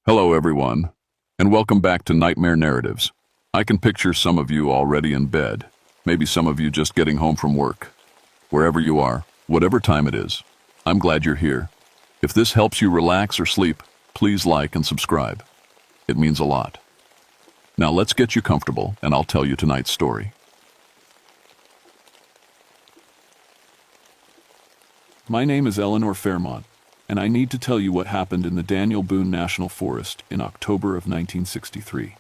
Hello, everyone, and welcome back to Nightmare Narratives. I can picture some of you already in bed, maybe some of you just getting home from work. Wherever you are, whatever time it is, I'm glad you're here. If this helps you relax or sleep, please like and subscribe. It means a lot. Now let's get you comfortable, and I'll tell you tonight's story. My name is Eleanor Fairmont, and I need to tell you what happened in the Daniel Boone National Forest in October of 1963.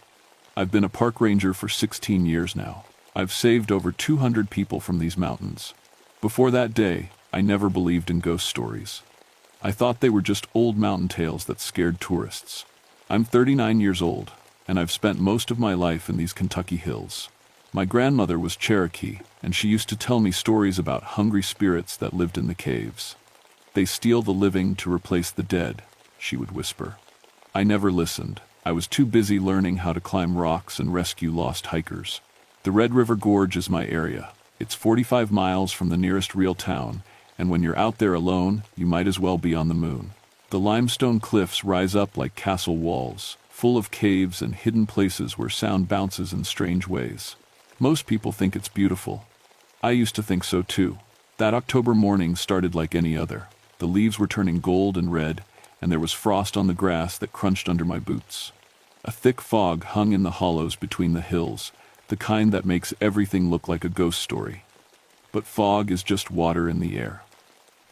I've been a park ranger for 16 years now. I've saved over 200 people from these mountains. Before that day, I never believed in ghost stories. I thought they were just old mountain tales that scared tourists. I'm 39 years old, and I've spent most of my life in these Kentucky hills. My grandmother was Cherokee, and she used to tell me stories about hungry spirits that lived in the caves. "They steal the living to replace the dead," she would whisper. I never listened. I was too busy learning how to climb rocks and rescue lost hikers. The Red River Gorge is my area. It's 45 miles from the nearest real town, and when you're out there alone, you might as well be on the moon. The limestone cliffs rise up like castle walls, full of caves and hidden places where sound bounces in strange ways. Most people think it's beautiful. I used to think so too. That October morning started like any other. The leaves were turning gold and red, and there was frost on the grass that crunched under my boots. A thick fog hung in the hollows between the hills, the kind that makes everything look like a ghost story. But fog is just water in the air.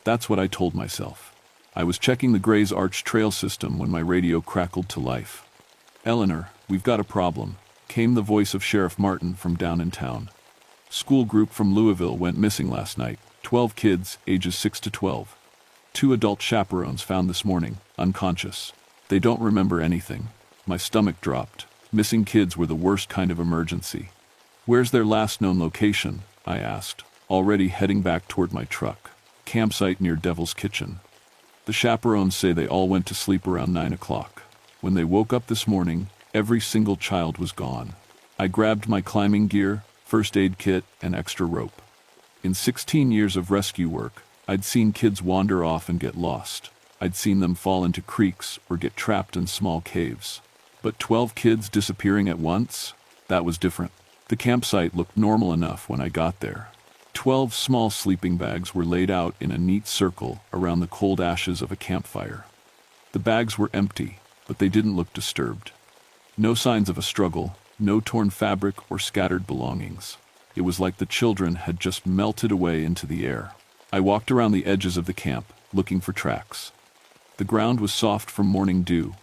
That's what I told myself. I was checking the Gray's Arch trail system when my radio crackled to life. "Eleanor, we've got a problem," came the voice of Sheriff Martin from down in town. "School group from Louisville went missing last night, 12 kids, ages 6 to 12. 2 adult chaperones found this morning, unconscious. They don't remember anything." My stomach dropped. Missing kids were the worst kind of emergency. "Where's their last known location?" I asked, already heading back toward my truck. "Campsite near Devil's Kitchen." The chaperones say they all went to sleep around 9 o'clock. When they woke up this morning, every single child was gone. I grabbed my climbing gear, first aid kit, and extra rope. In 16 years of rescue work, I'd seen kids wander off and get lost. I'd seen them fall into creeks or get trapped in small caves. But 12 kids disappearing at once? That was different. The campsite looked normal enough when I got there. 12 small sleeping bags were laid out in a neat circle around the cold ashes of a campfire. The bags were empty, but they didn't look disturbed. No signs of a struggle, no torn fabric or scattered belongings. It was like the children had just melted away into the air. I walked around the edges of the camp, looking for tracks. The ground was soft from morning dew,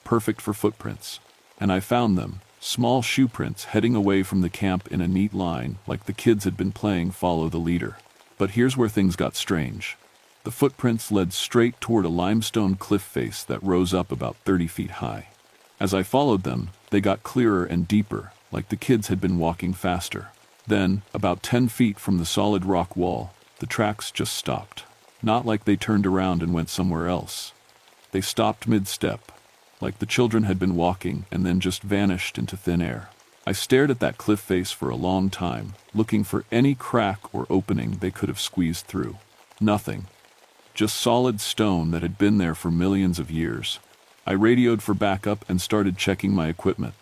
perfect for footprints, and I found them, small shoe prints heading away from the camp in a neat line, like the kids had been playing follow the leader. But here's where things got strange. The footprints led straight toward a limestone cliff face that rose up about 30 feet high. As I followed them, they got clearer and deeper, like the kids had been walking faster. Then, about 10 feet from the solid rock wall, the tracks just stopped. Not like they turned around and went somewhere else. They stopped mid-step, like the children had been walking and then just vanished into thin air. I stared at that cliff face for a long time, looking for any crack or opening they could have squeezed through. Nothing. Just solid stone that had been there for millions of years. I radioed for backup and started checking my equipment.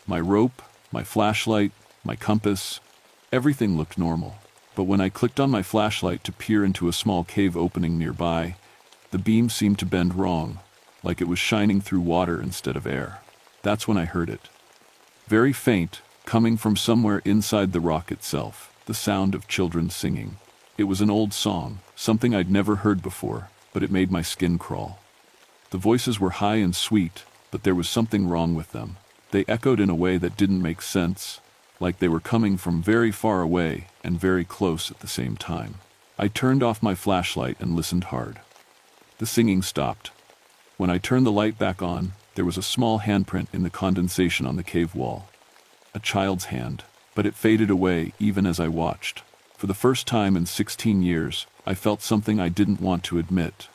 My rope, my flashlight, my compass, everything looked normal. But when I clicked on my flashlight to peer into a small cave opening nearby, the beam seemed to bend wrong, like it was shining through water instead of air. That's when I heard it. Very faint, coming from somewhere inside the rock itself, the sound of children singing. It was an old song, something I'd never heard before, but it made my skin crawl. The voices were high and sweet, but there was something wrong with them. They echoed in a way that didn't make sense, like they were coming from very far away and very close at the same time. I turned off my flashlight and listened hard. The singing stopped. When I turned the light back on, there was a small handprint in the condensation on the cave wall. A child's hand, but it faded away even as I watched. For the first time in 16 years, I felt something I didn't want to admit.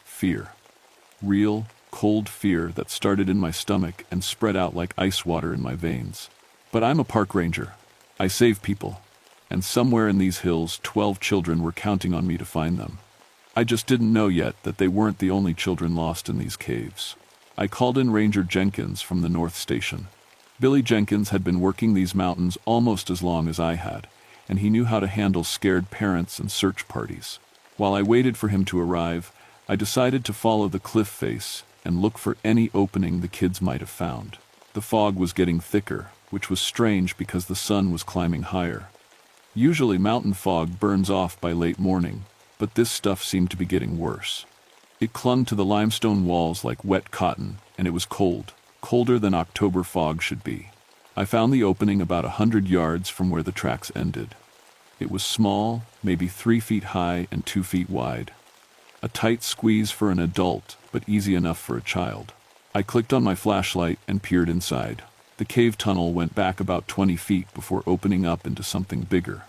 Fear. Real, cold fear that started in my stomach and spread out like ice water in my veins. But I'm a park ranger. I save people. And somewhere in these hills, 12 children were counting on me to find them. I just didn't know yet that they weren't the only children lost in these caves. I called in Ranger Jenkins from the North Station. Billy Jenkins had been working these mountains almost as long as I had, and he knew how to handle scared parents and search parties. While I waited for him to arrive, I decided to follow the cliff face and look for any opening the kids might have found. The fog was getting thicker, which was strange because the sun was climbing higher. Usually mountain fog burns off by late morning, but this stuff seemed to be getting worse. It clung to the limestone walls like wet cotton, and it was cold, colder than October fog should be. I found the opening about 100 yards from where the tracks ended. It was small, maybe 3 feet high and 2 feet wide. A tight squeeze for an adult, but easy enough for a child. I clicked on my flashlight and peered inside. The cave tunnel went back about 20 feet before opening up into something bigger.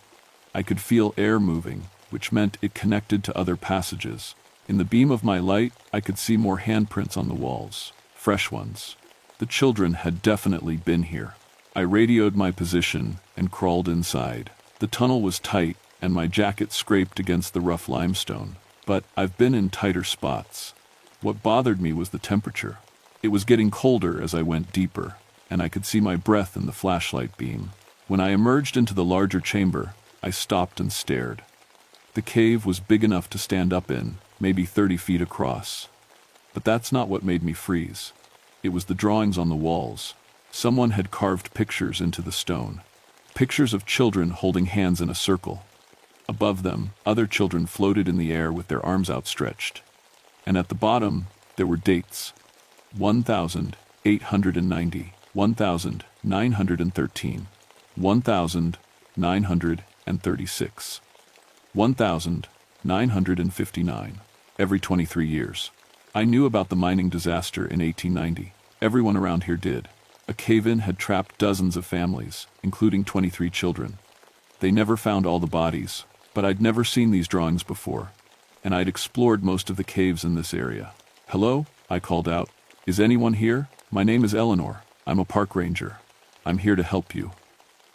I could feel air moving, which meant it connected to other passages. In the beam of my light, I could see more handprints on the walls, fresh ones. The children had definitely been here. I radioed my position and crawled inside. The tunnel was tight, and my jacket scraped against the rough limestone. But I've been in tighter spots. What bothered me was the temperature. It was getting colder as I went deeper, and I could see my breath in the flashlight beam. When I emerged into the larger chamber, I stopped and stared. The cave was big enough to stand up in, maybe 30 feet across. But that's not what made me freeze. It was the drawings on the walls. Someone had carved pictures into the stone. Pictures of children holding hands in a circle. Above them, other children floated in the air with their arms outstretched. And at the bottom, there were dates. 1,890, 1,913, 1,936, 1,959, every 23 years. I knew about the mining disaster in 1890. Everyone around here did. A cave-in had trapped dozens of families, including 23 children. They never found all the bodies, but I'd never seen these drawings before, and I'd explored most of the caves in this area. "Hello?" I called out. "Is anyone here? My name is Eleanor. I'm a park ranger. I'm here to help you."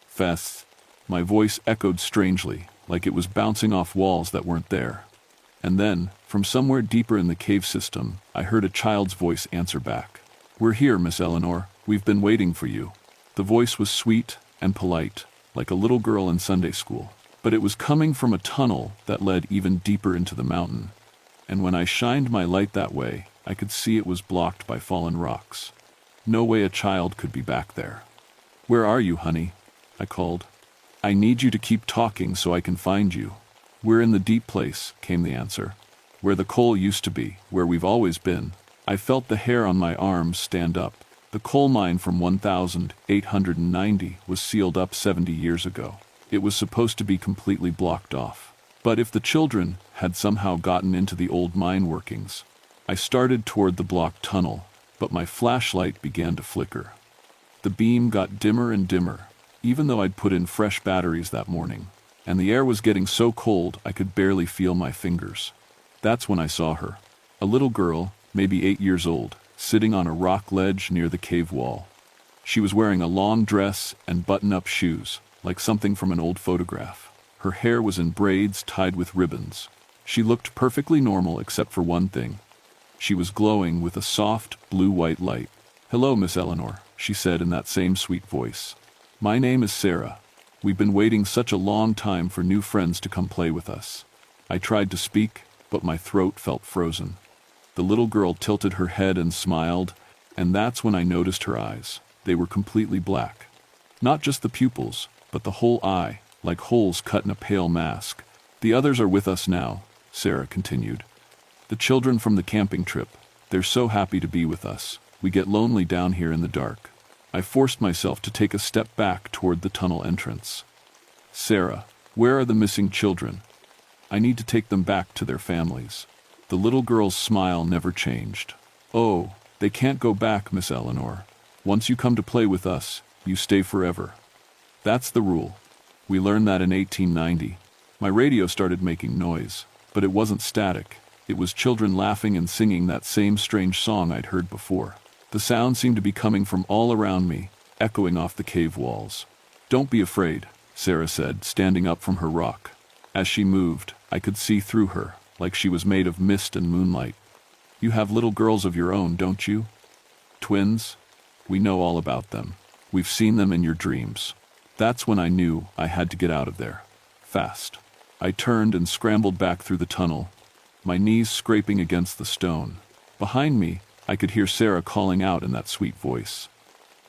Fess. My voice echoed strangely, like it was bouncing off walls that weren't there. And then, from somewhere deeper in the cave system, I heard a child's voice answer back. "We're here, Miss Eleanor. We've been waiting for you." The voice was sweet and polite, like a little girl in Sunday school. But it was coming from a tunnel that led even deeper into the mountain. And when I shined my light that way, I could see it was blocked by fallen rocks. No way a child could be back there. "Where are you, honey?" I called. "I need you to keep talking so I can find you." "We're in the deep place," came the answer. "Where the coal used to be, where we've always been." I felt the hair on my arms stand up. The coal mine from 1,890 was sealed up 70 years ago. It was supposed to be completely blocked off. But if the children had somehow gotten into the old mine workings, I started toward the blocked tunnel, but my flashlight began to flicker. The beam got dimmer and dimmer, even though I'd put in fresh batteries that morning, and the air was getting so cold I could barely feel my fingers. That's when I saw her. A little girl, maybe 8 years old, sitting on a rock ledge near the cave wall. She was wearing a long dress and button-up shoes, like something from an old photograph. Her hair was in braids tied with ribbons. She looked perfectly normal except for one thing. She was glowing with a soft, blue-white light. "Hello, Miss Eleanor," she said in that same sweet voice. "My name is Sarah. We've been waiting such a long time for new friends to come play with us." I tried to speak, but my throat felt frozen. The little girl tilted her head and smiled, and that's when I noticed her eyes. They were completely black. Not just the pupils, but the whole eye, like holes cut in a pale mask. "The others are with us now," Sarah continued. "The children from the camping trip. They're so happy to be with us. We get lonely down here in the dark." I forced myself to take a step back toward the tunnel entrance. "Sarah, where are the missing children? I need to take them back to their families." The little girl's smile never changed. "Oh, they can't go back, Miss Eleanor. Once you come to play with us, you stay forever. That's the rule. We learned that in 1890. My radio started making noise, but it wasn't static. It was children laughing and singing that same strange song I'd heard before. The sound seemed to be coming from all around me, echoing off the cave walls. "Don't be afraid," Sarah said, standing up from her rock. As she moved, I could see through her, like she was made of mist and moonlight. "You have little girls of your own, don't you?" twins? We know all about them. We've seen them in your dreams. That's when I knew I had to get out of there. Fast. I turned and scrambled back through the tunnel, my knees scraping against the stone. Behind me, I could hear Sarah calling out in that sweet voice.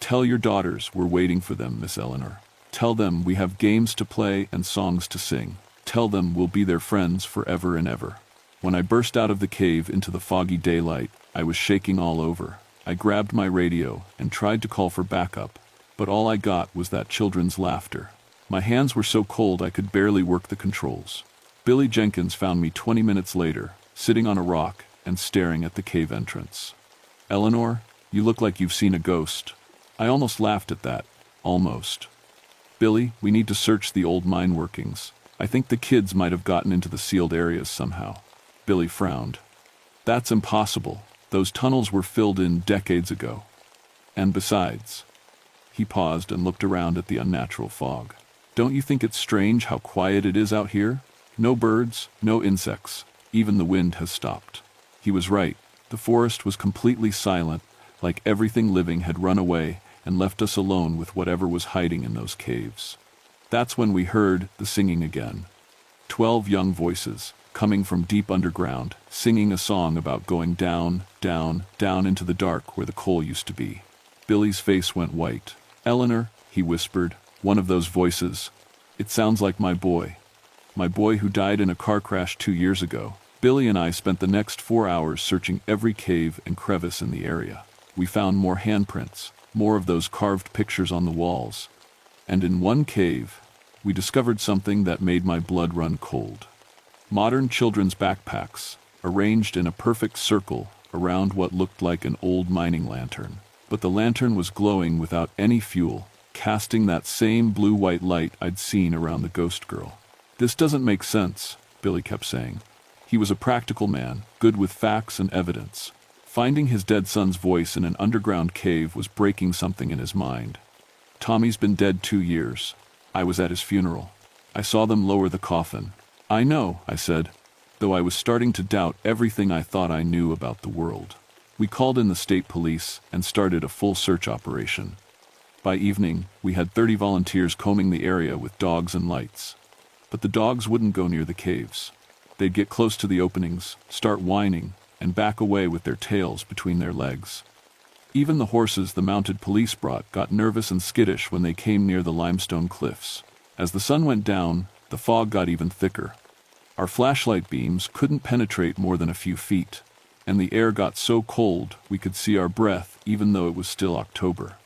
Tell your daughters we're waiting for them, Miss Eleanor. Tell them we have games to play and songs to sing. Tell them we'll be their friends forever and ever. When I burst out of the cave into the foggy daylight, I was shaking all over. I grabbed my radio and tried to call for backup, but all I got was that children's laughter. My hands were so cold I could barely work the controls. Billy Jenkins found me 20 minutes later, sitting on a rock and staring at the cave entrance. Eleanor, you look like you've seen a ghost. I almost laughed at that. Almost. Billy, we need to search the old mine workings. I think the kids might have gotten into the sealed areas somehow. Billy frowned. That's impossible. Those tunnels were filled in decades ago. And besides... He paused and looked around at the unnatural fog. Don't you think it's strange how quiet it is out here? No birds, no insects. Even the wind has stopped. He was right. The forest was completely silent, like everything living had run away and left us alone with whatever was hiding in those caves. That's when we heard the singing again. 12 young voices, coming from deep underground, singing a song about going down, down, down into the dark where the coal used to be. Billy's face went white. Eleanor, he whispered, one of those voices. It sounds like my boy. My boy who died in a car crash 2 years ago. Billy and I spent the next 4 hours searching every cave and crevice in the area. We found more handprints, more of those carved pictures on the walls. And in one cave, we discovered something that made my blood run cold. Modern children's backpacks, arranged in a perfect circle around what looked like an old mining lantern. But the lantern was glowing without any fuel, casting that same blue-white light I'd seen around the ghost girl. This doesn't make sense, Billy kept saying. He was a practical man, good with facts and evidence. Finding his dead son's voice in an underground cave was breaking something in his mind. Tommy's been dead 2 years. I was at his funeral. I saw them lower the coffin. I know, I said, though I was starting to doubt everything I thought I knew about the world. We called in the state police and started a full search operation. By evening, we had 30 volunteers combing the area with dogs and lights. But the dogs wouldn't go near the caves. They'd get close to the openings, start whining, and back away with their tails between their legs. Even the horses the mounted police brought got nervous and skittish when they came near the limestone cliffs. As the sun went down, the fog got even thicker. Our flashlight beams couldn't penetrate more than a few feet, and the air got so cold we could see our breath even though it was still October.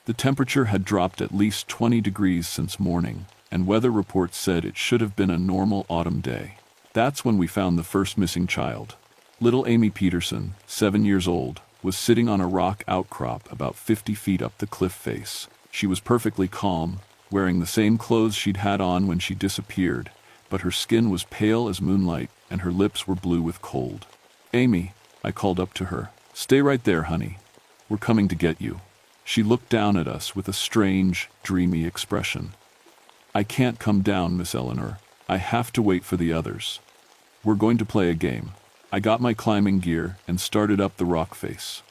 The temperature had dropped at least 20 degrees since morning, and weather reports said it should have been a normal autumn day. That's when we found the first missing child. Little Amy Peterson, 7 years old, was sitting on a rock outcrop about 50 feet up the cliff face. She was perfectly calm, wearing the same clothes she'd had on when she disappeared, but her skin was pale as moonlight and her lips were blue with cold. Amy, I called up to her. Stay right there, honey. We're coming to get you. She looked down at us with a strange, dreamy expression. I can't come down, Miss Eleanor. I have to wait for the others. We're going to play a game. I got my climbing gear and started up the rock face.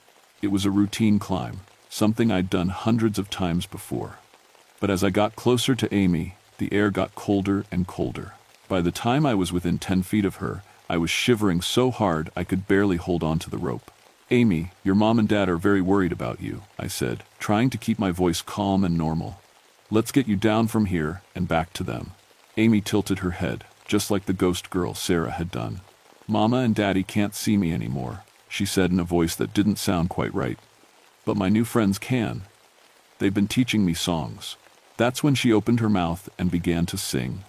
It was a routine climb, something I'd done hundreds of times before. But as I got closer to Amy, the air got colder and colder. By the time I was within 10 feet of her, I was shivering so hard I could barely hold on to the rope. Amy, your mom and dad are very worried about you, I said, trying to keep my voice calm and normal. Let's get you down from here and back to them. Amy tilted her head, just like the ghost girl Sarah had done. Mama and Daddy can't see me anymore, she said in a voice that didn't sound quite right. But my new friends can. They've been teaching me songs. That's when she opened her mouth and began to sing.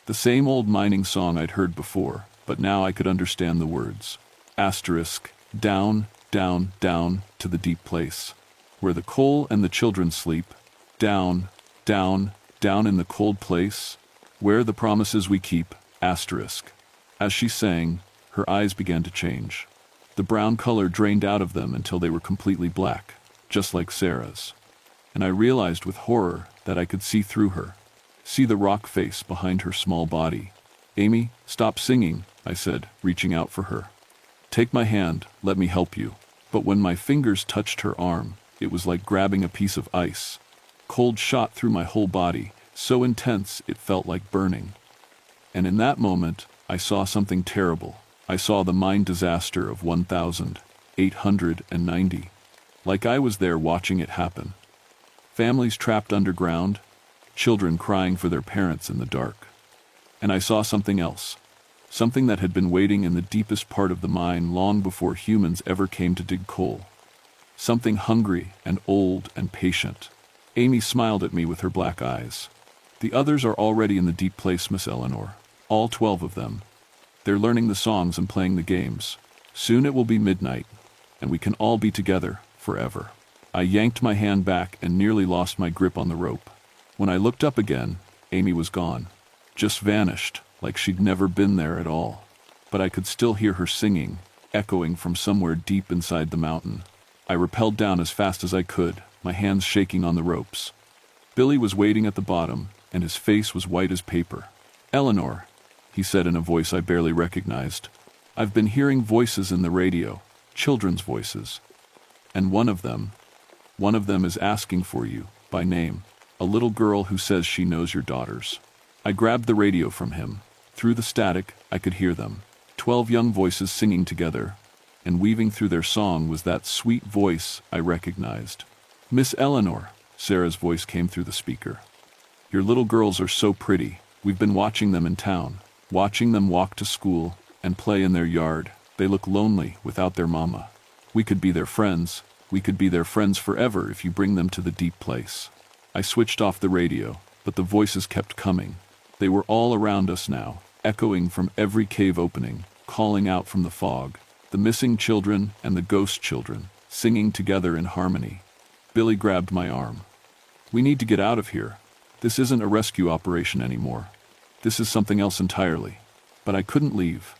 The same old mining song I'd heard before, but now I could understand the words. Asterisk, down, down, down, to the deep place, where the coal and the children sleep. Down, down, down in the cold place, where the promises we keep. Asterisk. As she sang, her eyes began to change. The brown color drained out of them until they were completely black, just like Sarah's. And I realized with horror that I could see through her, see the rock face behind her small body. Amy, stop singing, I said, reaching out for her. Take my hand, let me help you. But when my fingers touched her arm, it was like grabbing a piece of ice. Cold shot through my whole body, so intense it felt like burning. And in that moment, I saw something terrible. I saw the mine disaster of 1890. Like I was there watching it happen. Families trapped underground, children crying for their parents in the dark. And I saw something else. Something that had been waiting in the deepest part of the mine long before humans ever came to dig coal. Something hungry and old and patient. Amy smiled at me with her black eyes. The others are already in the deep place, Miss Eleanor. All 12 of them. They're learning the songs and playing the games. Soon it will be midnight, and we can all be together forever. I yanked my hand back and nearly lost my grip on the rope. When I looked up again, Amy was gone. Just vanished, like she'd never been there at all. But I could still hear her singing, echoing from somewhere deep inside the mountain. I rappelled down as fast as I could, my hands shaking on the ropes. Billy was waiting at the bottom, and his face was white as paper. "Eleanor," he said in a voice I barely recognized, "I've been hearing voices in the radio, children's voices. And one of them is asking for you, by name, a little girl who says she knows your daughters." I grabbed the radio from him. Through the static, I could hear them. 12 young voices singing together, and weaving through their song was that sweet voice I recognized. "Miss Eleanor," Sarah's voice came through the speaker. "Your little girls are so pretty. We've been watching them in town, watching them walk to school and play in their yard. They look lonely without their mama. We could be their friends. We could be their friends forever if you bring them to the deep place." I switched off the radio, but the voices kept coming. They were all around us now, echoing from every cave opening, calling out from the fog. The missing children and the ghost children, singing together in harmony. Billy grabbed my arm. "We need to get out of here. This isn't a rescue operation anymore. This is something else entirely." But I couldn't leave.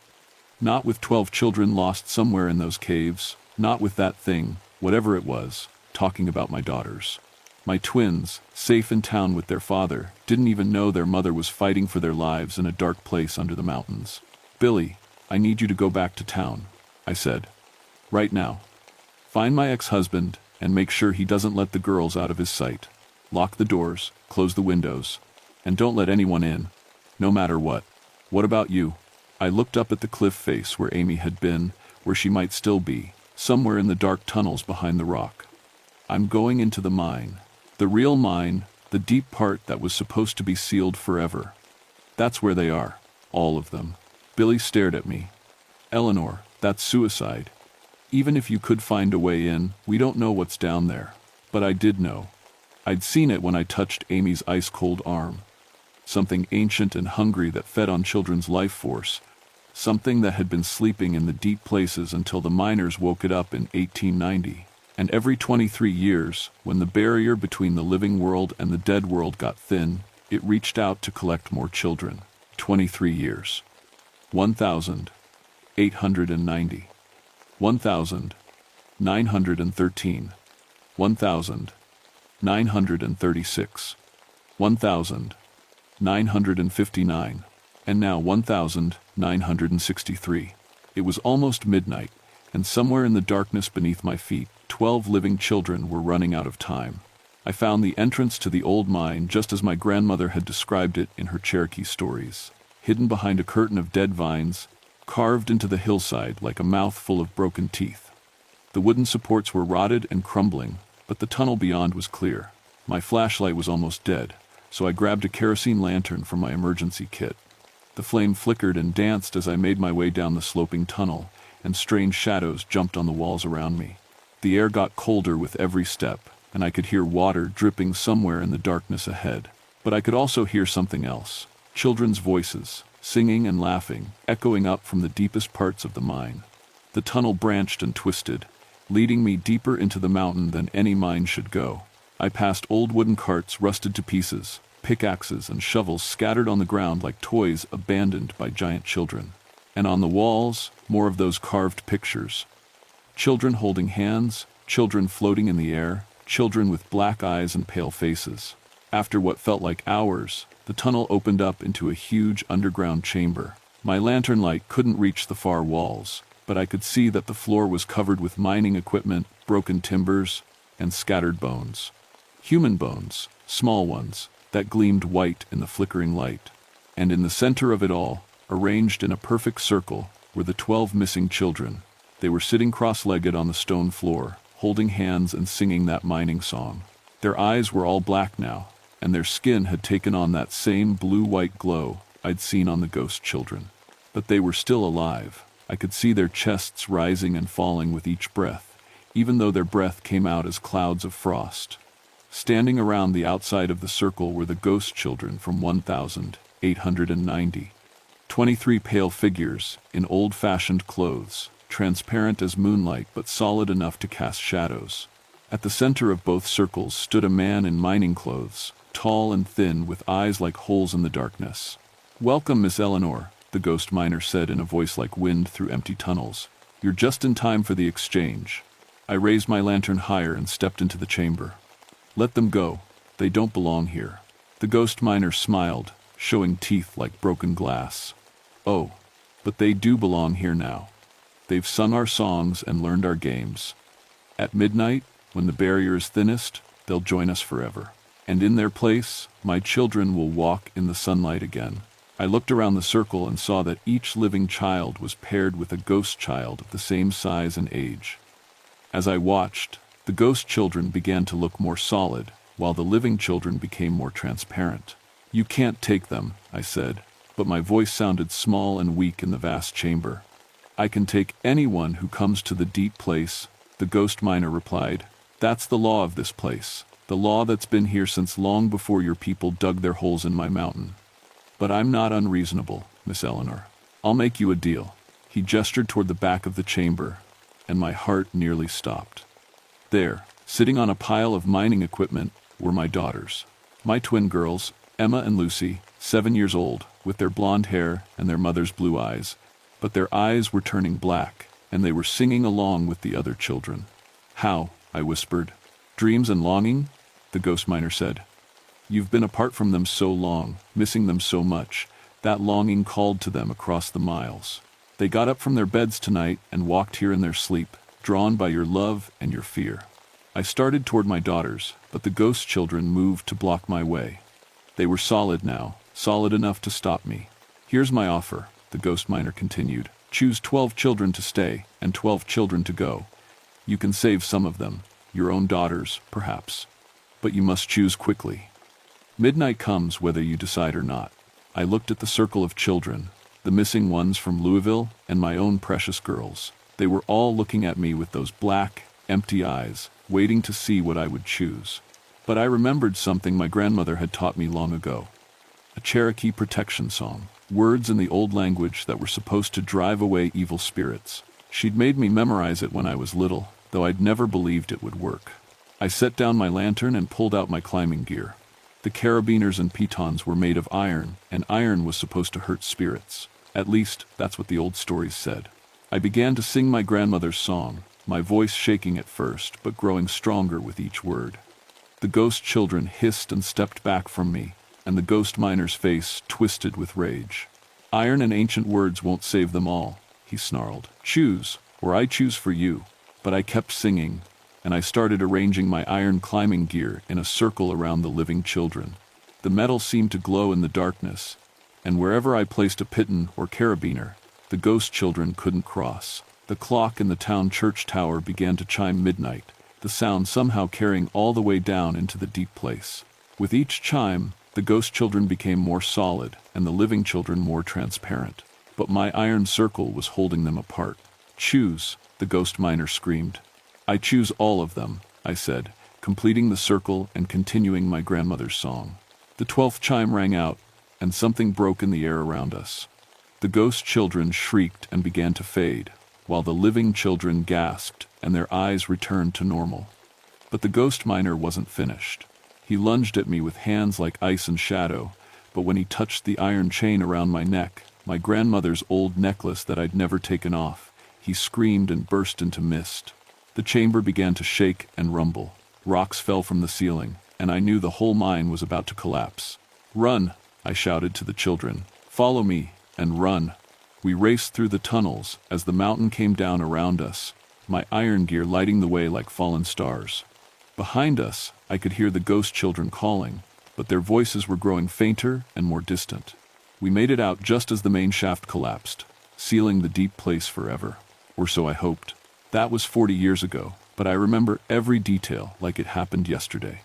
Not with 12 children lost somewhere in those caves, not with that thing, whatever it was, talking about my daughters. My twins, safe in town with their father, didn't even know their mother was fighting for their lives in a dark place under the mountains. "Billy, I need you to go back to town," I said. "Right now. Find my ex-husband and make sure he doesn't let the girls out of his sight. Lock the doors, close the windows, and don't let anyone in, no matter what. What about you?" I looked up at the cliff face where Amy had been, where she might still be, somewhere in the dark tunnels behind the rock. "I'm going into the mine. The real mine, the deep part that was supposed to be sealed forever. That's where they are, all of them." Billy stared at me. "Eleanor, that's suicide. Even if you could find a way in, we don't know what's down there." But I did know. I'd seen it when I touched Amy's ice-cold arm. Something ancient and hungry that fed on children's life force. Something that had been sleeping in the deep places until the miners woke it up in 1890. And every 23 years, when the barrier between the living world and the dead world got thin, it reached out to collect more children. 23 years. 1,890. 1,913. 1,936. 1,959. And now 1,963. It was almost midnight, and somewhere in the darkness beneath my feet, 12 living children were running out of time. I found the entrance to the old mine just as my grandmother had described it in her Cherokee stories, hidden behind a curtain of dead vines, carved into the hillside like a mouth full of broken teeth. The wooden supports were rotted and crumbling, but the tunnel beyond was clear. My flashlight was almost dead, so I grabbed a kerosene lantern from my emergency kit. The flame flickered and danced as I made my way down the sloping tunnel, and strange shadows jumped on the walls around me. The air got colder with every step, and I could hear water dripping somewhere in the darkness ahead. But I could also hear something else. Children's voices, singing and laughing, echoing up from the deepest parts of the mine. The tunnel branched and twisted, leading me deeper into the mountain than any mine should go. I passed old wooden carts rusted to pieces, pickaxes and shovels scattered on the ground like toys abandoned by giant children. And on the walls, more of those carved pictures. Children holding hands, children floating in the air, children with black eyes and pale faces. After what felt like hours, the tunnel opened up into a huge underground chamber. My lantern light couldn't reach the far walls, but I could see that the floor was covered with mining equipment, broken timbers, and scattered bones. Human bones, small ones, that gleamed white in the flickering light. And in the center of it all, arranged in a perfect circle, were the 12 missing children. They were sitting cross-legged on the stone floor, holding hands and singing that mining song. Their eyes were all black now, and their skin had taken on that same blue-white glow I'd seen on the ghost children. But they were still alive. I could see their chests rising and falling with each breath, even though their breath came out as clouds of frost. Standing around the outside of the circle were the ghost children from 1890. 23 pale figures, in old-fashioned clothes, transparent as moonlight but solid enough to cast shadows. At the center of both circles stood a man in mining clothes, tall and thin with eyes like holes in the darkness. "Welcome, Miss Eleanor," the ghost miner said in a voice like wind through empty tunnels. "You're just in time for the exchange." I raised my lantern higher and stepped into the chamber. "Let them go. They don't belong here." The ghost miner smiled, showing teeth like broken glass. "Oh, but they do belong here now. They've sung our songs and learned our games. At midnight, when the barrier is thinnest, they'll join us forever. And in their place, my children will walk in the sunlight again." I looked around the circle and saw that each living child was paired with a ghost child of the same size and age. As I watched, the ghost children began to look more solid, while the living children became more transparent. "You can't take them," I said, but my voice sounded small and weak in the vast chamber. "I can take anyone who comes to the deep place," the ghost miner replied. "That's the law of this place, the law that's been here since long before your people dug their holes in my mountain. But I'm not unreasonable, Miss Eleanor. I'll make you a deal." He gestured toward the back of the chamber, and my heart nearly stopped. There, sitting on a pile of mining equipment, were my daughters. My twin girls, Emma and Lucy, 7 years old, with their blonde hair and their mother's blue eyes. But their eyes were turning black, and they were singing along with the other children. "How?" I whispered. "Dreams and longing?" the ghost miner said. "You've been apart from them so long, missing them so much, that longing called to them across the miles. They got up from their beds tonight and walked here in their sleep, drawn by your love and your fear." I started toward my daughters, but the ghost children moved to block my way. They were solid now, solid enough to stop me. "Here's my offer," the ghost miner continued. "Choose 12 children to stay and 12 children to go. You can save some of them, your own daughters, perhaps. But you must choose quickly. Midnight comes whether you decide or not." I looked at the circle of children, the missing ones from Louisville and my own precious girls. They were all looking at me with those black, empty eyes, waiting to see what I would choose. But I remembered something my grandmother had taught me long ago. A Cherokee protection song, words in the old language that were supposed to drive away evil spirits. She'd made me memorize it when I was little, though I'd never believed it would work. I set down my lantern and pulled out my climbing gear. The carabiners and pitons were made of iron, and iron was supposed to hurt spirits. At least, that's what the old stories said. I began to sing my grandmother's song, my voice shaking at first, but growing stronger with each word. The ghost children hissed and stepped back from me, and the ghost miner's face twisted with rage. "Iron and ancient words won't save them all," he snarled. "Choose, or I choose for you." But I kept singing, and I started arranging my iron climbing gear in a circle around the living children. The metal seemed to glow in the darkness, and wherever I placed a piton or carabiner, the ghost children couldn't cross. The clock in the town church tower began to chime midnight, the sound somehow carrying all the way down into the deep place. With each chime, the ghost children became more solid and the living children more transparent. But my iron circle was holding them apart. "Choose," the ghost miner screamed. "I choose all of them," I said, completing the circle and continuing my grandmother's song. The 12th chime rang out, and something broke in the air around us. The ghost children shrieked and began to fade, while the living children gasped and their eyes returned to normal. But the ghost miner wasn't finished. He lunged at me with hands like ice and shadow, but when he touched the iron chain around my neck, my grandmother's old necklace that I'd never taken off, he screamed and burst into mist. The chamber began to shake and rumble. Rocks fell from the ceiling, and I knew the whole mine was about to collapse. "Run!" I shouted to the children. "Follow me, and run!" We raced through the tunnels as the mountain came down around us, my iron gear lighting the way like fallen stars. Behind us, I could hear the ghost children calling, but their voices were growing fainter and more distant. We made it out just as the main shaft collapsed, sealing the deep place forever. Or so I hoped. That was 40 years ago, but I remember every detail like it happened yesterday.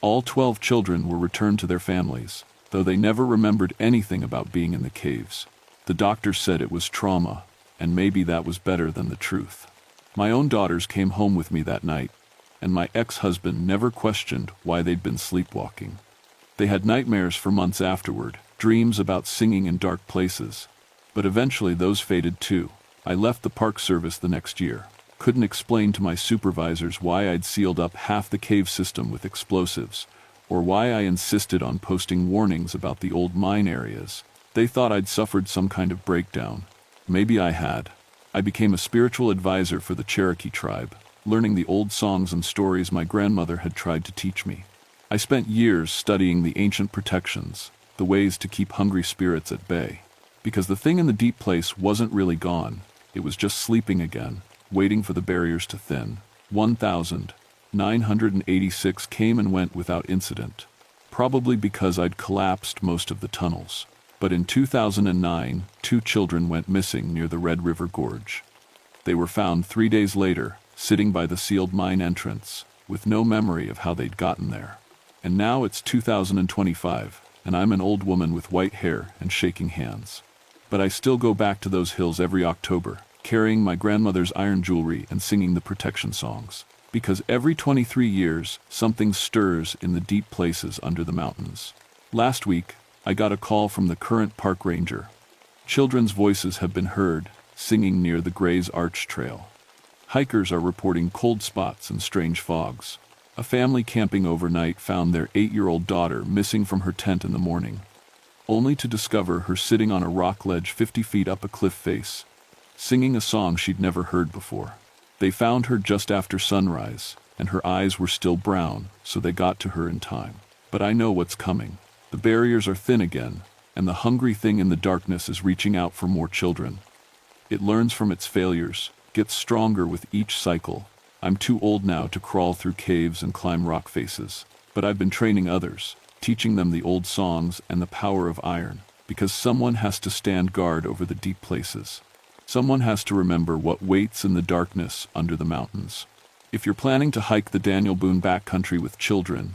All 12 children were returned to their families, though they never remembered anything about being in the caves. The doctor said it was trauma, and maybe that was better than the truth. My own daughters came home with me that night, and my ex-husband never questioned why they'd been sleepwalking. They had nightmares for months afterward, dreams about singing in dark places. But eventually those faded too. I left the Park Service the next year. Couldn't explain to my supervisors why I'd sealed up half the cave system with explosives, or why I insisted on posting warnings about the old mine areas. They thought I'd suffered some kind of breakdown. Maybe I had. I became a spiritual advisor for the Cherokee tribe, learning the old songs and stories my grandmother had tried to teach me. I spent years studying the ancient protections, the ways to keep hungry spirits at bay. Because the thing in the deep place wasn't really gone, it was just sleeping again, waiting for the barriers to thin. 1,986 came and went without incident, probably because I'd collapsed most of the tunnels. But in 2009, 2 children went missing near the Red River Gorge. They were found 3 days later, sitting by the sealed mine entrance, with no memory of how they'd gotten there. And now it's 2025, and I'm an old woman with white hair and shaking hands. But I still go back to those hills every October, carrying my grandmother's iron jewelry and singing the protection songs. Because every 23 years, something stirs in the deep places under the mountains. Last week, I got a call from the current park ranger. Children's voices have been heard, singing near the Gray's Arch Trail. Hikers are reporting cold spots and strange fogs. A family camping overnight found their 8-year-old daughter missing from her tent in the morning, only to discover her sitting on a rock ledge 50 feet up a cliff face, singing a song she'd never heard before. They found her just after sunrise, and her eyes were still brown, so they got to her in time. But I know what's coming. The barriers are thin again, and the hungry thing in the darkness is reaching out for more children. It learns from its failures, gets stronger with each cycle. I'm too old now to crawl through caves and climb rock faces, but I've been training others, teaching them the old songs and the power of iron, because someone has to stand guard over the deep places. Someone has to remember what waits in the darkness under the mountains. If you're planning to hike the Daniel Boone backcountry with children,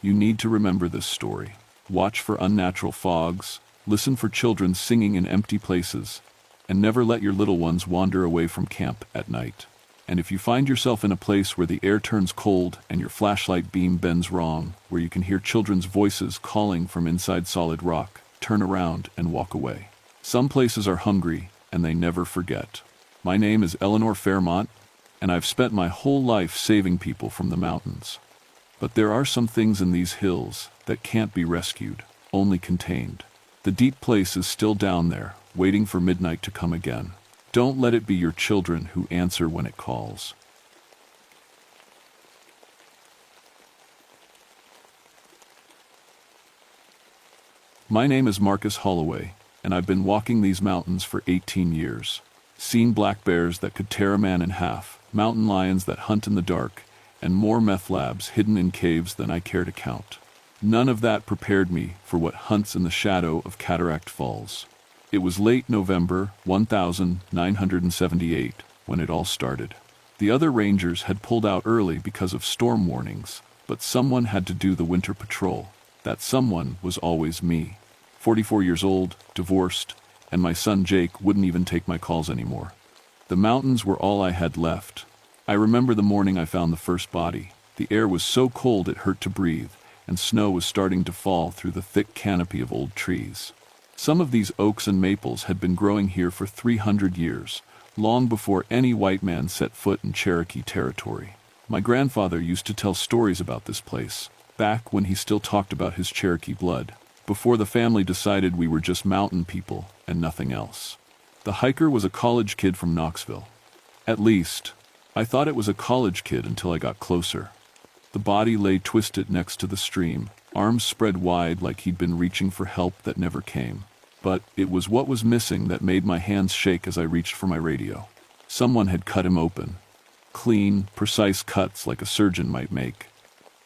you need to remember this story. Watch for unnatural fogs, listen for children singing in empty places, and never let your little ones wander away from camp at night. And if you find yourself in a place where the air turns cold and your flashlight beam bends wrong, where you can hear children's voices calling from inside solid rock, turn around and walk away. Some places are hungry, and they never forget. My name is Eleanor Fairmont, and I've spent my whole life saving people from the mountains. But there are some things in these hills that can't be rescued, only contained. The deep place is still down there, waiting for midnight to come again. Don't let it be your children who answer when it calls. My name is Marcus Holloway, and I've been walking these mountains for 18 years. Seen black bears that could tear a man in half, mountain lions that hunt in the dark, and more meth labs hidden in caves than I care to count. None of that prepared me for what hunts in the shadow of Cataract Falls. It was late November 1978 when it all started. The other rangers had pulled out early because of storm warnings, but someone had to do the winter patrol. That someone was always me. 44 years old, divorced, and my son Jake wouldn't even take my calls anymore. The mountains were all I had left. I remember the morning I found the first body. The air was so cold it hurt to breathe, and snow was starting to fall through the thick canopy of old trees. Some of these oaks and maples had been growing here for 300 years, long before any white man set foot in Cherokee territory. My grandfather used to tell stories about this place, back when he still talked about his Cherokee blood, before the family decided we were just mountain people and nothing else. The hiker was a college kid from Knoxville. At least, I thought it was a college kid until I got closer. The body lay twisted next to the stream, arms spread wide like he'd been reaching for help that never came. But it was what was missing that made my hands shake as I reached for my radio. Someone had cut him open. Clean, precise cuts like a surgeon might make.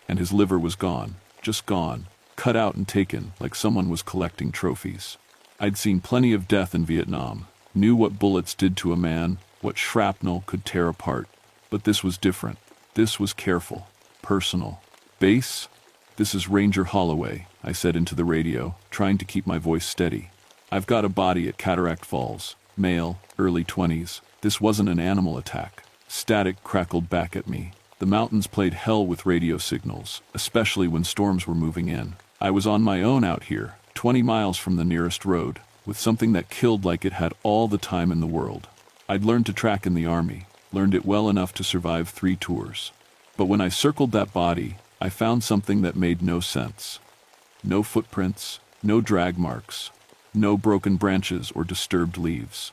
And his liver was gone, just gone, cut out and taken like someone was collecting trophies. I'd seen plenty of death in Vietnam, knew what bullets did to a man, what shrapnel could tear apart. But this was different. This was careful, personal. Base? This is Ranger Holloway, I said into the radio, trying to keep my voice steady. I've got a body at Cataract Falls, male, early 20s. This wasn't an animal attack. Static crackled back at me. The mountains played hell with radio signals, especially when storms were moving in. I was on my own out here, 20 miles from the nearest road, with something that killed like it had all the time in the world. I'd learned to track in the Army, learned it well enough to survive 3 tours. But when I circled that body, I found something that made no sense. No footprints, no drag marks, no broken branches or disturbed leaves.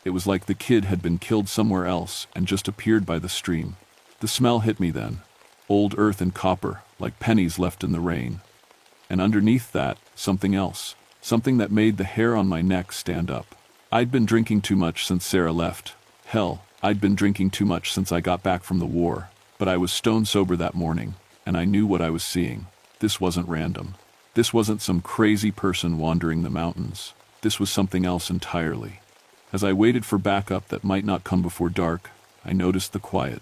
It was like the kid had been killed somewhere else and just appeared by the stream. The smell hit me then. Old earth and copper, like pennies left in the rain. And underneath that, something else. Something that made the hair on my neck stand up. I'd been drinking too much since Sarah left. Hell, I'd been drinking too much since I got back from the war. But I was stone sober that morning, and I knew what I was seeing. This wasn't random. This wasn't some crazy person wandering the mountains. This was something else entirely. As I waited for backup that might not come before dark, I noticed the quiet.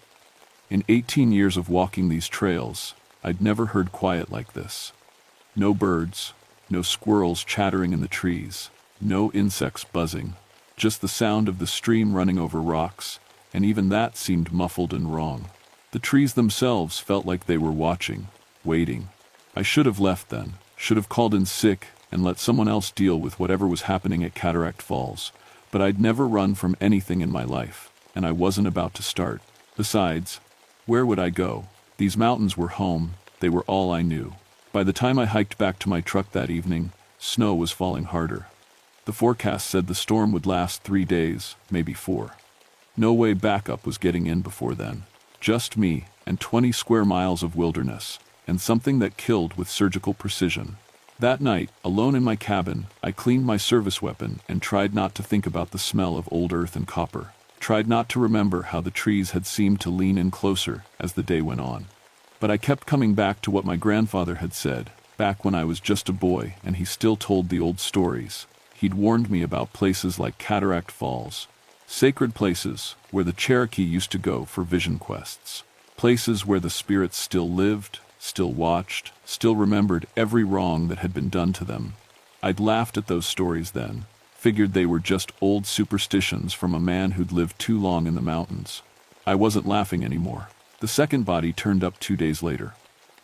In 18 years of walking these trails, I'd never heard quiet like this. No birds, no squirrels chattering in the trees, no insects buzzing, just the sound of the stream running over rocks, and even that seemed muffled and wrong. The trees themselves felt like they were watching, waiting. I should have left then, should have called in sick and let someone else deal with whatever was happening at Cataract Falls. But I'd never run from anything in my life, and I wasn't about to start. Besides, where would I go? These mountains were home, they were all I knew. By the time I hiked back to my truck that evening, snow was falling harder. The forecast said the storm would last 3 days, maybe 4. No way backup was getting in before then. Just me and 20 square miles of wilderness, and something that killed with surgical precision. That night, alone in my cabin, I cleaned my service weapon and tried not to think about the smell of old earth and copper. Tried not to remember how the trees had seemed to lean in closer as the day went on. But I kept coming back to what my grandfather had said, back when I was just a boy and he still told the old stories. He'd warned me about places like Cataract Falls, sacred places where the Cherokee used to go for vision quests. Places where the spirits still lived, still watched, still remembered every wrong that had been done to them. I'd laughed at those stories then, figured they were just old superstitions from a man who'd lived too long in the mountains. I wasn't laughing anymore. The second body turned up 2 days later.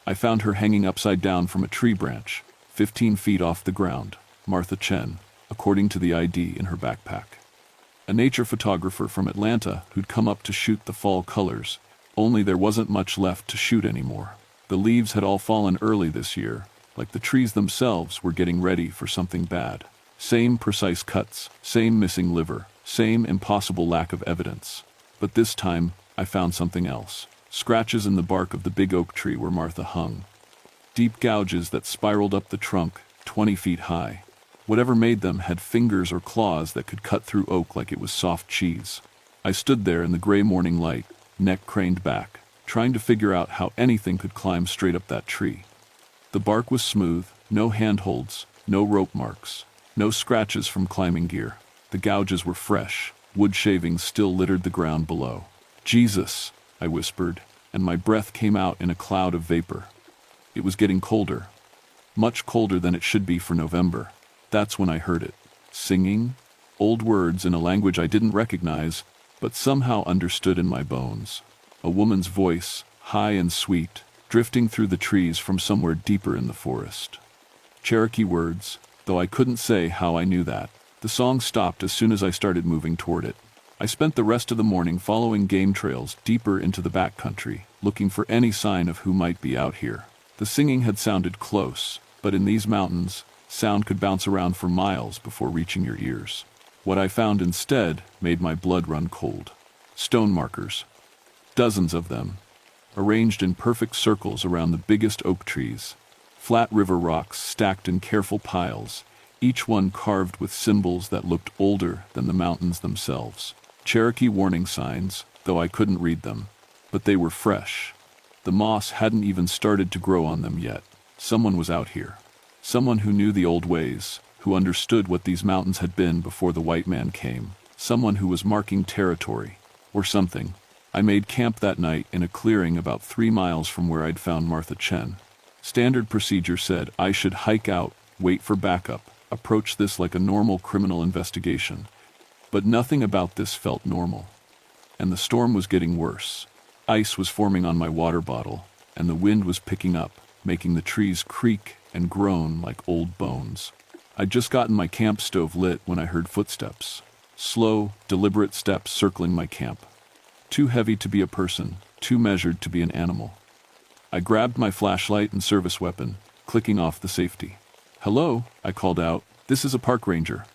I found her hanging upside down from a tree branch, 15 feet off the ground, Martha Chen, according to the ID in her backpack. A nature photographer from Atlanta who'd come up to shoot the fall colors, only there wasn't much left to shoot anymore. The leaves had all fallen early this year, like the trees themselves were getting ready for something bad. Same precise cuts, same missing liver, same impossible lack of evidence. But this time, I found something else. Scratches in the bark of the big oak tree where Martha hung. Deep gouges that spiraled up the trunk, 20 feet high. Whatever made them had fingers or claws that could cut through oak like it was soft cheese. I stood there in the gray morning light, neck craned back, trying to figure out how anything could climb straight up that tree. The bark was smooth, no handholds, no rope marks, no scratches from climbing gear. The gouges were fresh, wood shavings still littered the ground below. "Jesus," I whispered, and my breath came out in a cloud of vapor. It was getting colder, much colder than it should be for November. That's when I heard it. Singing, old words in a language I didn't recognize, but somehow understood in my bones. A woman's voice, high and sweet, drifting through the trees from somewhere deeper in the forest. Cherokee words, though I couldn't say how I knew that. The song stopped as soon as I started moving toward it. I spent the rest of the morning following game trails deeper into the backcountry, looking for any sign of who might be out here. The singing had sounded close, but in these mountains, sound could bounce around for miles before reaching your ears. What I found instead made my blood run cold. Stone markers. Dozens of them, arranged in perfect circles around the biggest oak trees. Flat river rocks stacked in careful piles, each one carved with symbols that looked older than the mountains themselves. Cherokee warning signs, though I couldn't read them. But they were fresh. The moss hadn't even started to grow on them yet. Someone was out here. Someone who knew the old ways, who understood what these mountains had been before the white man came. Someone who was marking territory, or something. I made camp that night in a clearing about 3 miles from where I'd found Martha Chen. Standard procedure said I should hike out, wait for backup, approach this like a normal criminal investigation. But nothing about this felt normal. And the storm was getting worse. Ice was forming on my water bottle, and the wind was picking up, making the trees creak and groan like old bones. I'd just gotten my camp stove lit when I heard footsteps. Slow, deliberate steps circling my camp. Too heavy to be a person, too measured to be an animal. I grabbed my flashlight and service weapon, clicking off the safety. "Hello," I called out. "This is a park ranger.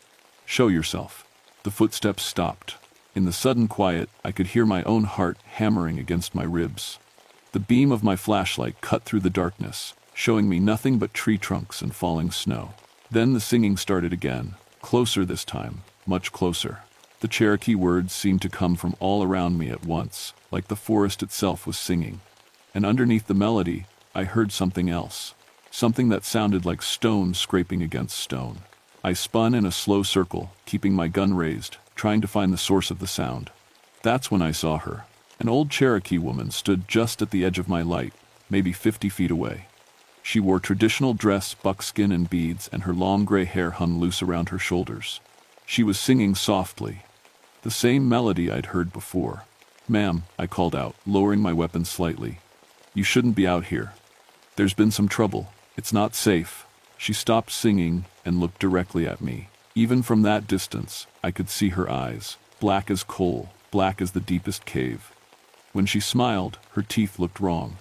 Show yourself." The footsteps stopped. In the sudden quiet, I could hear my own heart hammering against my ribs. The beam of my flashlight cut through the darkness, showing me nothing but tree trunks and falling snow. Then the singing started again, closer this time, much closer. The Cherokee words seemed to come from all around me at once, like the forest itself was singing. And underneath the melody, I heard something else. Something that sounded like stone scraping against stone. I spun in a slow circle, keeping my gun raised, trying to find the source of the sound. That's when I saw her. An old Cherokee woman stood just at the edge of my light, maybe 50 feet away. She wore traditional dress, buckskin and beads, and her long gray hair hung loose around her shoulders. She was singing softly, the same melody I'd heard before. "Ma'am," I called out, lowering my weapon slightly. "You shouldn't be out here. There's been some trouble. It's not safe." She stopped singing and looked directly at me. Even from that distance, I could see her eyes, black as coal, black as the deepest cave. When she smiled, her teeth looked wrong.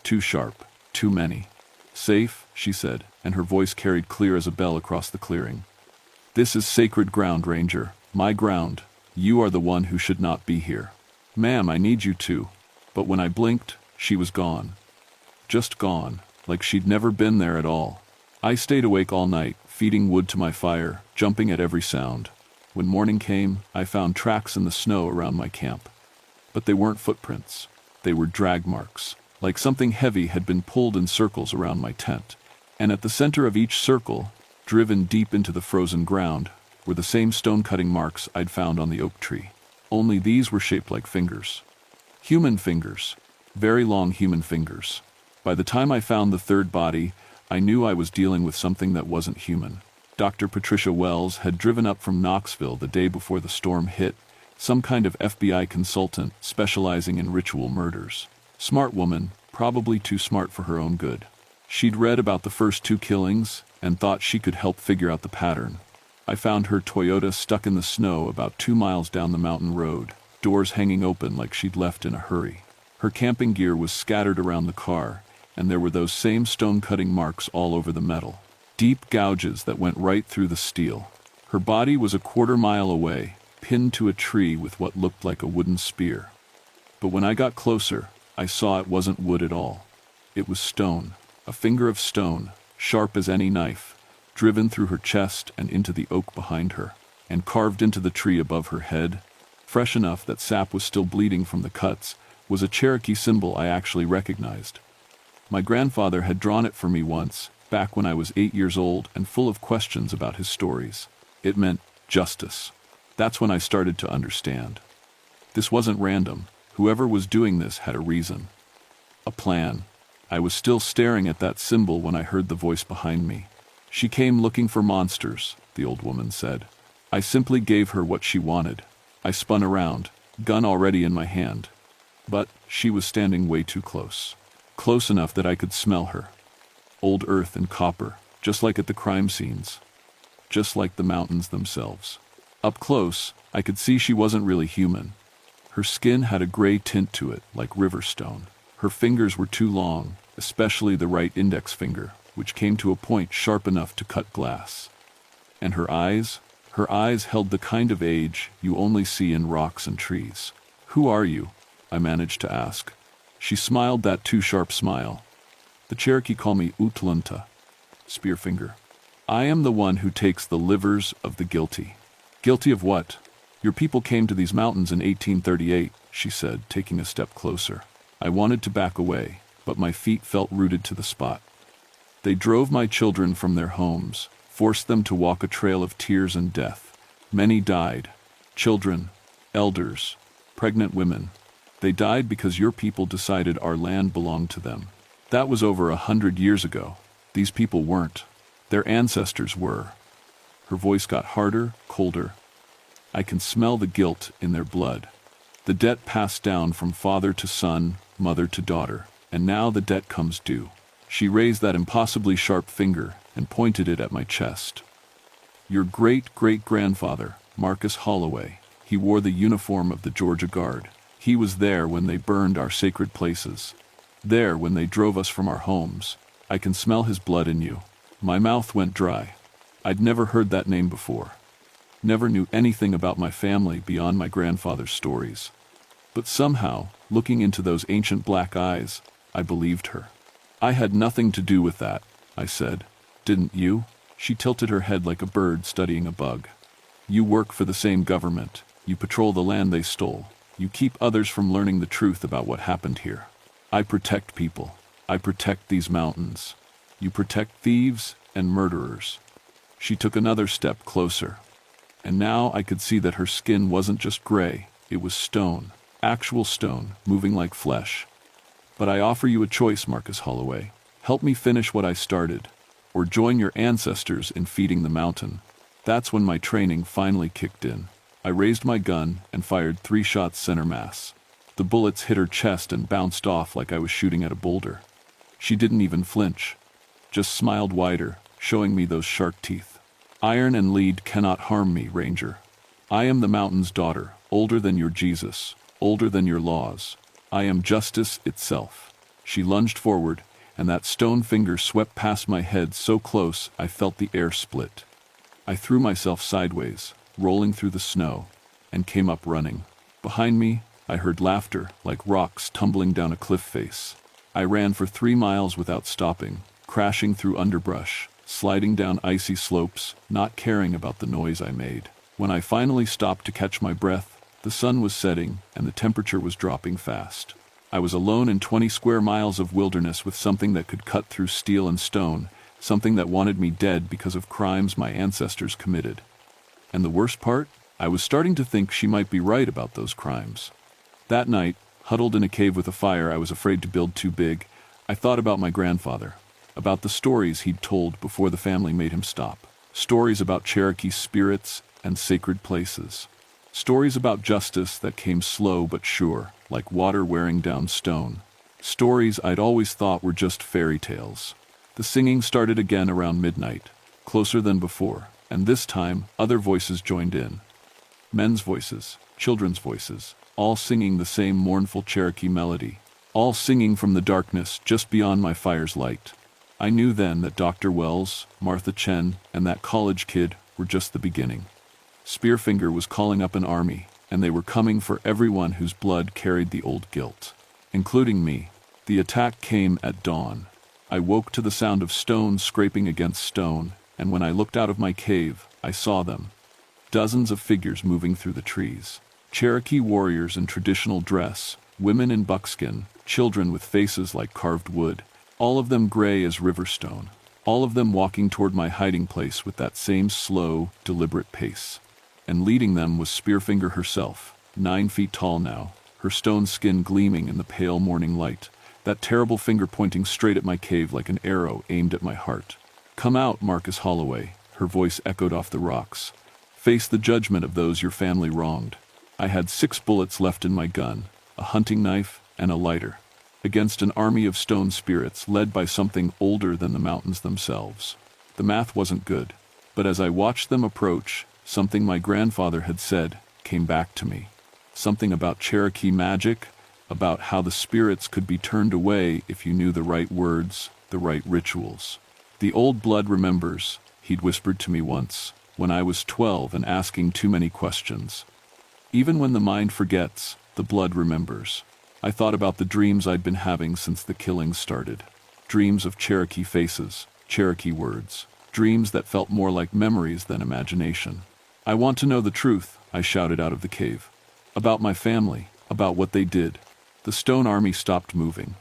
Too sharp, too many. "Safe," she said, and her voice carried clear as a bell across the clearing. "This is sacred ground, Ranger. My ground. You are the one who should not be here. Ma'am, I need you too." But when I blinked, she was gone. Just gone, like she'd never been there at all. I stayed awake all night, feeding wood to my fire, jumping at every sound. When morning came, I found tracks in the snow around my camp. But they weren't footprints. They were drag marks, like something heavy had been pulled in circles around my tent. And at the center of each circle, driven deep into the frozen ground, were the same stone-cutting marks I'd found on the oak tree. Only these were shaped like fingers. Human fingers. Very long human fingers. By the time I found the third body, I knew I was dealing with something that wasn't human. Dr. Patricia Wells had driven up from Knoxville the day before the storm hit, some kind of FBI consultant specializing in ritual murders. Smart woman, probably too smart for her own good. She'd read about the first 2 killings and thought she could help figure out the pattern. I found her Toyota stuck in the snow about 2 miles down the mountain road, doors hanging open like she'd left in a hurry. Her camping gear was scattered around the car, and there were those same stone-cutting marks all over the metal. Deep gouges that went right through the steel. Her body was a 1/4 mile away, pinned to a tree with what looked like a wooden spear. But when I got closer, I saw it wasn't wood at all. It was stone, a finger of stone, sharp as any knife, driven through her chest and into the oak behind her, and carved into the tree above her head. Fresh enough that sap was still bleeding from the cuts, was a Cherokee symbol I actually recognized. My grandfather had drawn it for me once, back when I was 8 years old and full of questions about his stories. It meant justice. That's when I started to understand. This wasn't random. Whoever was doing this had a reason. A plan. I was still staring at that symbol when I heard the voice behind me. "She came looking for monsters," the old woman said. "I simply gave her what she wanted." I spun around, gun already in my hand. But she was standing way too close. Close enough that I could smell her. Old earth and copper, just like at the crime scenes. Just like the mountains themselves. Up close, I could see she wasn't really human. Her skin had a gray tint to it, like river stone. Her fingers were too long, especially the right index finger, which came to a point sharp enough to cut glass. And her eyes held the kind of age you only see in rocks and trees. "Who are you?" I managed to ask. She smiled that too sharp smile. "The Cherokee call me Utlunta, Spearfinger." I am the one who takes the livers of the guilty. Guilty of what? Your people came to these mountains in 1838, she said, taking a step closer. I wanted to back away, but my feet felt rooted to the spot. They drove my children from their homes, forced them to walk a trail of tears and death. Many died. Children, elders, pregnant women. They died because your people decided our land belonged to them. That was over 100 years ago. These people weren't. Their ancestors were. Her voice got harder, colder. I can smell the guilt in their blood. The debt passed down from father to son, mother to daughter, and now the debt comes due. She raised that impossibly sharp finger and pointed it at my chest. Your great-great-grandfather, Marcus Holloway, he wore the uniform of the Georgia Guard. He was there when they burned our sacred places. There when they drove us from our homes. I can smell his blood in you. My mouth went dry. I'd never heard that name before. Never knew anything about my family beyond my grandfather's stories. But somehow, looking into those ancient black eyes, I believed her. I had nothing to do with that, I said. Didn't you? She tilted her head like a bird studying a bug. You work for the same government. You patrol the land they stole. You keep others from learning the truth about what happened here. I protect people. I protect these mountains. You protect thieves and murderers. She took another step closer. And now I could see that her skin wasn't just gray, it was stone. Actual stone, moving like flesh. But I offer you a choice, Marcus Holloway. Help me finish what I started, or join your ancestors in feeding the mountain. That's when my training finally kicked in. I raised my gun and fired 3 shots center mass. The bullets hit her chest and bounced off like I was shooting at a boulder. She didn't even flinch, just smiled wider, showing me those shark teeth. Iron and lead cannot harm me, Ranger. I am the mountain's daughter, older than your Jesus, older than your laws. I am justice itself. She lunged forward, and that stone finger swept past my head so close I felt the air split. I threw myself sideways, rolling through the snow, and came up running. Behind me, I heard laughter, like rocks tumbling down a cliff face. I ran for 3 miles without stopping, crashing through underbrush, sliding down icy slopes, not caring about the noise I made. When I finally stopped to catch my breath, the sun was setting and the temperature was dropping fast. I was alone in 20 square miles of wilderness with something that could cut through steel and stone, something that wanted me dead because of crimes my ancestors committed. And the worst part? I was starting to think she might be right about those crimes. That night, huddled in a cave with a fire I was afraid to build too big, I thought about my grandfather, about the stories he'd told before the family made him stop. Stories about Cherokee spirits and sacred places. Stories about justice that came slow but sure, like water wearing down stone. Stories I'd always thought were just fairy tales. The singing started again around midnight, closer than before, and this time other voices joined in. Men's voices, children's voices, all singing the same mournful Cherokee melody, all singing from the darkness just beyond my fire's light. I knew then that Dr. Wells, Martha Chen, and that college kid were just the beginning. Spearfinger was calling up an army, and they were coming for everyone whose blood carried the old guilt, including me. The attack came at dawn. I woke to the sound of stone scraping against stone, and when I looked out of my cave, I saw them. Dozens of figures moving through the trees. Cherokee warriors in traditional dress, women in buckskin, children with faces like carved wood, all of them gray as river stone, all of them walking toward my hiding place with that same slow, deliberate pace. And leading them was Spearfinger herself, 9 feet tall now, her stone skin gleaming in the pale morning light, that terrible finger pointing straight at my cave like an arrow aimed at my heart. Come out, Marcus Holloway, her voice echoed off the rocks. Face the judgment of those your family wronged. I had 6 bullets left in my gun, a hunting knife and a lighter, against an army of stone spirits led by something older than the mountains themselves. The math wasn't good, but as I watched them approach, something my grandfather had said came back to me. Something about Cherokee magic, about how the spirits could be turned away if you knew the right words, the right rituals. The old blood remembers, he'd whispered to me once, when I was 12 and asking too many questions. Even when the mind forgets, the blood remembers. I thought about the dreams I'd been having since the killings started. Dreams of Cherokee faces, Cherokee words, dreams that felt more like memories than imagination. I want to know the truth, I shouted out of the cave. About my family, about what they did. The stone army stopped moving.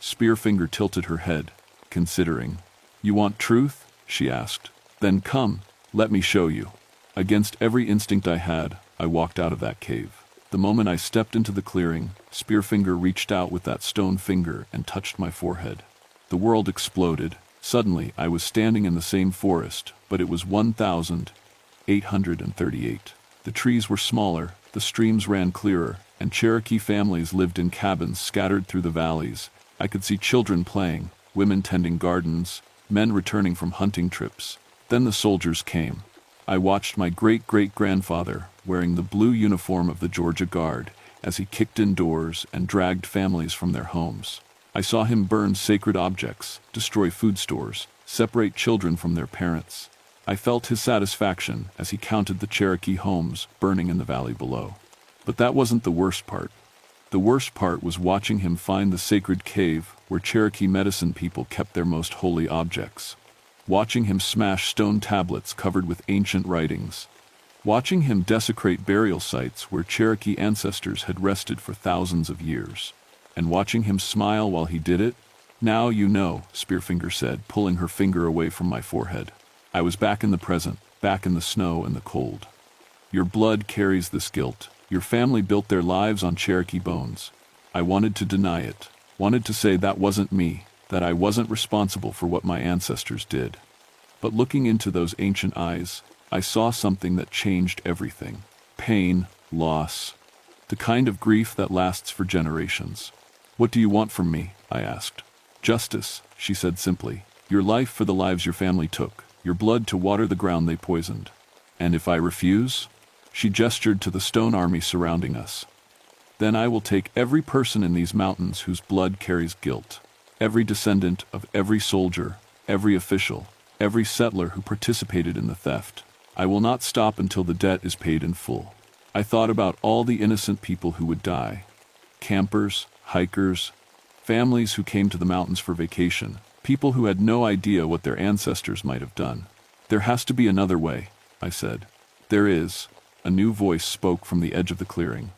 Spearfinger tilted her head, considering. You want truth? She asked. Then come, let me show you. Against every instinct I had, I walked out of that cave. The moment I stepped into the clearing, Spearfinger reached out with that stone finger and touched my forehead. The world exploded. Suddenly, I was standing in the same forest, but it was 1,838. The trees were smaller, the streams ran clearer, and Cherokee families lived in cabins scattered through the valleys. I could see children playing, women tending gardens, men returning from hunting trips. Then the soldiers came. I watched my great-great-grandfather, wearing the blue uniform of the Georgia Guard, as he kicked in doors and dragged families from their homes. I saw him burn sacred objects, destroy food stores, separate children from their parents. I felt his satisfaction as he counted the Cherokee homes burning in the valley below. But that wasn't the worst part. The worst part was watching him find the sacred cave where Cherokee medicine people kept their most holy objects. Watching him smash stone tablets covered with ancient writings. Watching him desecrate burial sites where Cherokee ancestors had rested for thousands of years. And watching him smile while he did it. Now you know, Spearfinger said, pulling her finger away from my forehead. I was back in the present, back in the snow and the cold. Your blood carries this guilt. Your family built their lives on Cherokee bones. I wanted to deny it, wanted to say that wasn't me, that I wasn't responsible for what my ancestors did. But looking into those ancient eyes, I saw something that changed everything. Pain, loss, the kind of grief that lasts for generations. What do you want from me? I asked. Justice, she said simply. Your life for the lives your family took, your blood to water the ground they poisoned. And if I refuse? She gestured to the stone army surrounding us. Then I will take every person in these mountains whose blood carries guilt. Every descendant of every soldier, every official, every settler who participated in the theft. I will not stop until the debt is paid in full. I thought about all the innocent people who would die. Campers, hikers, families who came to the mountains for vacation, people who had no idea what their ancestors might have done. There has to be another way, I said. There is. A new voice spoke from the edge of the clearing.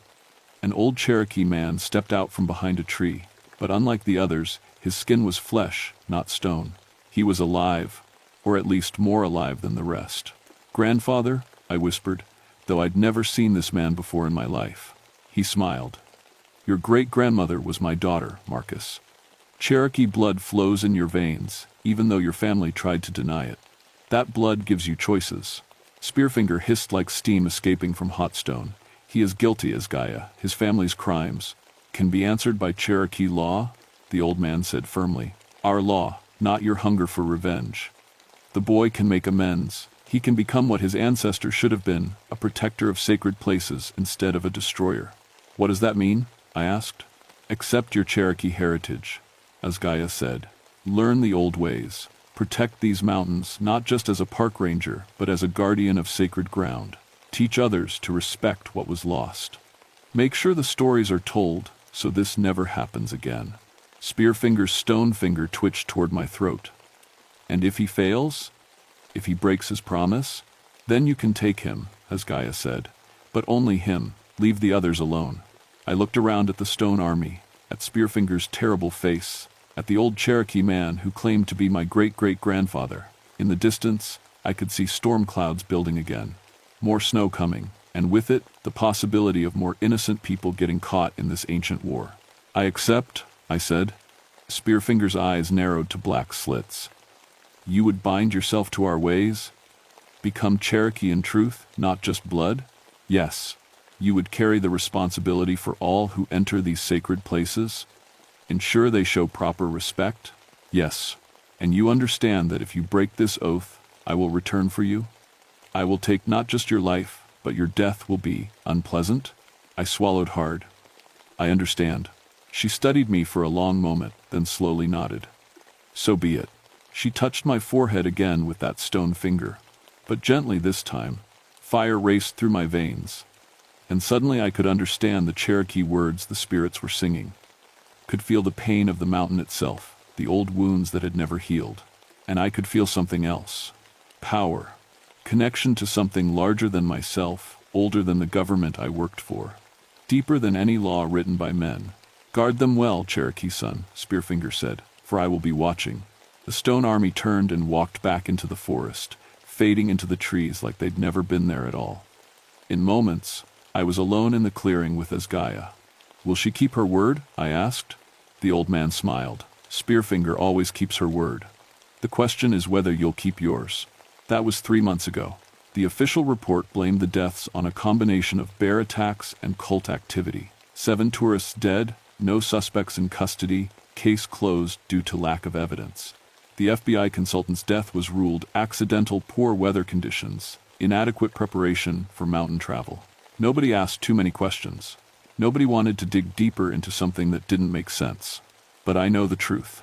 An old Cherokee man stepped out from behind a tree, but unlike the others, his skin was flesh, not stone. He was alive, or at least more alive than the rest. Grandfather, I whispered, though I'd never seen this man before in my life. He smiled. Your great-grandmother was my daughter, Marcus. Cherokee blood flows in your veins, even though your family tried to deny it. That blood gives you choices. Spearfinger hissed like steam escaping from hot stone. He is guilty as Gaia. His family's crimes can be answered by Cherokee law, the old man said firmly. Our law, not your hunger for revenge. The boy can make amends. He can become what his ancestor should have been, a protector of sacred places instead of a destroyer. What does that mean? I asked. Accept your Cherokee heritage, as Gaia said. Learn the old ways. Protect these mountains not just as a park ranger, but as a guardian of sacred ground. Teach others to respect what was lost. Make sure the stories are told so this never happens again. Spearfinger's stone finger twitched toward my throat. And if he fails? If he breaks his promise? Then you can take him, as Gaia said. But only him. Leave the others alone. I looked around at the stone army, at Spearfinger's terrible face, at the old Cherokee man who claimed to be my great-great-grandfather. In the distance, I could see storm clouds building again. More snow coming, and with it, the possibility of more innocent people getting caught in this ancient war. I accept, I said. Spearfinger's eyes narrowed to black slits. You would bind yourself to our ways? Become Cherokee in truth, not just blood? Yes. You would carry the responsibility for all who enter these sacred places? Ensure they show proper respect? Yes. And you understand that if you break this oath, I will return for you? I will take not just your life, but your death will be unpleasant? I swallowed hard. I understand. She studied me for a long moment, then slowly nodded. So be it. She touched my forehead again with that stone finger. But gently this time. Fire raced through my veins. And suddenly I could understand the Cherokee words the spirits were singing. Could feel the pain of the mountain itself, the old wounds that had never healed. And I could feel something else. Power. Connection to something larger than myself, older than the government I worked for, deeper than any law written by men. Guard them well, Cherokee son, Spearfinger said, for I will be watching. The stone army turned and walked back into the forest, fading into the trees like they'd never been there at all. In moments, I was alone in the clearing with Asgaya. Will she keep her word? I asked. The old man smiled. Spearfinger always keeps her word. The question is whether you'll keep yours. That was 3 months ago. The official report blamed the deaths on a combination of bear attacks and cult activity. 7 tourists dead, no suspects in custody, case closed due to lack of evidence. The FBI consultant's death was ruled accidental poor weather conditions, inadequate preparation for mountain travel. Nobody asked too many questions. Nobody wanted to dig deeper into something that didn't make sense. But I know the truth.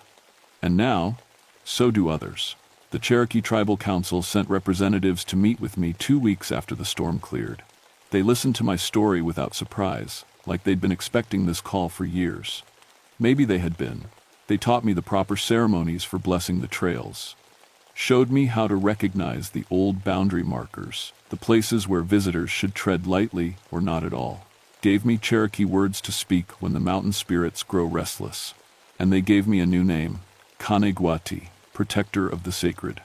And now, so do others. The Cherokee Tribal Council sent representatives to meet with me 2 weeks after the storm cleared. They listened to my story without surprise, like they'd been expecting this call for years. Maybe they had been. They taught me the proper ceremonies for blessing the trails, showed me how to recognize the old boundary markers, the places where visitors should tread lightly or not at all, gave me Cherokee words to speak when the mountain spirits grow restless. And they gave me a new name, Kanegwati, protector of the sacred.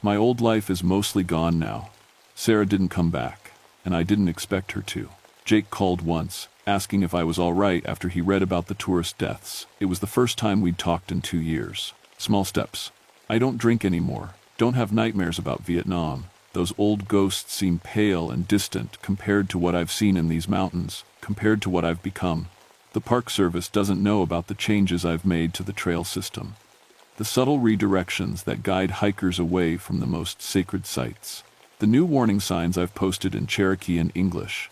My old life is mostly gone now. Sarah didn't come back, and I didn't expect her to. Jake called once, asking if I was all right after he read about the tourist deaths. It was the first time we'd talked in 2 years. Small steps. I don't drink anymore, don't have nightmares about Vietnam. Those old ghosts seem pale and distant compared to what I've seen in these mountains, compared to what I've become. The Park Service doesn't know about the changes I've made to the trail system. The subtle redirections that guide hikers away from the most sacred sites. The new warning signs I've posted in Cherokee and English.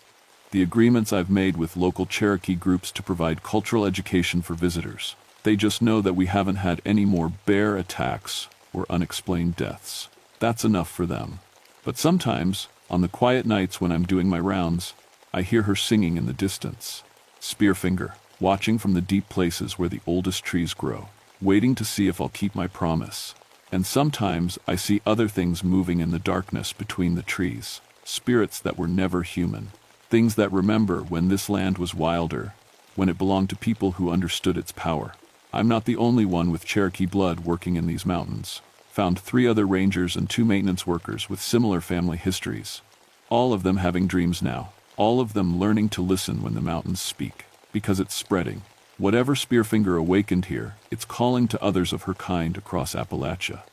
The agreements I've made with local Cherokee groups to provide cultural education for visitors. They just know that we haven't had any more bear attacks or unexplained deaths. That's enough for them. But sometimes, on the quiet nights when I'm doing my rounds, I hear her singing in the distance. Spearfinger, watching from the deep places where the oldest trees grow, waiting to see if I'll keep my promise. And sometimes I see other things moving in the darkness between the trees, spirits that were never human. Things that remember when this land was wilder, when it belonged to people who understood its power. I'm not the only one with Cherokee blood working in these mountains. Found 3 other rangers and 2 maintenance workers with similar family histories. All of them having dreams now. All of them learning to listen when the mountains speak. Because it's spreading. Whatever Spearfinger awakened here, it's calling to others of her kind across Appalachia.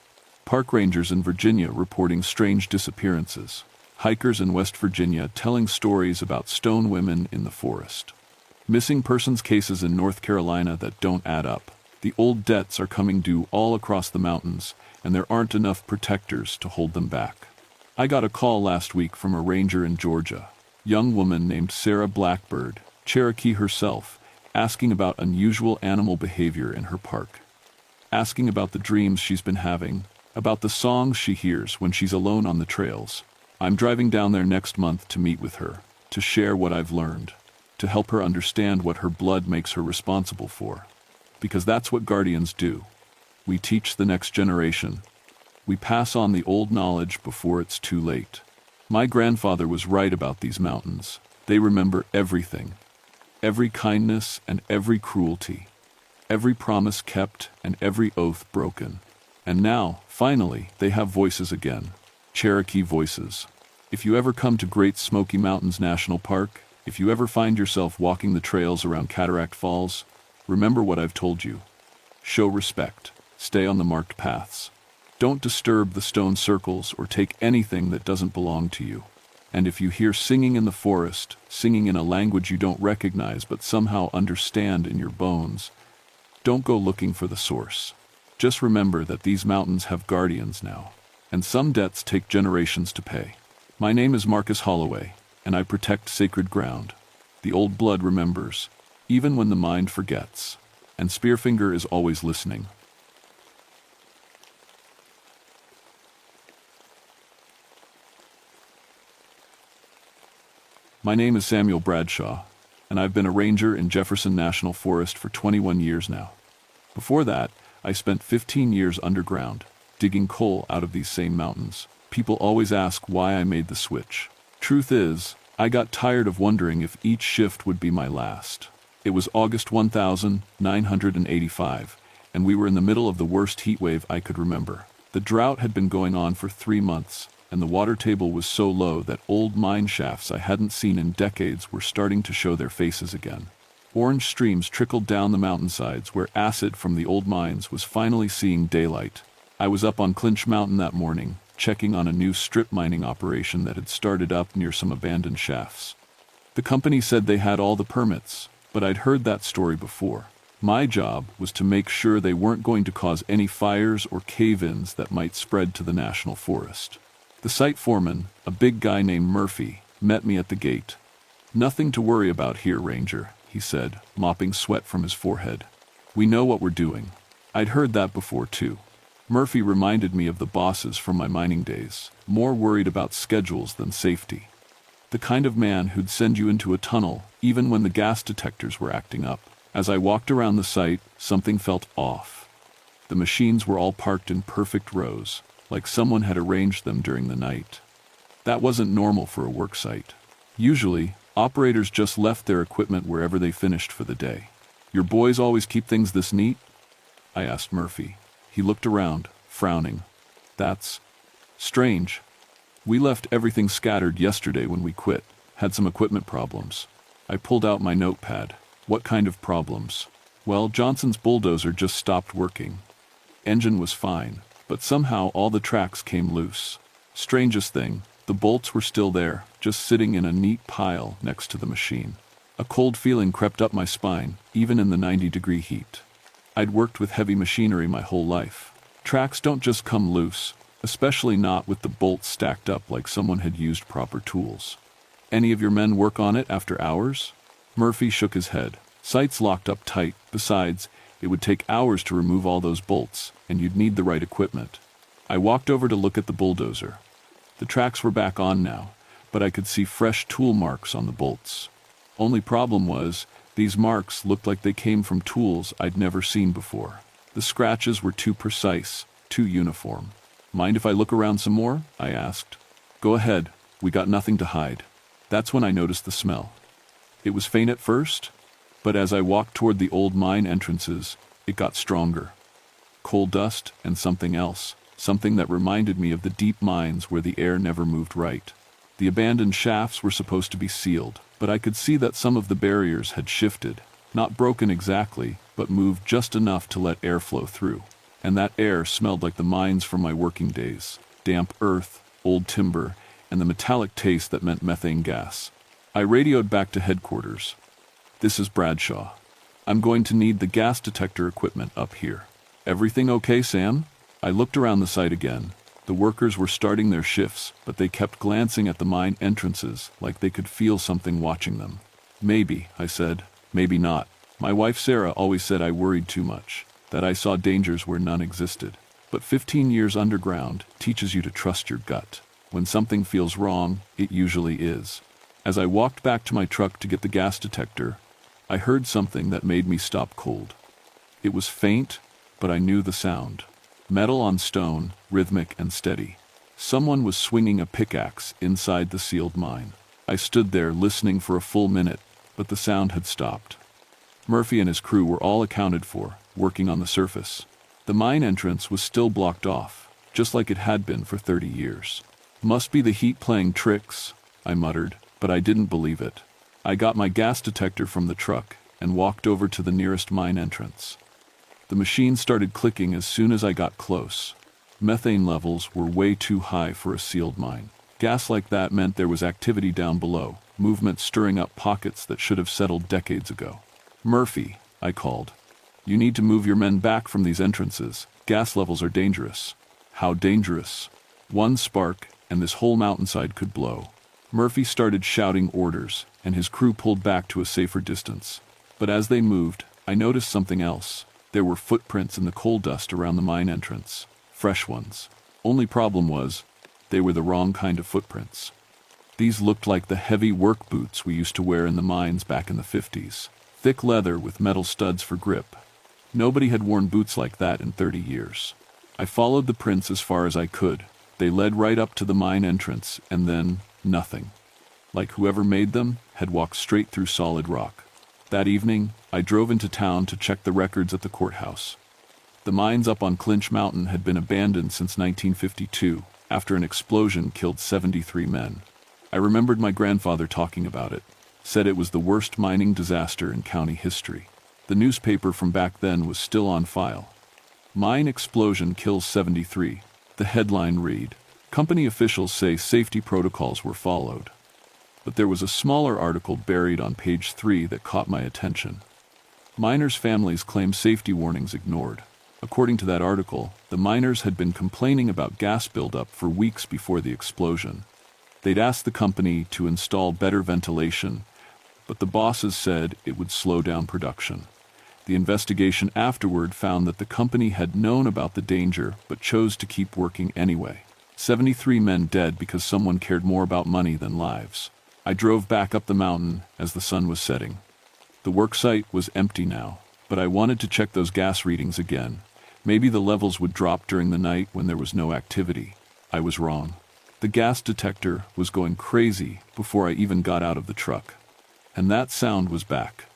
Park rangers in Virginia reporting strange disappearances. Hikers in West Virginia telling stories about stone women in the forest. Missing persons cases in North Carolina that don't add up. The old debts are coming due all across the mountains, and there aren't enough protectors to hold them back. I got a call last week from a ranger in Georgia, young woman named Sarah Blackbird, Cherokee herself, asking about unusual animal behavior in her park. Asking about the dreams she's been having, about the songs she hears when she's alone on the trails. I'm driving down there next month to meet with her, to share what I've learned, to help her understand what her blood makes her responsible for. Because that's what guardians do. We teach the next generation. We pass on the old knowledge before it's too late. My grandfather was right about these mountains. They remember everything. Every kindness and every cruelty. Every promise kept and every oath broken. And now, finally, they have voices again. Cherokee voices. If you ever come to Great Smoky Mountains National Park, if you ever find yourself walking the trails around Cataract Falls, remember what I've told you. Show respect. Stay on the marked paths. Don't disturb the stone circles or take anything that doesn't belong to you. And if you hear singing in the forest, singing in a language you don't recognize but somehow understand in your bones, don't go looking for the source. Just remember that these mountains have guardians now, and some debts take generations to pay. My name is Marcus Holloway, and I protect sacred ground. The old blood remembers, even when the mind forgets, and Spearfinger is always listening. My name is Samuel Bradshaw, and I've been a ranger in Jefferson National Forest for 21 years now. Before that, I spent 15 years underground, digging coal out of these same mountains. People always ask why I made the switch. Truth is, I got tired of wondering if each shift would be my last. It was August 1985, and we were in the middle of the worst heat wave I could remember. The drought had been going on for 3 months, and the water table was so low that old mine shafts I hadn't seen in decades were starting to show their faces again. Orange streams trickled down the mountainsides where acid from the old mines was finally seeing daylight. I was up on Clinch Mountain that morning, checking on a new strip mining operation that had started up near some abandoned shafts. The company said they had all the permits, but I'd heard that story before. My job was to make sure they weren't going to cause any fires or cave-ins that might spread to the national forest. The site foreman, a big guy named Murphy, met me at the gate. "Nothing to worry about here, Ranger," he said, mopping sweat from his forehead. "We know what we're doing." I'd heard that before, too. Murphy reminded me of the bosses from my mining days, more worried about schedules than safety. The kind of man who'd send you into a tunnel even when the gas detectors were acting up. As I walked around the site, something felt off. The machines were all parked in perfect rows, like someone had arranged them during the night. That wasn't normal for a work site. Usually, operators just left their equipment wherever they finished for the day. "Your boys always keep things this neat?" I asked Murphy. He looked around, frowning. "That's strange. We left everything scattered yesterday when we quit. Had some equipment problems." I pulled out my notepad. "What kind of problems?" "Well, Johnson's bulldozer just stopped working. Engine was fine, but somehow all the tracks came loose. Strangest thing, the bolts were still there, just sitting in a neat pile next to the machine." A cold feeling crept up my spine, even in the 90-degree heat. I'd worked with heavy machinery my whole life. Tracks don't just come loose, especially not with the bolts stacked up like someone had used proper tools. "Any of your men work on it after hours?" Murphy shook his head. "Site's locked up tight. Besides, it would take hours to remove all those bolts, and you'd need the right equipment." I walked over to look at the bulldozer. The tracks were back on now, but I could see fresh tool marks on the bolts. Only problem was, these marks looked like they came from tools I'd never seen before. The scratches were too precise, too uniform. "Mind if I look around some more?" I asked. "Go ahead, we got nothing to hide." That's when I noticed the smell. It was faint at first, but as I walked toward the old mine entrances, it got stronger. Coal dust and something else, something that reminded me of the deep mines where the air never moved right. The abandoned shafts were supposed to be sealed, but I could see that some of the barriers had shifted, not broken exactly, but moved just enough to let air flow through. And that air smelled like the mines from my working days: damp earth, old timber, and the metallic taste that meant methane gas. I radioed back to headquarters. "This is Bradshaw. I'm going to need the gas detector equipment up here." "Everything okay, Sam?" I looked around the site again. The workers were starting their shifts, but they kept glancing at the mine entrances like they could feel something watching them. "Maybe," I said. "Maybe not. My wife Sarah always said I worried too much, that I saw dangers where none existed. But 15 years underground teaches you to trust your gut. When something feels wrong, it usually is." As I walked back to my truck to get the gas detector, I heard something that made me stop cold. It was faint, but I knew the sound. Metal on stone, rhythmic and steady. Someone was swinging a pickaxe inside the sealed mine. I stood there listening for a full minute, but the sound had stopped. Murphy and his crew were all accounted for, working on the surface. The mine entrance was still blocked off, just like it had been for 30 years. "Must be the heat playing tricks," I muttered, but I didn't believe it. I got my gas detector from the truck and walked over to the nearest mine entrance. The machine started clicking as soon as I got close. Methane levels were way too high for a sealed mine. Gas like that meant there was activity down below, movement stirring up pockets that should have settled decades ago. "Murphy," I called. "You need to move your men back from these entrances. Gas levels are dangerous." "How dangerous?" "One spark, and this whole mountainside could blow." Murphy started shouting orders, and his crew pulled back to a safer distance. But as they moved, I noticed something else. There were footprints in the coal dust around the mine entrance. Fresh ones. Only problem was, they were the wrong kind of footprints. These looked like the heavy work boots we used to wear in the mines back in the 50s. Thick leather with metal studs for grip. Nobody had worn boots like that in 30 years. I followed the prints as far as I could. They led right up to the mine entrance, and then nothing. Like whoever made them had walked straight through solid rock. That evening, I drove into town to check the records at the courthouse. The mines up on Clinch Mountain had been abandoned since 1952, after an explosion killed 73 men. I remembered my grandfather talking about it, said it was the worst mining disaster in county history. The newspaper from back then was still on file. Mine explosion kills 73. The headline read, "Company officials say safety protocols were followed." But there was a smaller article buried on page 3 that caught my attention. Miners' families claim safety warnings ignored. According to that article, the miners had been complaining about gas buildup for weeks before the explosion. They'd asked the company to install better ventilation, but the bosses said it would slow down production. The investigation afterward found that the company had known about the danger but chose to keep working anyway. 73 men dead because someone cared more about money than lives. I drove back up the mountain as the sun was setting. The worksite was empty now, but I wanted to check those gas readings again. Maybe the levels would drop during the night when there was no activity. I was wrong. The gas detector was going crazy before I even got out of the truck. And that sound was back.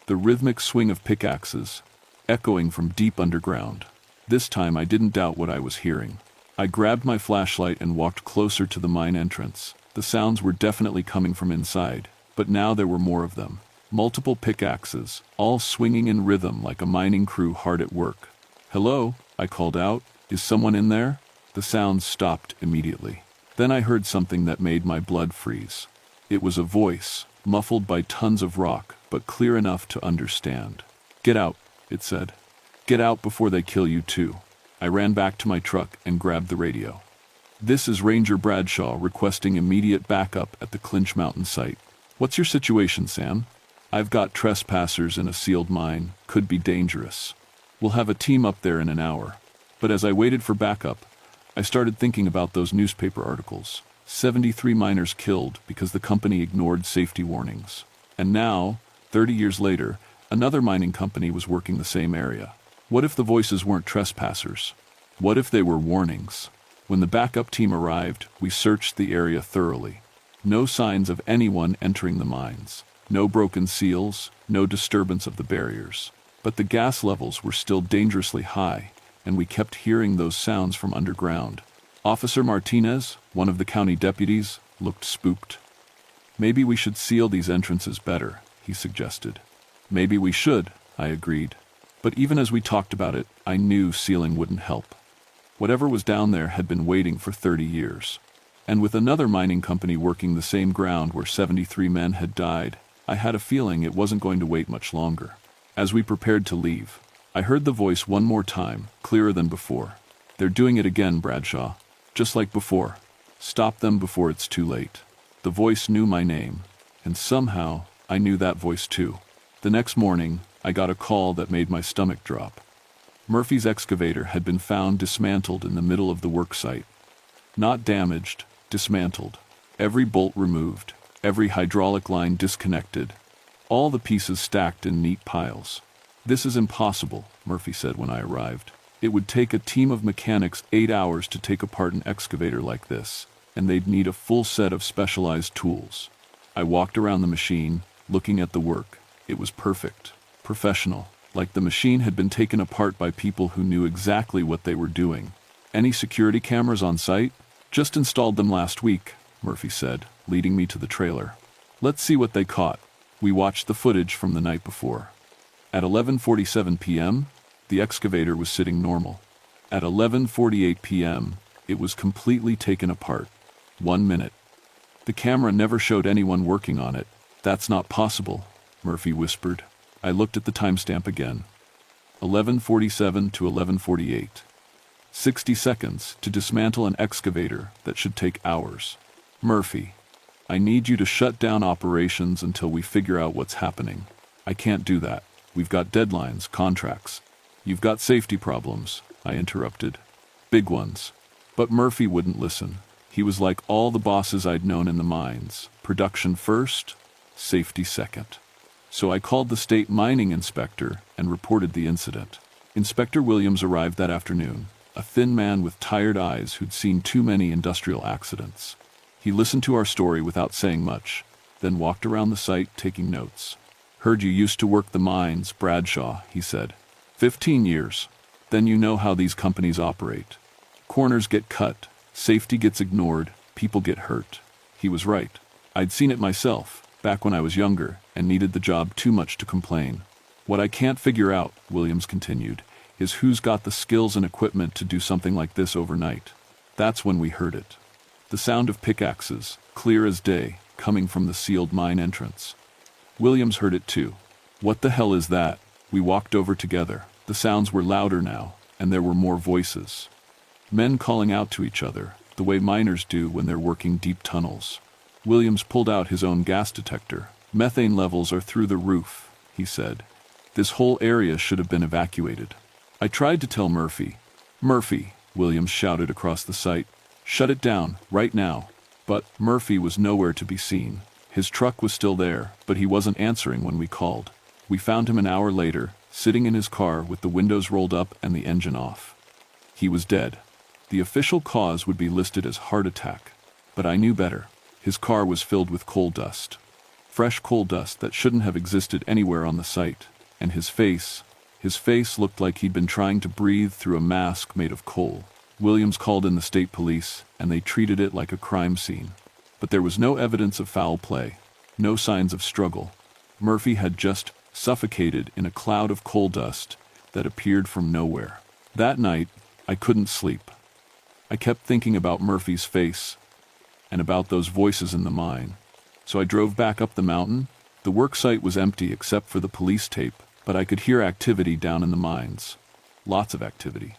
The rhythmic swing of pickaxes, echoing from deep underground. This time I didn't doubt what I was hearing. I grabbed my flashlight and walked closer to the mine entrance. The sounds were definitely coming from inside, but now there were more of them. Multiple pickaxes, all swinging in rhythm like a mining crew hard at work. "Hello," I called out. "Is someone in there?" The sounds stopped immediately. Then I heard something that made my blood freeze. It was a voice, muffled by tons of rock, but clear enough to understand. "Get out," it said. "Get out before they kill you too." I ran back to my truck and grabbed the radio. "This is Ranger Bradshaw requesting immediate backup at the Clinch Mountain site. What's your situation, Sam?" "I've got trespassers in a sealed mine. Could be dangerous. We'll have a team up there in an hour." But as I waited for backup, I started thinking about those newspaper articles. 73 miners killed because the company ignored safety warnings. And now, 30 years later, another mining company was working the same area. What if the voices weren't trespassers? What if they were warnings? When the backup team arrived, we searched the area thoroughly. No signs of anyone entering the mines. No broken seals, no disturbance of the barriers. But the gas levels were still dangerously high, and we kept hearing those sounds from underground. Officer Martinez, one of the county deputies, looked spooked. "Maybe we should seal these entrances better," he suggested. "Maybe we should," I agreed. But even as we talked about it, I knew sealing wouldn't help. Whatever was down there had been waiting for 30 years. And with another mining company working the same ground where 73 men had died, I had a feeling it wasn't going to wait much longer. As we prepared to leave, I heard the voice one more time, clearer than before. "They're doing it again, Bradshaw. Just like before. Stop them before it's too late." The voice knew my name, and somehow I knew that voice too. The next morning, I got a call that made my stomach drop. Murphy's excavator had been found dismantled in the middle of the work site. Not damaged, dismantled. Every bolt removed, every hydraulic line disconnected. All the pieces stacked in neat piles. "This is impossible," Murphy said when I arrived. "It would take a team of mechanics 8 hours to take apart an excavator like this, and they'd need a full set of specialized tools." I walked around the machine, looking at the work. It was perfect, professional, like the machine had been taken apart by people who knew exactly what they were doing. "Any security cameras on site?" "Just installed them last week," Murphy said, leading me to the trailer. "Let's see what they caught." We watched the footage from the night before. At 11:47 p.m., the excavator was sitting normal. At 11:48 p.m., it was completely taken apart. 1 minute. The camera never showed anyone working on it. "That's not possible," Murphy whispered. I looked at the timestamp again. 11:47 to 11:48. 60 seconds to dismantle an excavator that should take hours. "Murphy, I need you to shut down operations until we figure out what's happening." "I can't do that. We've got deadlines, contracts." "You've got safety problems," I interrupted. "Big ones." But Murphy wouldn't listen. He was like all the bosses I'd known in the mines. Production first, safety second. So I called the state mining inspector and reported the incident. Inspector Williams arrived that afternoon, a thin man with tired eyes who'd seen too many industrial accidents. He listened to our story without saying much, then walked around the site taking notes. "Heard you used to work the mines, Bradshaw," he said. 15 years. Then you know how these companies operate. Corners get cut, safety gets ignored, people get hurt." He was right. I'd seen it myself, back when I was younger, and needed the job too much to complain. "What I can't figure out," Williams continued, "is who's got the skills and equipment to do something like this overnight." That's when we heard it. The sound of pickaxes, clear as day, coming from the sealed mine entrance. Williams heard it too. "What the hell is that?" We walked over together. The sounds were louder now, and there were more voices. Men calling out to each other, the way miners do when they're working deep tunnels. Williams pulled out his own gas detector. "Methane levels are through the roof," he said. "This whole area should have been evacuated." I tried to tell Murphy. "Murphy," Williams shouted across the site, "shut it down, right now." But Murphy was nowhere to be seen. His truck was still there, but he wasn't answering when we called. We found him an hour later, sitting in his car with the windows rolled up and the engine off. He was dead. The official cause would be listed as heart attack, but I knew better. His car was filled with coal dust. Fresh coal dust that shouldn't have existed anywhere on the site, and his face looked like he'd been trying to breathe through a mask made of coal. Williams called in the state police, and they treated it like a crime scene. But there was no evidence of foul play, no signs of struggle. Murphy had just suffocated in a cloud of coal dust that appeared from nowhere. That night, I couldn't sleep. I kept thinking about Murphy's face and about those voices in the mine. So I drove back up the mountain. The work site was empty except for the police tape, but I could hear activity down in the mines. Lots of activity.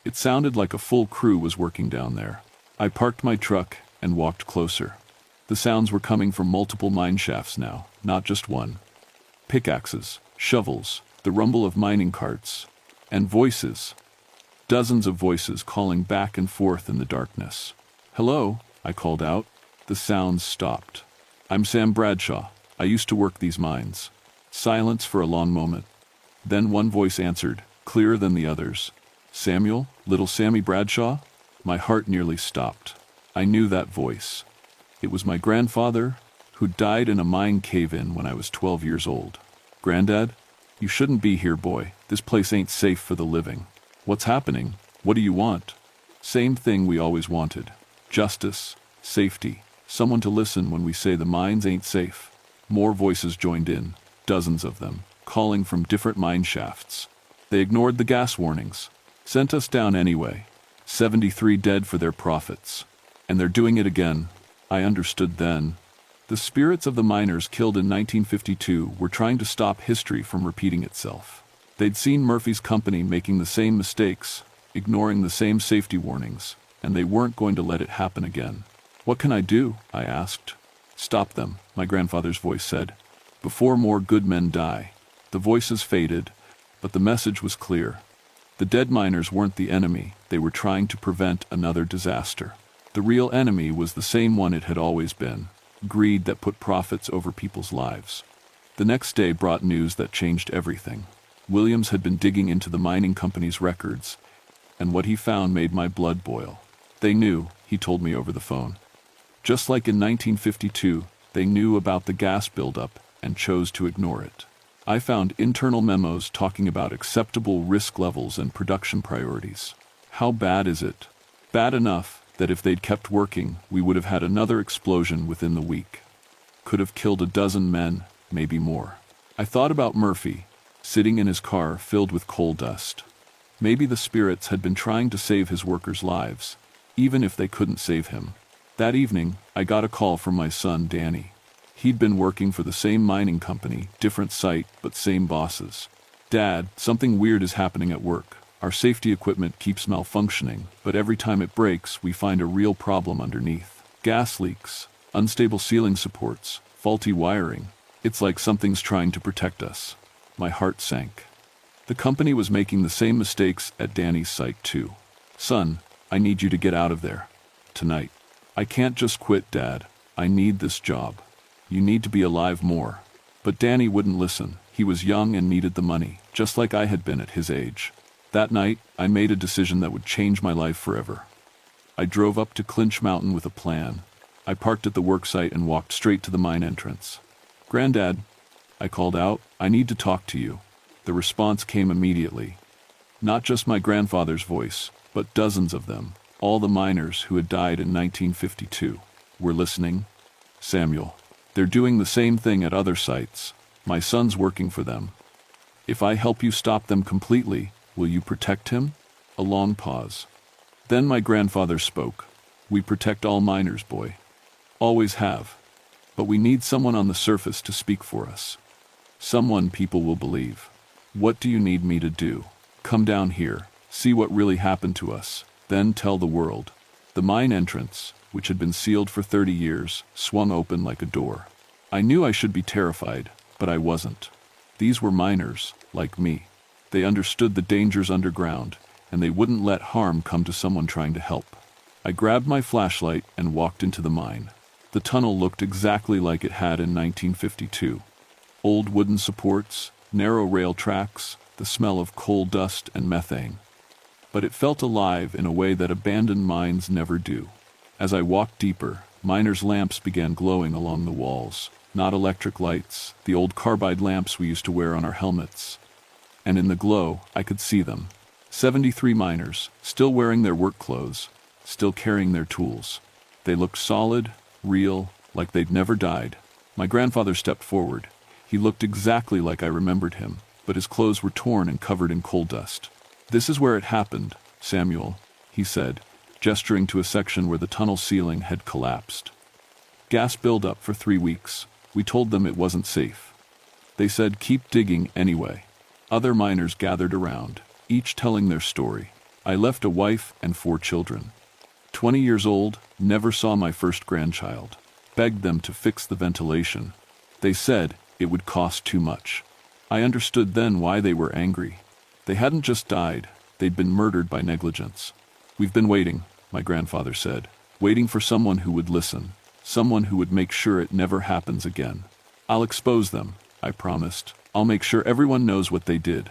It sounded like a full crew was working down there. I parked my truck and walked closer. The sounds were coming from multiple mine shafts now, not just one. Pickaxes, shovels, the rumble of mining carts, and voices. Dozens of voices calling back and forth in the darkness. "Hello," I called out. The sounds stopped. "I'm Sam Bradshaw. I used to work these mines." Silence for a long moment. Then one voice answered, clearer than the others. "Samuel? Little Sammy Bradshaw?" My heart nearly stopped. I knew that voice. It was my grandfather, who died in a mine cave-in when I was 12 years old. "Granddad? You shouldn't be here, boy. This place ain't safe for the living." "What's happening? What do you want?" Same thing we always wanted. Justice, safety, someone to listen when we say the mines ain't safe. More voices joined in, dozens of them, calling from different mine shafts. They ignored the gas warnings, sent us down anyway. 73 dead for their profits. And they're doing it again. I understood then. The spirits of the miners killed in 1952 were trying to stop history from repeating itself. They'd seen Murphy's company making the same mistakes, ignoring the same safety warnings, and they weren't going to let it happen again. "What can I do?" I asked. "Stop them," my grandfather's voice said, "before more good men die." The voices faded, but the message was clear. The dead miners weren't the enemy, they were trying to prevent another disaster. The real enemy was the same one it had always been, greed that put profits over people's lives. The next day brought news that changed everything. Williams had been digging into the mining company's records, and what he found made my blood boil. They knew, he told me over the phone. Just like in 1952, they knew about the gas buildup and chose to ignore it. I found internal memos talking about acceptable risk levels and production priorities. How bad is it? Bad enough that if they'd kept working, we would have had another explosion within the week. Could have killed a dozen men, maybe more. I thought about Murphy, sitting in his car filled with coal dust. Maybe the spirits had been trying to save his workers' lives, even if they couldn't save him. That evening, I got a call from my son, Danny. He'd been working for the same mining company, different site, but same bosses. "Dad, something weird is happening at work. Our safety equipment keeps malfunctioning, but every time it breaks, we find a real problem underneath. Gas leaks, unstable ceiling supports, faulty wiring. It's like something's trying to protect us." My heart sank. The company was making the same mistakes at Danny's site too. "Son, I need you to get out of there. Tonight." "I can't just quit, Dad. I need this job. You need to be alive more." But Danny wouldn't listen. He was young and needed the money, just like I had been at his age. That night, I made a decision that would change my life forever. I drove up to Clinch Mountain with a plan. I parked at the worksite and walked straight to the mine entrance. "Granddad," I called out, "I need to talk to you." The response came immediately. Not just my grandfather's voice, but dozens of them, all the miners who had died in 1952. "We're listening, Samuel. They're doing the same thing at other sites. My son's working for them. If I help you stop them completely, will you protect him?" A long pause. Then my grandfather spoke. "We protect all miners, boy. Always have. But we need someone on the surface to speak for us. Someone people will believe. What do you need me to do? Come down here, see what really happened to us, then tell the world." The mine entrance, which had been sealed for 30 years, swung open like a door. I knew I should be terrified, but I wasn't. These were miners, like me. They understood the dangers underground, and they wouldn't let harm come to someone trying to help. I grabbed my flashlight and walked into the mine. The tunnel looked exactly like it had in 1952. Old wooden supports, narrow rail tracks, the smell of coal dust and methane. But it felt alive in a way that abandoned mines never do. As I walked deeper, miners' lamps began glowing along the walls. Not electric lights, the old carbide lamps we used to wear on our helmets. And in the glow, I could see them. 73 miners, still wearing their work clothes, still carrying their tools. They looked solid, real, like they'd never died. My grandfather stepped forward. He looked exactly like I remembered him, but his clothes were torn and covered in coal dust. "This is where it happened, Samuel," he said, gesturing to a section where the tunnel ceiling had collapsed. "Gas buildup for 3 weeks. We told them it wasn't safe. They said keep digging anyway." Other miners gathered around, each telling their story. I left a wife and 4 children. 20 years old, never saw my first grandchild. Begged them to fix the ventilation. They said it would cost too much. I understood then why they were angry. They hadn't just died, they'd been murdered by negligence. "We've been waiting," my grandfather said, "waiting for someone who would listen, someone who would make sure it never happens again. I'll expose them," I promised. "I'll make sure everyone knows what they did.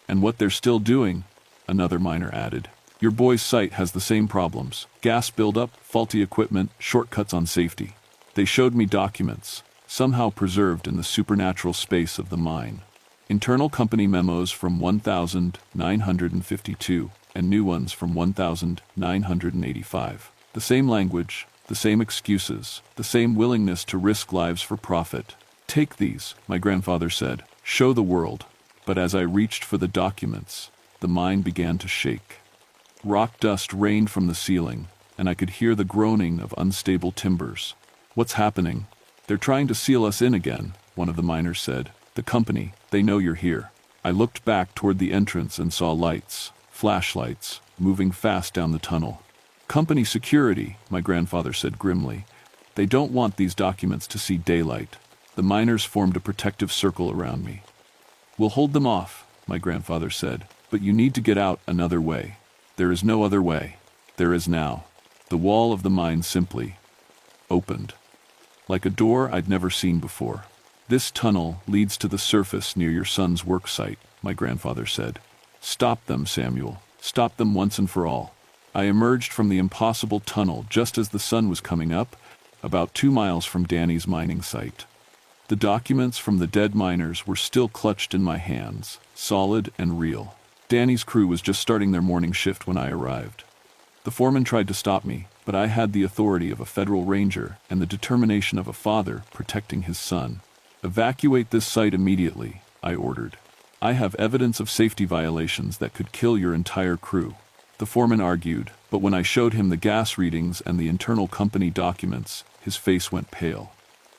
And what they're still doing," another miner added. "Your boy's site has the same problems. Gas buildup, faulty equipment, shortcuts on safety." They showed me documents, somehow preserved in the supernatural space of the mine. Internal company memos from 1952 and new ones from 1985. The same language, the same excuses, the same willingness to risk lives for profit. "Take these," my grandfather said. "Show the world." But as I reached for the documents, the mine began to shake. Rock dust rained from the ceiling, and I could hear the groaning of unstable timbers. "What's happening?" "They're trying to seal us in again," one of the miners said. "The company, they know you're here." I looked back toward the entrance and saw lights, flashlights, moving fast down the tunnel. "Company security," my grandfather said grimly. "They don't want these documents to see daylight." The miners formed a protective circle around me. "We'll hold them off," my grandfather said, "but you need to get out another way." There is no other way. There is now. The wall of the mine simply opened. Like a door I'd never seen before. "This tunnel leads to the surface near your son's work site," my grandfather said. "Stop them, Samuel. Stop them once and for all." I emerged from the impossible tunnel just as the sun was coming up, about 2 miles from Danny's mining site. The documents from the dead miners were still clutched in my hands, solid and real. Danny's crew was just starting their morning shift when I arrived. The foreman tried to stop me, but I had the authority of a federal ranger and the determination of a father protecting his son. "Evacuate this site immediately," I ordered. "I have evidence of safety violations that could kill your entire crew." The foreman argued, but when I showed him the gas readings and the internal company documents, his face went pale.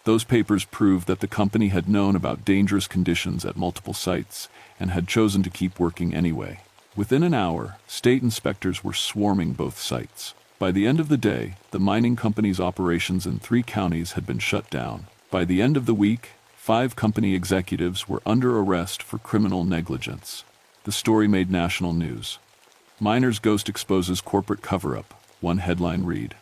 Those papers proved that the company had known about dangerous conditions at multiple sites and had chosen to keep working anyway. Within an hour, state inspectors were swarming both sites. By the end of the day, the mining company's operations in 3 counties had been shut down. By the end of the week, 5 company executives were under arrest for criminal negligence. The story made national news. "Miners' Ghost Exposes Corporate Cover-Up," one headline read.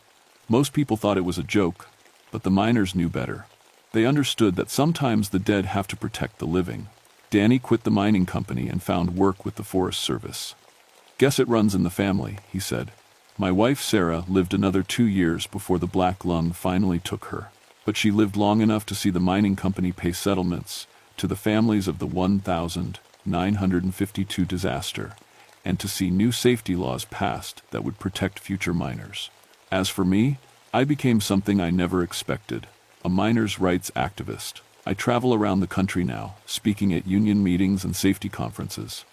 Most people thought it was a joke, but the miners knew better. They understood that sometimes the dead have to protect the living. Danny quit the mining company and found work with the Forest Service. Guess it runs in the family, he said. My wife Sarah lived another 2 years before the black lung finally took her. But she lived long enough to see the mining company pay settlements to the families of the 1952 disaster, and to see new safety laws passed that would protect future miners. As for me, I became something I never expected, a miners' rights activist. I travel around the country now, speaking at union meetings and safety conferences.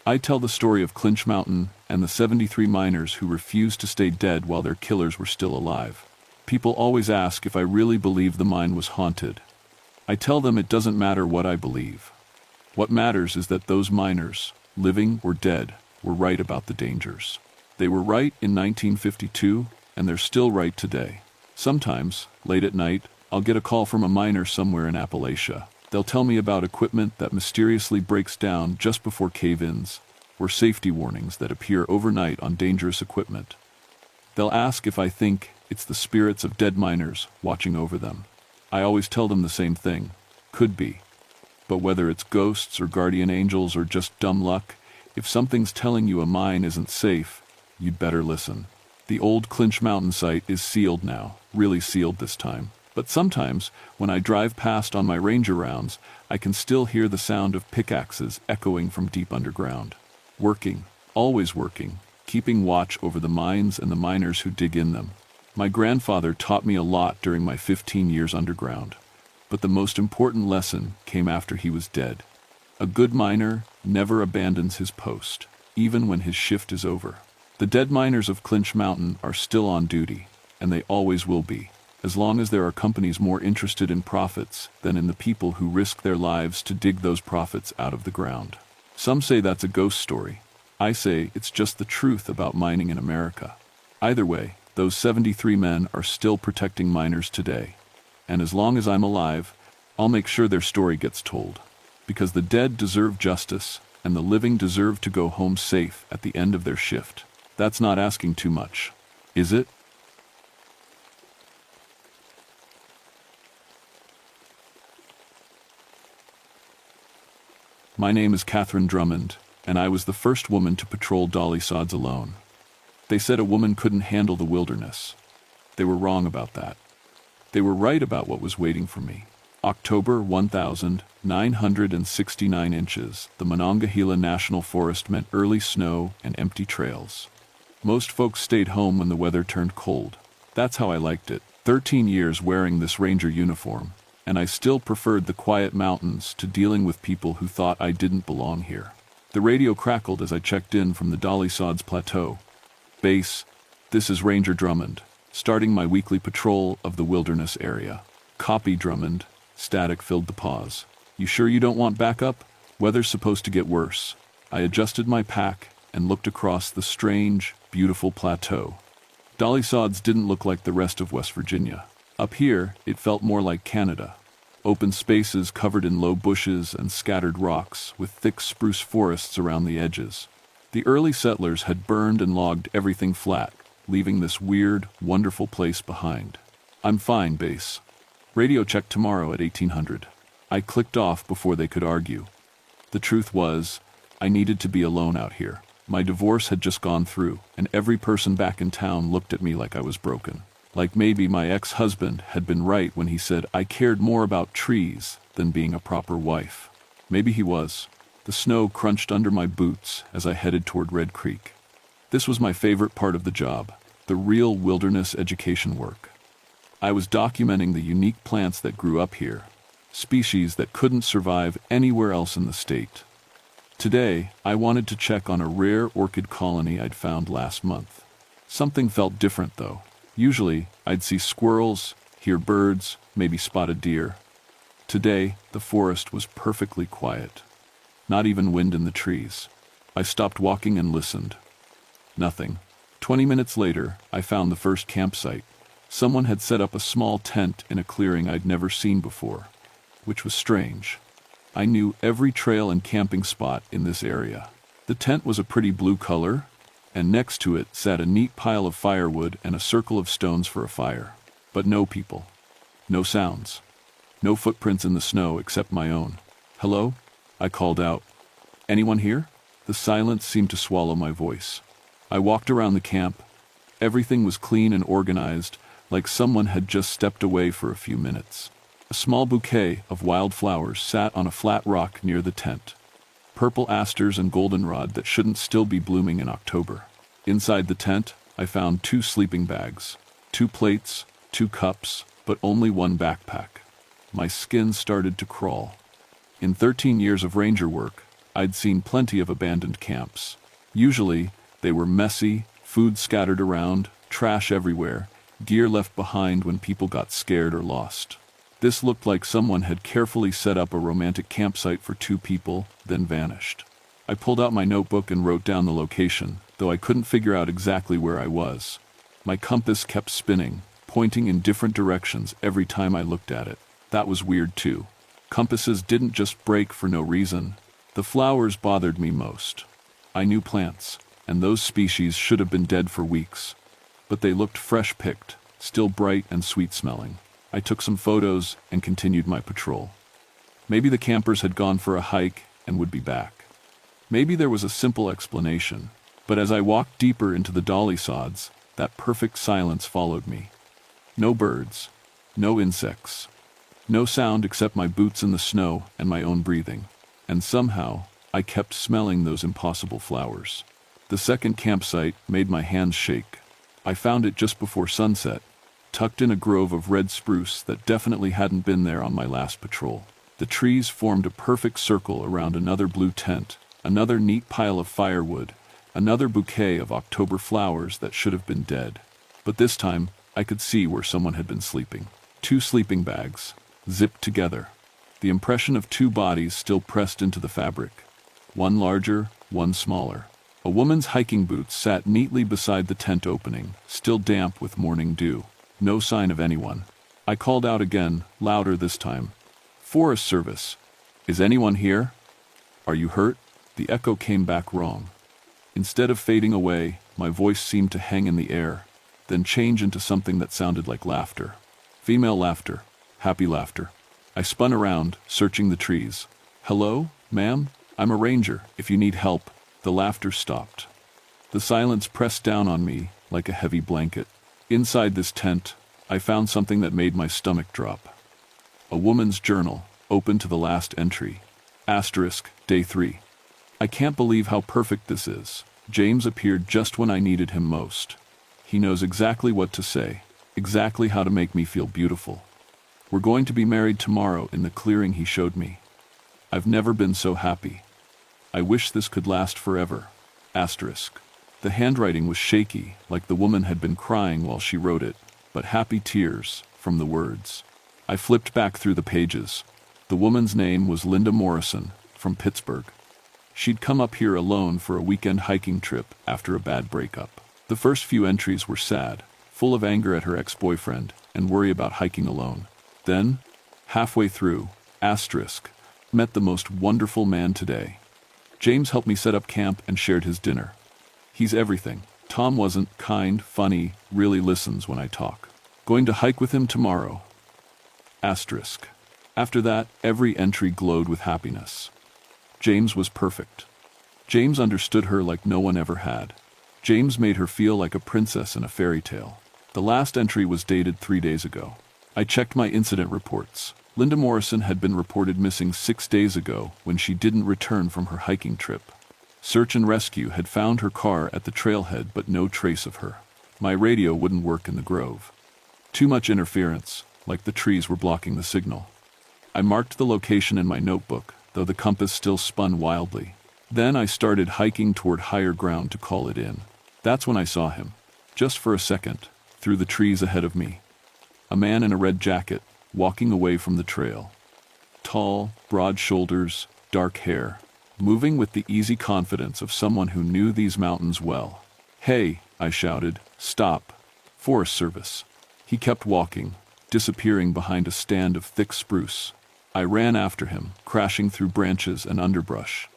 I tell the story of Clinch Mountain and the 73 miners who refused to stay dead while their killers were still alive. People always ask if I really believe the mine was haunted. I tell them it doesn't matter what I believe. What matters is that those miners, living or dead, were right about the dangers. They were right in 1952, and they're still right today. Sometimes, late at night, I'll get a call from a miner somewhere in Appalachia. They'll tell me about equipment that mysteriously breaks down just before cave-ins, or safety warnings that appear overnight on dangerous equipment. They'll ask if I think it's the spirits of dead miners watching over them. I always tell them the same thing. Could be. But whether it's ghosts or guardian angels or just dumb luck, if something's telling you a mine isn't safe, you'd better listen. The old Clinch Mountain site is sealed now, really sealed this time. But sometimes, when I drive past on my ranger rounds, I can still hear the sound of pickaxes echoing from deep underground. Working, always working, keeping watch over the mines and the miners who dig in them. My grandfather taught me a lot during my 15 years underground, but the most important lesson came after he was dead. A good miner never abandons his post, even when his shift is over. The dead miners of Clinch Mountain are still on duty, and they always will be, as long as there are companies more interested in profits than in the people who risk their lives to dig those profits out of the ground. Some say that's a ghost story. I say it's just the truth about mining in America. Either way, those 73 men are still protecting miners today. And as long as I'm alive, I'll make sure their story gets told. Because the dead deserve justice, and the living deserve to go home safe at the end of their shift. That's not asking too much, is it? My name is Catherine Drummond, and I was the first woman to patrol Dolly Sods alone. They said a woman couldn't handle the wilderness. They were wrong about that. They were right about what was waiting for me. October 1969 inches, the Monongahela National Forest meant early snow and empty trails. Most folks stayed home when the weather turned cold. That's how I liked it. 13 years wearing this ranger uniform, and I still preferred the quiet mountains to dealing with people who thought I didn't belong here. The radio crackled as I checked in from the Dolly Sods Plateau. Base, this is Ranger Drummond, starting my weekly patrol of the wilderness area. Copy, Drummond. Static filled the pause. You sure you don't want backup? Weather's supposed to get worse. I adjusted my pack and looked across the strange, beautiful plateau. Dolly Sods didn't look like the rest of West Virginia. Up here, it felt more like Canada. Open spaces covered in low bushes and scattered rocks, with thick spruce forests around the edges. The early settlers had burned and logged everything flat, leaving this weird, wonderful place behind. I'm fine, Base. Radio check tomorrow at 1800. I clicked off before they could argue. The truth was, I needed to be alone out here. My divorce had just gone through, and every person back in town looked at me like I was broken. Like maybe my ex-husband had been right when he said I cared more about trees than being a proper wife. Maybe he was. The snow crunched under my boots as I headed toward Red Creek. This was my favorite part of the job, the real wilderness education work. I was documenting the unique plants that grew up here, species that couldn't survive anywhere else in the state. Today, I wanted to check on a rare orchid colony I'd found last month. Something felt different, though. Usually, I'd see squirrels, hear birds, maybe spot a deer. Today, the forest was perfectly quiet. Not even wind in the trees. I stopped walking and listened. Nothing. 20 minutes later, I found the first campsite. Someone had set up a small tent in a clearing I'd never seen before, which was strange. I knew every trail and camping spot in this area. The tent was a pretty blue color, and next to it sat a neat pile of firewood and a circle of stones for a fire. But no people. No sounds. No footprints in the snow except my own. Hello? I called out. Anyone here? The silence seemed to swallow my voice. I walked around the camp. Everything was clean and organized, like someone had just stepped away for a few minutes. A small bouquet of wildflowers sat on a flat rock near the tent. Purple asters and goldenrod that shouldn't still be blooming in October. Inside the tent, I found 2 sleeping bags, 2 plates, 2 cups, but only 1 backpack. My skin started to crawl. In 13 years of ranger work, I'd seen plenty of abandoned camps. Usually, they were messy, food scattered around, trash everywhere, gear left behind when people got scared or lost. This looked like someone had carefully set up a romantic campsite for 2 people, then vanished. I pulled out my notebook and wrote down the location, though I couldn't figure out exactly where I was. My compass kept spinning, pointing in different directions every time I looked at it. That was weird too. Compasses didn't just break for no reason. The flowers bothered me most. I knew plants, and those species should have been dead for weeks. But they looked fresh picked, still bright and sweet smelling. I took some photos and continued my patrol. Maybe the campers had gone for a hike and would be back. Maybe there was a simple explanation, but as I walked deeper into the dolly sods, that perfect silence followed me. No birds, no insects, no sound except my boots in the snow and my own breathing. And somehow, I kept smelling those impossible flowers. The second campsite made my hands shake. I found it just before sunset, tucked in a grove of red spruce that definitely hadn't been there on my last patrol. The trees formed a perfect circle around another blue tent, another neat pile of firewood, another bouquet of October flowers that should have been dead. But this time, I could see where someone had been sleeping. 2 sleeping bags, zipped together. The impression of 2 bodies still pressed into the fabric. One larger, one smaller. A woman's hiking boots sat neatly beside the tent opening, still damp with morning dew. No sign of anyone. I called out again, louder this time. Forest Service. Is anyone here? Are you hurt? The echo came back wrong. Instead of fading away, my voice seemed to hang in the air, then change into something that sounded like laughter. Female laughter. Happy laughter. I spun around, searching the trees. Hello, ma'am? I'm a ranger. If you need help. The laughter stopped. The silence pressed down on me like a heavy blanket. Inside this tent, I found something that made my stomach drop. A woman's journal, open to the last entry. Asterisk, day 3. I can't believe how perfect this is. James appeared just when I needed him most. He knows exactly what to say, exactly how to make me feel beautiful. We're going to be married tomorrow in the clearing he showed me. I've never been so happy. I wish this could last forever. Asterisk. The handwriting was shaky, like the woman had been crying while she wrote it, but happy tears from the words. I flipped back through the pages. The woman's name was Linda Morrison, from Pittsburgh. She'd come up here alone for a weekend hiking trip after a bad breakup. The first few entries were sad, full of anger at her ex-boyfriend and worry about hiking alone. Then, halfway through, asterisk, met the most wonderful man today. James helped me set up camp and shared his dinner. He's everything. Tom wasn't kind, funny, really listens when I talk. Going to hike with him tomorrow. Asterisk. After that, every entry glowed with happiness. James was perfect. James understood her like no one ever had. James made her feel like a princess in a fairy tale. The last entry was dated 3 days ago. I checked my incident reports. Linda Morrison had been reported missing 6 days ago when she didn't return from her hiking trip. Search and rescue had found her car at the trailhead but no trace of her. My radio wouldn't work in the grove. Too much interference, like the trees were blocking the signal. I marked the location in my notebook, though the compass still spun wildly. Then I started hiking toward higher ground to call it in. That's when I saw him, just for a second, through the trees ahead of me. A man in a red jacket, walking away from the trail. Tall, broad shoulders, dark hair, moving with the easy confidence of someone who knew these mountains well. Hey, I shouted, stop. Forest Service. He kept walking, disappearing behind a stand of thick spruce. I ran after him, crashing through branches and underbrush.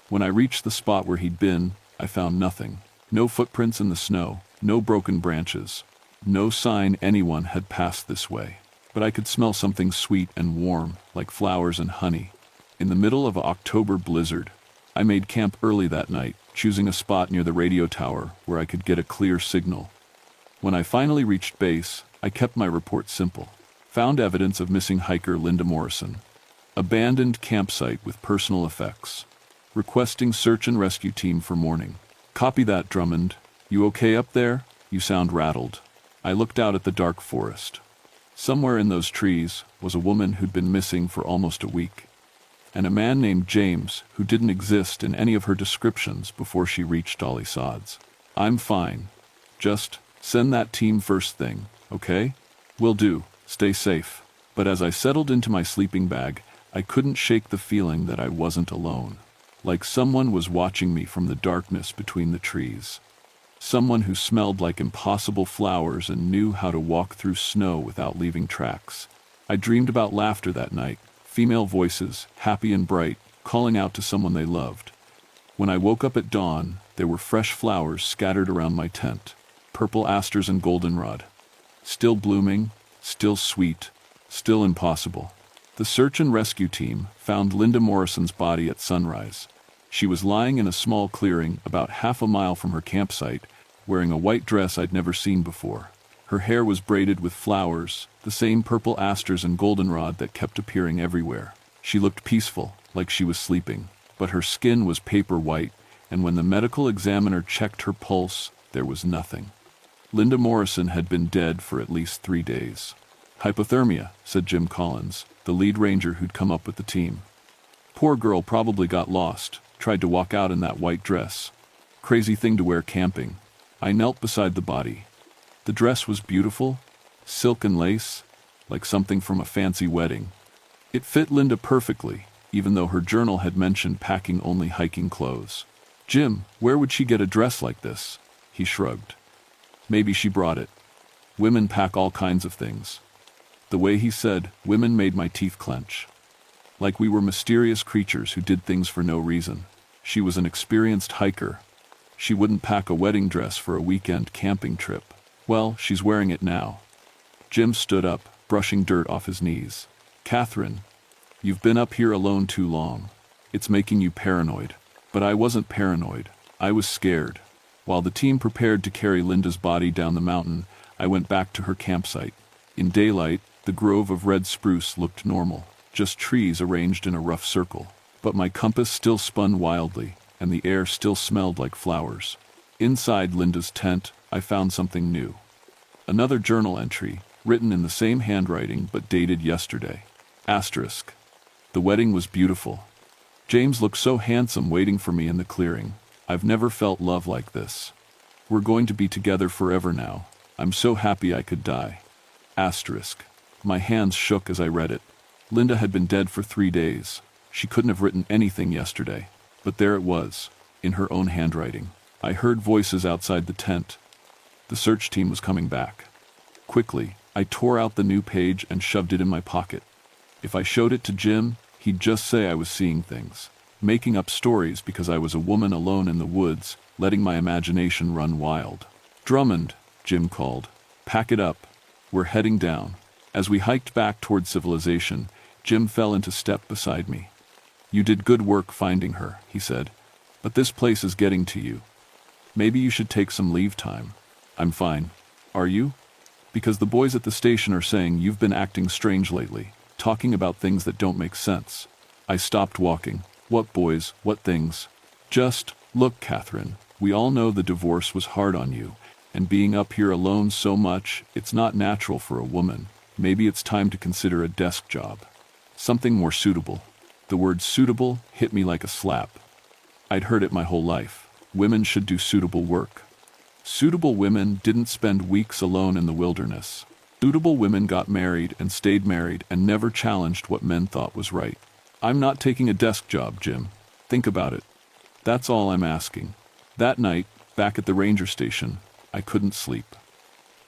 When I reached the spot where he'd been, I found nothing. No footprints in the snow, no broken branches, no sign anyone had passed this way. But I could smell something sweet and warm, like flowers and honey. In the middle of an October blizzard, I made camp early that night, choosing a spot near the radio tower where I could get a clear signal. When I finally reached base, I kept my report simple. Found evidence of missing hiker Linda Morrison. Abandoned campsite with personal effects. Requesting search and rescue team for morning. Copy that, Drummond. You okay up there? You sound rattled. I looked out at the dark forest. Somewhere in those trees was a woman who'd been missing for almost a week, and a man named James who didn't exist in any of her descriptions before she reached Dolly Sods. I'm fine. Just send that team first thing, okay? Will do. Stay safe. But as I settled into my sleeping bag, I couldn't shake the feeling that I wasn't alone. Like someone was watching me from the darkness between the trees. Someone who smelled like impossible flowers and knew how to walk through snow without leaving tracks. I dreamed about laughter that night, female voices, happy and bright, calling out to someone they loved. When I woke up at dawn, there were fresh flowers scattered around my tent. Purple asters and goldenrod. Still blooming, still sweet, still impossible. The search and rescue team found Linda Morrison's body at sunrise. She was lying in a small clearing about half a mile from her campsite, wearing a white dress I'd never seen before. Her hair was braided with flowers, the same purple asters and goldenrod that kept appearing everywhere. She looked peaceful, like she was sleeping, but her skin was paper white, and when the medical examiner checked her pulse, there was nothing. Linda Morrison had been dead for at least 3 days. Hypothermia, said Jim Collins, the lead ranger who'd come up with the team. Poor girl probably got lost, tried to walk out in that white dress. Crazy thing to wear camping. I knelt beside the body. The dress was beautiful, silk and lace, like something from a fancy wedding. It fit Linda perfectly, even though her journal had mentioned packing only hiking clothes. Jim, where would she get a dress like this? He shrugged. Maybe she brought it. Women pack all kinds of things. The way he said, women made my teeth clench. Like we were mysterious creatures who did things for no reason. She was an experienced hiker. She wouldn't pack a wedding dress for a weekend camping trip. Well, she's wearing it now. Jim stood up, brushing dirt off his knees. Catherine, you've been up here alone too long. It's making you paranoid. But I wasn't paranoid. I was scared. While the team prepared to carry Linda's body down the mountain, I went back to her campsite. In daylight, the grove of red spruce looked normal, just trees arranged in a rough circle. But my compass still spun wildly, and the air still smelled like flowers. Inside Linda's tent, I found something new. Another journal entry, written in the same handwriting but dated yesterday. Asterisk. The wedding was beautiful. James looked so handsome waiting for me in the clearing. I've never felt love like this. We're going to be together forever now. I'm so happy I could die. Asterisk. My hands shook as I read it. Linda had been dead for 3 days. She couldn't have written anything yesterday. But there it was, in her own handwriting. I heard voices outside the tent. The search team was coming back. Quickly, I tore out the new page and shoved it in my pocket. If I showed it to Jim, he'd just say I was seeing things, making up stories because I was a woman alone in the woods, letting my imagination run wild. Drummond, Jim called. Pack it up. We're heading down. As we hiked back toward civilization, Jim fell into step beside me. You did good work finding her, he said, but this place is getting to you. Maybe you should take some leave time. I'm fine. Are you? Because the boys at the station are saying you've been acting strange lately, talking about things that don't make sense. I stopped walking. What boys, what things? Just, look, Catherine, we all know the divorce was hard on you, and being up here alone so much, it's not natural for a woman. Maybe it's time to consider a desk job. Something more suitable. The word suitable hit me like a slap. I'd heard it my whole life. Women should do suitable work. Suitable women didn't spend weeks alone in the wilderness. Suitable women got married and stayed married and never challenged what men thought was right. I'm not taking a desk job, Jim. Think about it. That's all I'm asking. That night, back at the ranger station, I couldn't sleep.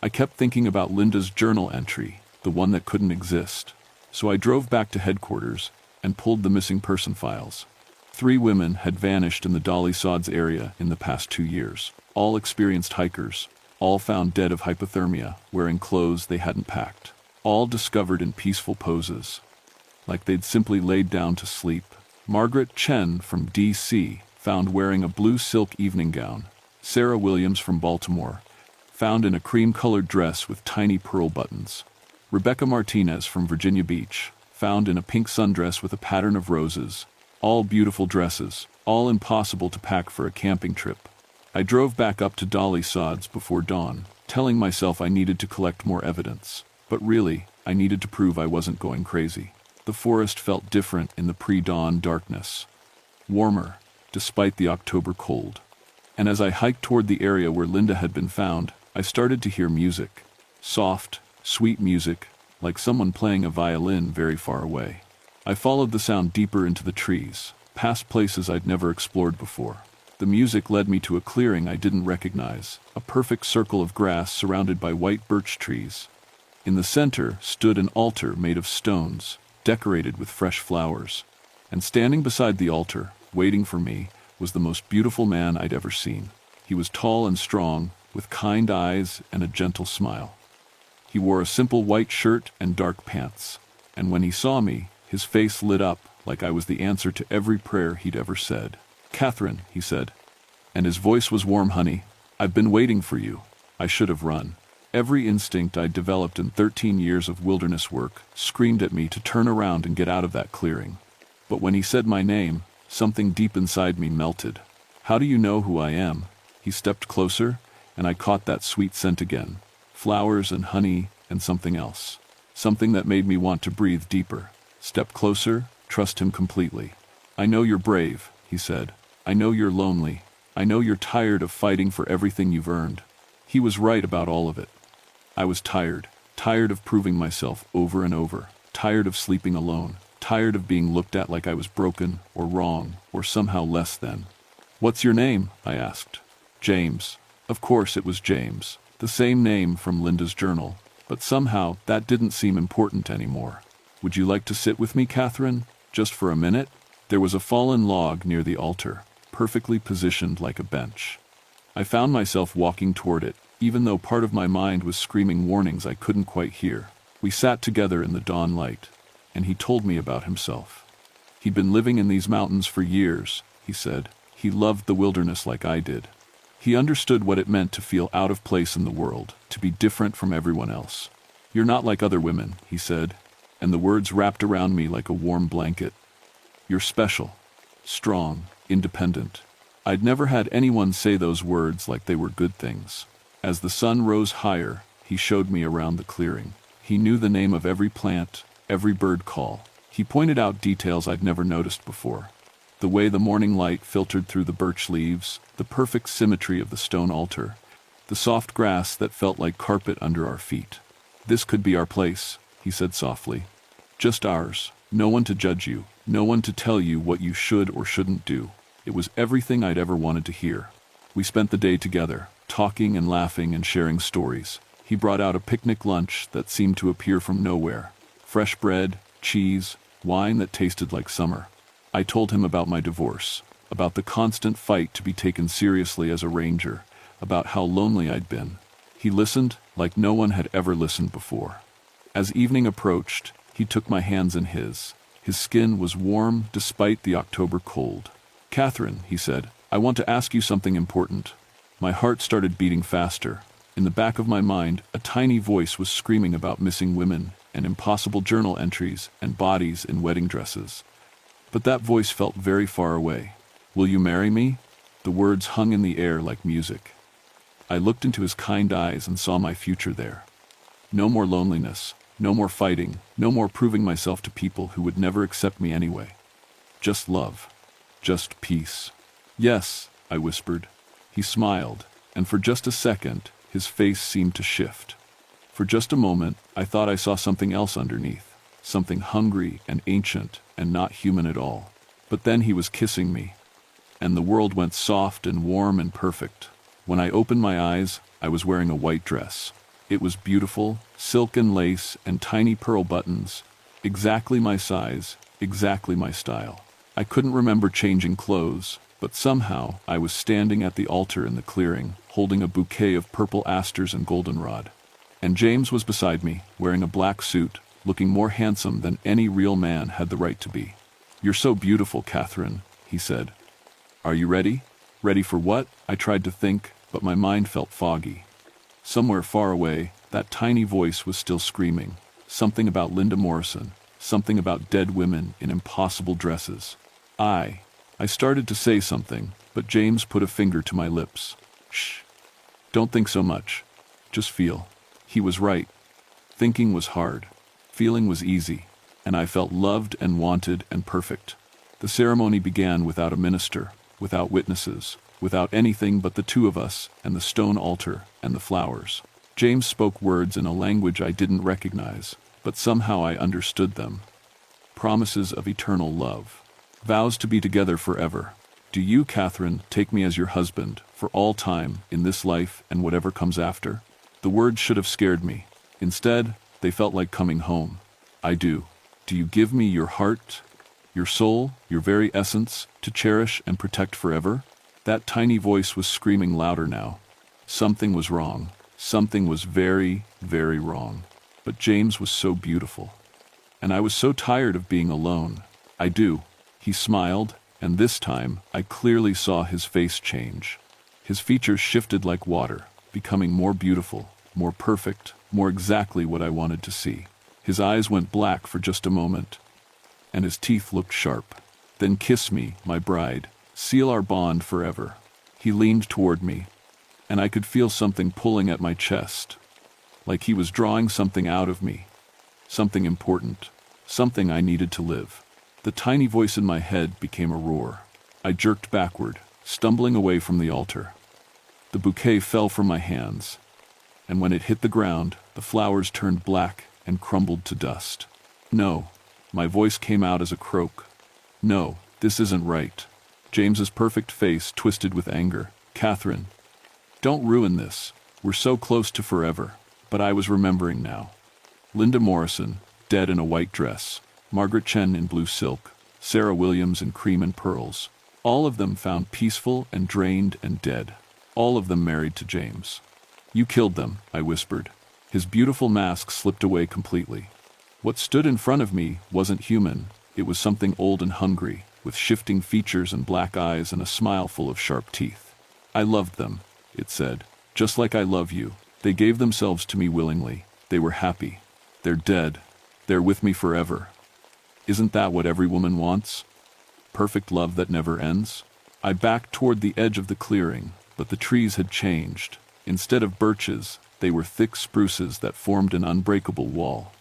I kept thinking about Linda's journal entry, the one that couldn't exist. So I drove back to headquarters and pulled the missing person files. 3 women had vanished in the Dolly Sods area in the past 2 years. All experienced hikers, all found dead of hypothermia, wearing clothes they hadn't packed. All discovered in peaceful poses, like they'd simply laid down to sleep. Margaret Chen from D.C., found wearing a blue silk evening gown. Sarah Williams from Baltimore, found in a cream-colored dress with tiny pearl buttons. Rebecca Martinez from Virginia Beach, found in a pink sundress with a pattern of roses. All beautiful dresses, all impossible to pack for a camping trip. I drove back up to Dolly Sods before dawn, telling myself I needed to collect more evidence. But really, I needed to prove I wasn't going crazy. The forest felt different in the pre-dawn darkness. Warmer, despite the October cold. And as I hiked toward the area where Linda had been found, I started to hear music. Soft, sweet music, like someone playing a violin very far away. I followed the sound deeper into the trees, past places I'd never explored before. The music led me to a clearing I didn't recognize, a perfect circle of grass surrounded by white birch trees. In the center stood an altar made of stones, decorated with fresh flowers. And standing beside the altar, waiting for me, was the most beautiful man I'd ever seen. He was tall and strong, with kind eyes and a gentle smile. He wore a simple white shirt and dark pants, and when he saw me, his face lit up like I was the answer to every prayer he'd ever said. "Catherine," he said, and his voice was warm honey, "I've been waiting for you. I should have run." Every instinct I'd developed in 13 years of wilderness work screamed at me to turn around and get out of that clearing. But when he said my name, something deep inside me melted. "How do you know who I am?" He stepped closer, and I caught that sweet scent again. Flowers and honey and something else. Something that made me want to breathe deeper. Step closer, trust him completely. "I know you're brave," he said. "I know you're lonely. I know you're tired of fighting for everything you've earned." He was right about all of it. I was tired of proving myself over and over, tired of sleeping alone, tired of being looked at like I was broken or wrong or somehow less than. "What's your name?" I asked. "James." Of course it was James, the same name from Linda's journal, but somehow that didn't seem important anymore. "Would you like to sit with me, Catherine? Just for a minute?" There was a fallen log near the altar, perfectly positioned like a bench. I found myself walking toward it, even though part of my mind was screaming warnings I couldn't quite hear. We sat together in the dawn light, and he told me about himself. He'd been living in these mountains for years, he said. He loved the wilderness like I did. He understood what it meant to feel out of place in the world, to be different from everyone else. "You're not like other women," he said, and the words wrapped around me like a warm blanket. "You're special, strong, independent." I'd never had anyone say those words like they were good things. As the sun rose higher, he showed me around the clearing. He knew the name of every plant, every bird call. He pointed out details I'd never noticed before. The way the morning light filtered through the birch leaves, the perfect symmetry of the stone altar, the soft grass that felt like carpet under our feet. "This could be our place," he said softly. "Just ours. No one to judge you, no one to tell you what you should or shouldn't do." It was everything I'd ever wanted to hear. We spent the day together, talking and laughing and sharing stories. He brought out a picnic lunch that seemed to appear from nowhere. Fresh bread, cheese, wine that tasted like summer. I told him about my divorce, about the constant fight to be taken seriously as a ranger, about how lonely I'd been. He listened like no one had ever listened before. As evening approached, he took my hands in his. His skin was warm despite the October cold. "Catherine," he said, "I want to ask you something important." My heart started beating faster. In the back of my mind, a tiny voice was screaming about missing women and impossible journal entries and bodies in wedding dresses. But that voice felt very far away. "Will you marry me?" The words hung in the air like music. I looked into his kind eyes and saw my future there. No more loneliness, no more fighting, no more proving myself to people who would never accept me anyway. Just love. Just peace. "Yes," I whispered. He smiled, and for just a second, his face seemed to shift. For just a moment, I thought I saw something else underneath, something hungry and ancient and not human at all. But then he was kissing me, and the world went soft and warm and perfect. When I opened my eyes, I was wearing a white dress. It was beautiful, silk and lace and tiny pearl buttons, exactly my size, exactly my style. I couldn't remember changing clothes, but somehow I was standing at the altar in the clearing, holding a bouquet of purple asters and goldenrod. And James was beside me, wearing a black suit, looking more handsome than any real man had the right to be. "You're so beautiful, Catherine," he said. "Are you ready?" Ready for what? I tried to think, but my mind felt foggy. Somewhere far away, that tiny voice was still screaming. Something about Linda Morrison, something about dead women in impossible dresses. I started to say something, but James put a finger to my lips. "Shh. Don't think so much. Just feel." He was right. Thinking was hard. Feeling was easy, and I felt loved and wanted and perfect. The ceremony began without a minister, without witnesses, without anything but the two of us and the stone altar and the flowers. James spoke words in a language I didn't recognize, but somehow I understood them. Promises of eternal love. Vows to be together forever. "Do you, Catherine, take me as your husband, for all time, in this life and whatever comes after?" The words should have scared me. Instead, they felt like coming home. "I do. Do you give me your heart, your soul, your very essence, to cherish and protect forever?" That tiny voice was screaming louder now. Something was wrong. Something was very, very wrong. But James was so beautiful. And I was so tired of being alone. "I do." He smiled, and this time I clearly saw his face change. His features shifted like water, becoming more beautiful, more perfect, more exactly what I wanted to see. His eyes went black for just a moment, and his teeth looked sharp. "Then kiss me, my bride. Seal our bond forever." He leaned toward me, and I could feel something pulling at my chest, like he was drawing something out of me, something important, something I needed to live. The tiny voice in my head became a roar. I jerked backward, stumbling away from the altar. The bouquet fell from my hands, and when it hit the ground, the flowers turned black and crumbled to dust. "No." My voice came out as a croak. "No, this isn't right." James's perfect face twisted with anger. "Catherine, don't ruin this. We're so close to forever." But I was remembering now. Linda Morrison, dead in a white dress. Margaret Chen in blue silk. Sarah Williams in cream and pearls. All of them found peaceful and drained and dead. All of them married to James. "You killed them," I whispered. His beautiful mask slipped away completely. What stood in front of me wasn't human. It was something old and hungry, with shifting features and black eyes and a smile full of sharp teeth. "I loved them," it said, "just like I love you. They gave themselves to me willingly. They were happy. They're dead. They're with me forever." Isn't that what every woman wants? Perfect love that never ends? I backed toward the edge of the clearing, but the trees had changed. Instead of birches, they were thick spruces that formed an unbreakable wall.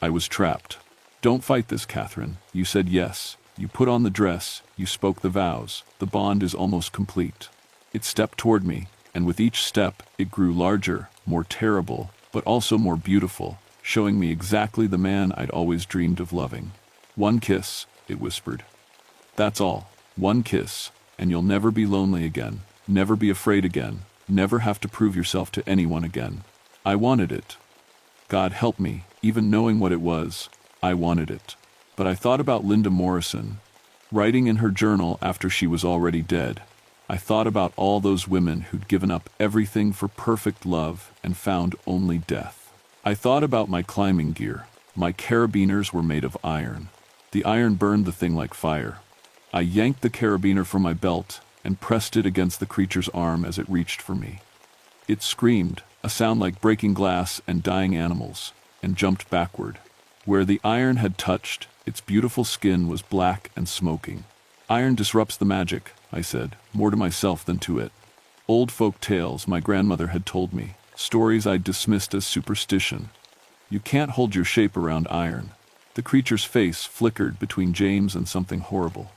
I was trapped. "Don't fight this, Catherine." You said yes. You put on the dress. You spoke the vows. The bond is almost complete. It stepped toward me, and with each step, it grew larger, more terrible, but also more beautiful, showing me exactly the man I'd always dreamed of loving. "One kiss," it whispered. "That's all. One kiss, and you'll never be lonely again, never be afraid again, never have to prove yourself to anyone again." I wanted it. God help me, even knowing what it was, I wanted it. But I thought about Linda Morrison, writing in her journal after she was already dead. I thought about all those women who'd given up everything for perfect love and found only death. I thought about my climbing gear. My carabiners were made of iron. The iron burned the thing like fire. I yanked the carabiner from my belt and pressed it against the creature's arm as it reached for me. It screamed, a sound like breaking glass and dying animals, and jumped backward. Where the iron had touched, its beautiful skin was black and smoking. "Iron disrupts the magic," I said, more to myself than to it. Old folk tales my grandmother had told me, stories I'd dismissed as superstition. "You can't hold your shape around iron." The creature's face flickered between James and something horrible.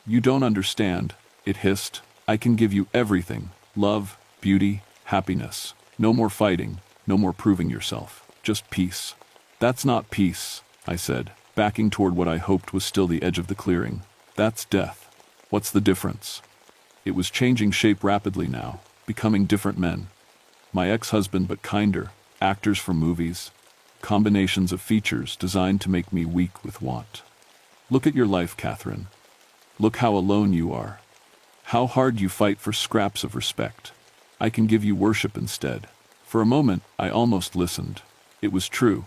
"You don't understand," it hissed. "I can give you everything. Love, beauty, happiness. No more fighting, no more proving yourself. Just peace." "That's not peace," I said, backing toward what I hoped was still the edge of the clearing. "That's death." "What's the difference?" It was changing shape rapidly now, becoming different men. My ex-husband but kinder, actors from movies, combinations of features designed to make me weak with want. "Look at your life, Catherine. Look how alone you are. How hard you fight for scraps of respect. I can give you worship instead." For a moment, I almost listened. It was true.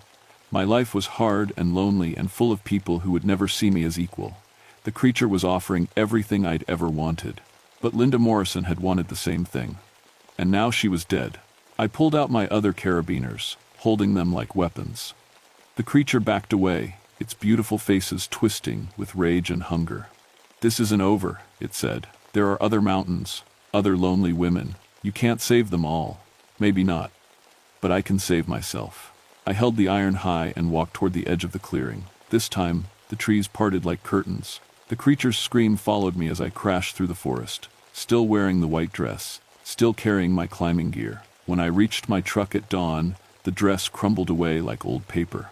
My life was hard and lonely and full of people who would never see me as equal. The creature was offering everything I'd ever wanted. But Linda Morrison had wanted the same thing. And now she was dead. I pulled out my other carabiners, holding them like weapons. The creature backed away, its beautiful faces twisting with rage and hunger. "This isn't over," it said. "There are other mountains, other lonely women. You can't save them all. Maybe not. But I can save myself." I held the iron high and walked toward the edge of the clearing. This time, the trees parted like curtains. The creature's scream followed me as I crashed through the forest, still wearing the white dress, still carrying my climbing gear. When I reached my truck at dawn, the dress crumbled away like old paper.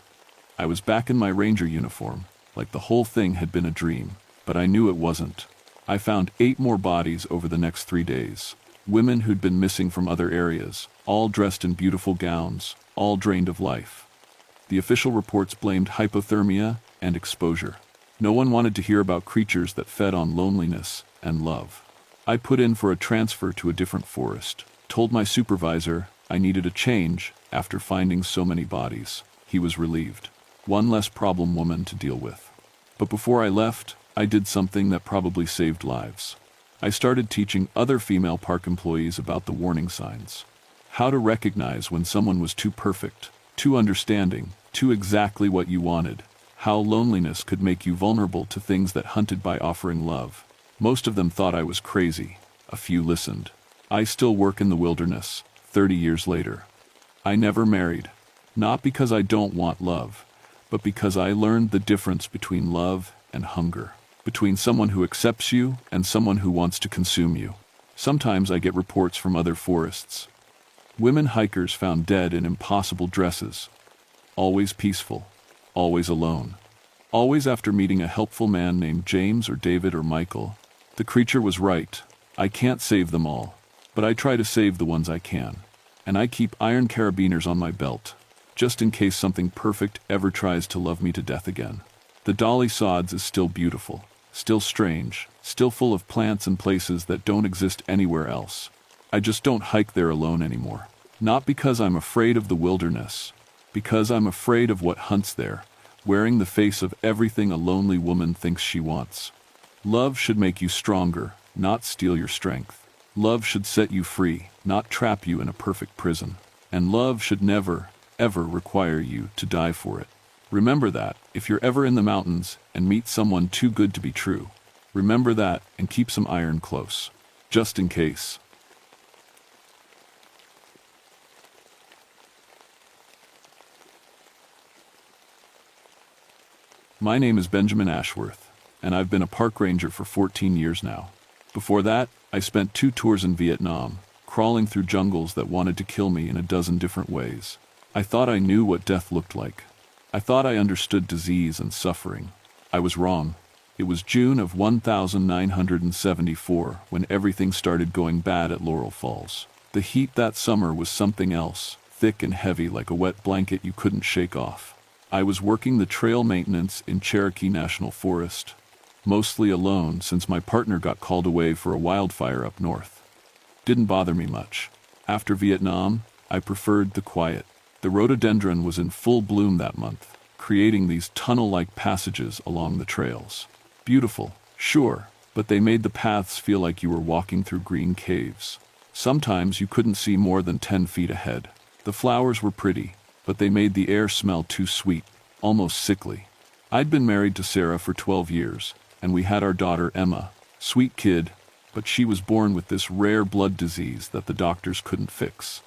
I was back in my ranger uniform, like the whole thing had been a dream, but I knew it wasn't. I found 8 more bodies over the next 3 days. Women who'd been missing from other areas, all dressed in beautiful gowns, all drained of life. The official reports blamed hypothermia and exposure. No one wanted to hear about creatures that fed on loneliness and love. I put in for a transfer to a different forest, told my supervisor I needed a change after finding so many bodies. He was relieved. One less problem woman to deal with. But before I left, I did something that probably saved lives. I started teaching other female park employees about the warning signs. How to recognize when someone was too perfect, too understanding, too exactly what you wanted. How loneliness could make you vulnerable to things that hunted by offering love. Most of them thought I was crazy. A few listened. I still work in the wilderness, 30 years later. I never married. Not because I don't want love, but because I learned the difference between love and hunger. Between someone who accepts you and someone who wants to consume you. Sometimes I get reports from other forests. Women hikers found dead in impossible dresses. Always peaceful. Always alone. Always after meeting a helpful man named James or David or Michael. The creature was right. I can't save them all. But I try to save the ones I can. And I keep iron carabiners on my belt, just in case something perfect ever tries to love me to death again. The Dolly Sods is still beautiful. Still strange, still full of plants and places that don't exist anywhere else. I just don't hike there alone anymore. Not because I'm afraid of the wilderness, because I'm afraid of what hunts there, wearing the face of everything a lonely woman thinks she wants. Love should make you stronger, not steal your strength. Love should set you free, not trap you in a perfect prison. And love should never, ever require you to die for it. Remember that, if you're ever in the mountains and meet someone too good to be true. Remember that and keep some iron close. Just in case. My name is Benjamin Ashworth, and I've been a park ranger for 14 years now. Before that, I spent 2 tours in Vietnam, crawling through jungles that wanted to kill me in a dozen different ways. I thought I knew what death looked like. I thought I understood disease and suffering. I was wrong. It was June of 1974 when everything started going bad at Laurel Falls. The heat that summer was something else, thick and heavy like a wet blanket you couldn't shake off. I was working the trail maintenance in Cherokee National Forest, mostly alone since my partner got called away for a wildfire up north. Didn't bother me much. After Vietnam, I preferred the quiet. The rhododendron was in full bloom that month, creating these tunnel-like passages along the trails. Beautiful, sure, but they made the paths feel like you were walking through green caves. Sometimes you couldn't see more than 10 feet ahead. The flowers were pretty, but they made the air smell too sweet, almost sickly. I'd been married to Sarah for 12 years, and we had our daughter Emma. Sweet kid, but she was born with this rare blood disease that the doctors couldn't fix.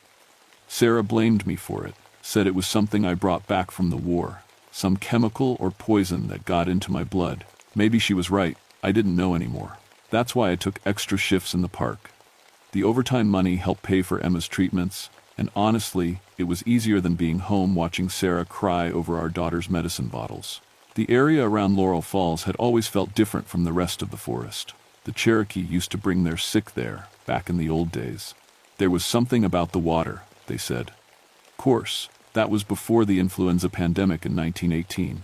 Sarah blamed me for it. Said it was something I brought back from the war, some chemical or poison that got into my blood. Maybe she was right, I didn't know anymore. That's why I took extra shifts in the park. The overtime money helped pay for Emma's treatments, and honestly, it was easier than being home watching Sarah cry over our daughter's medicine bottles. The area around Laurel Falls had always felt different from the rest of the forest. The Cherokee used to bring their sick there, back in the old days. There was something about the water, they said. Of course, that was before the influenza pandemic in 1918.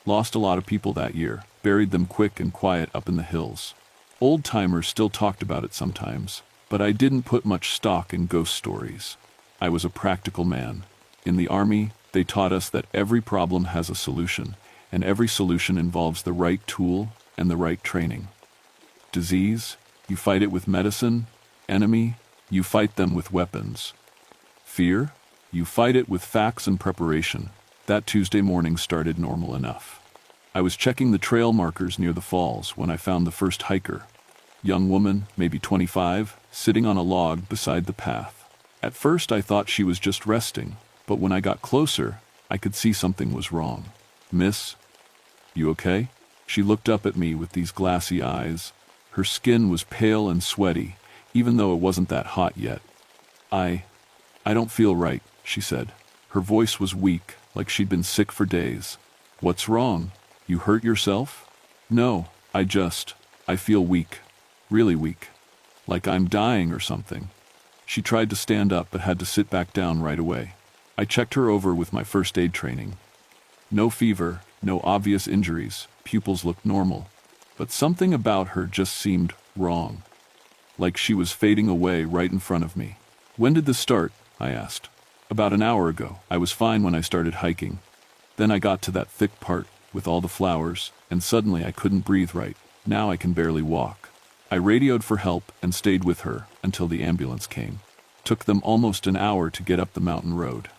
Lost a lot of people that year, buried them quick and quiet up in the hills. Old-timers still talked about it sometimes, but I didn't put much stock in ghost stories. I was a practical man. In the Army, they taught us that every problem has a solution, and every solution involves the right tool and the right training. Disease, you fight it with medicine. Enemy, you fight them with weapons. Fear, you fight it with facts and preparation. That Tuesday morning started normal enough. I was checking the trail markers near the falls when I found the first hiker. Young woman, maybe 25, sitting on a log beside the path. At first I thought she was just resting, but when I got closer, I could see something was wrong. Miss, you okay? She looked up at me with these glassy eyes. Her skin was pale and sweaty, even though it wasn't that hot yet. I don't feel right, she said. Her voice was weak, like she'd been sick for days. What's wrong? You hurt yourself? No, I feel weak. Really weak. Like I'm dying or something. She tried to stand up but had to sit back down right away. I checked her over with my first aid training. No fever, no obvious injuries, pupils looked normal. But something about her just seemed wrong. Like she was fading away right in front of me. When did this start? I asked. About an hour ago. I was fine when I started hiking. Then I got to that thick part with all the flowers, and suddenly I couldn't breathe right. Now I can barely walk. I radioed for help and stayed with her until the ambulance came. Took them almost an hour to get up the mountain road.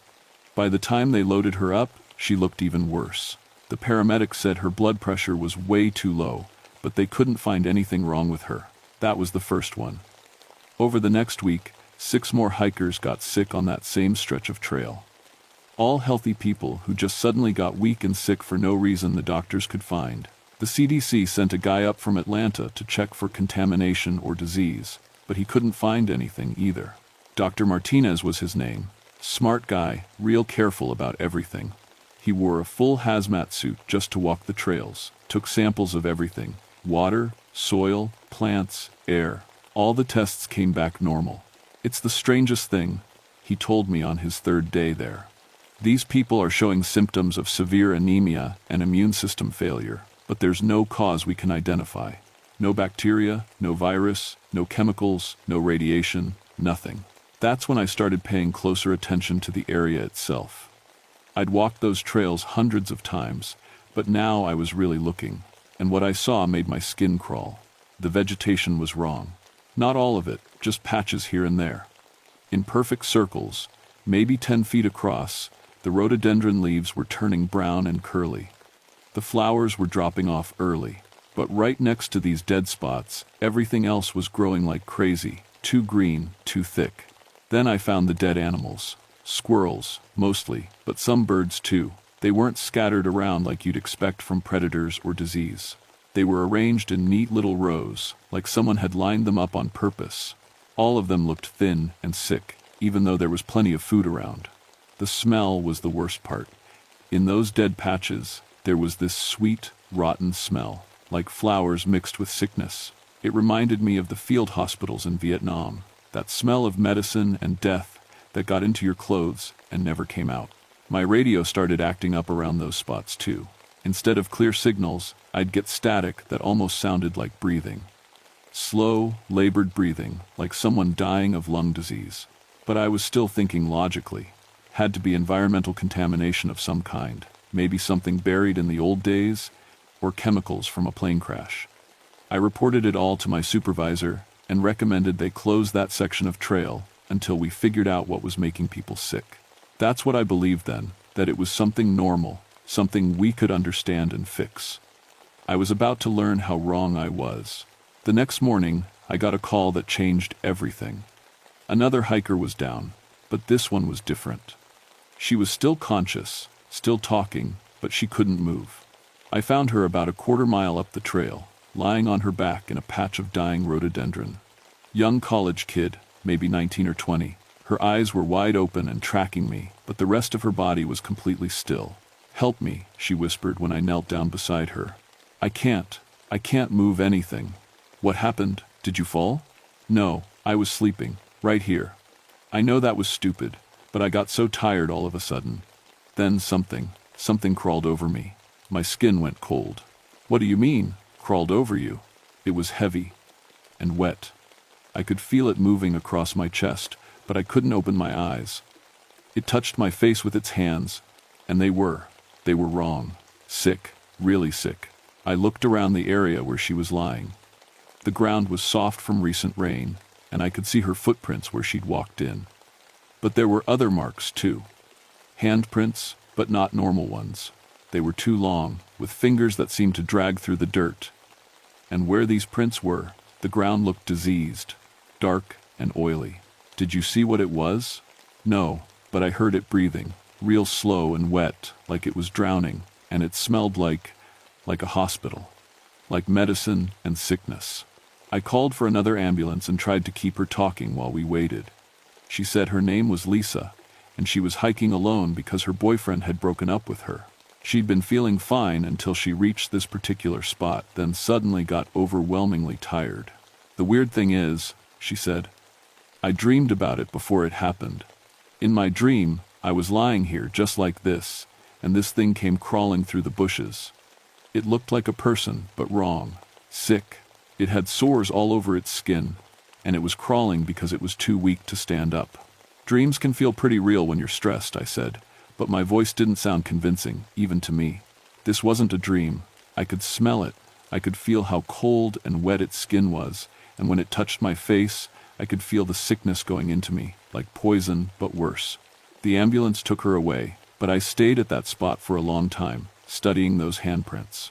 By the time they loaded her up, she looked even worse. The paramedics said her blood pressure was way too low, but they couldn't find anything wrong with her. That was the first one. Over the next week, 6 more hikers got sick on that same stretch of trail. All healthy people who just suddenly got weak and sick for no reason the doctors could find. The CDC sent a guy up from Atlanta to check for contamination or disease, but he couldn't find anything either. Dr. Martinez was his name. Smart guy, real careful about everything. He wore a full hazmat suit just to walk the trails, took samples of everything. Water, soil, plants, air. All the tests came back normal. It's the strangest thing, he told me on his 3rd day there. These people are showing symptoms of severe anemia and immune system failure, but there's no cause we can identify. No bacteria, no virus, no chemicals, no radiation, nothing. That's when I started paying closer attention to the area itself. I'd walked those trails hundreds of times, but now I was really looking, and what I saw made my skin crawl. The vegetation was wrong. Not all of it, just patches here and there. In perfect circles, maybe 10 feet across, the rhododendron leaves were turning brown and curly. The flowers were dropping off early, but right next to these dead spots, everything else was growing like crazy, too green, too thick. Then I found the dead animals. Squirrels, mostly, but some birds too. They weren't scattered around like you'd expect from predators or disease. They were arranged in neat little rows, like someone had lined them up on purpose. All of them looked thin and sick, even though there was plenty of food around. The smell was the worst part. In those dead patches, there was this sweet, rotten smell, like flowers mixed with sickness. It reminded me of the field hospitals in Vietnam, that smell of medicine and death that got into your clothes and never came out. My radio started acting up around those spots too. Instead of clear signals, I'd get static that almost sounded like breathing. Slow, labored breathing, like someone dying of lung disease. But I was still thinking logically. Had to be environmental contamination of some kind. Maybe something buried in the old days, or chemicals from a plane crash. I reported it all to my supervisor and recommended they close that section of trail until we figured out what was making people sick. That's what I believed then, that it was something normal, something we could understand and fix. I was about to learn how wrong I was. The next morning, I got a call that changed everything. Another hiker was down, but this one was different. She was still conscious, still talking, but she couldn't move. I found her about a quarter mile up the trail, lying on her back in a patch of dying rhododendron. Young college kid, maybe 19 or 20. Her eyes were wide open and tracking me, but the rest of her body was completely still. "Help me," she whispered when I knelt down beside her. I can't move anything." "What happened? Did you fall?" "No, I was sleeping, right here." I know that was stupid, but I got so tired all of a sudden. Then something crawled over me. My skin went cold. "What do you mean, crawled over you?" It was heavy and wet. I could feel it moving across my chest, but I couldn't open my eyes. It touched my face with its hands, and they were wrong. Sick, really sick. I looked around the area where she was lying. The ground was soft from recent rain, and I could see her footprints where she'd walked in. But there were other marks, too. Handprints, but not normal ones. They were too long, with fingers that seemed to drag through the dirt. And where these prints were, the ground looked diseased, dark and oily. Did you see what it was? No, but I heard it breathing, real slow and wet, like it was drowning, and it smelled like a hospital, like medicine and sickness. I called for another ambulance and tried to keep her talking while we waited. She said her name was Lisa, and she was hiking alone because her boyfriend had broken up with her. She'd been feeling fine until she reached this particular spot, then suddenly got overwhelmingly tired. The weird thing is, she said, I dreamed about it before it happened. In my dream, I was lying here just like this, and this thing came crawling through the bushes. It looked like a person, but wrong. Sick. It had sores all over its skin, and it was crawling because it was too weak to stand up. Dreams can feel pretty real when you're stressed, I said, but my voice didn't sound convincing, even to me. This wasn't a dream. I could smell it. I could feel how cold and wet its skin was, and when it touched my face, I could feel the sickness going into me, like poison, but worse. The ambulance took her away, but I stayed at that spot for a long time, studying those handprints.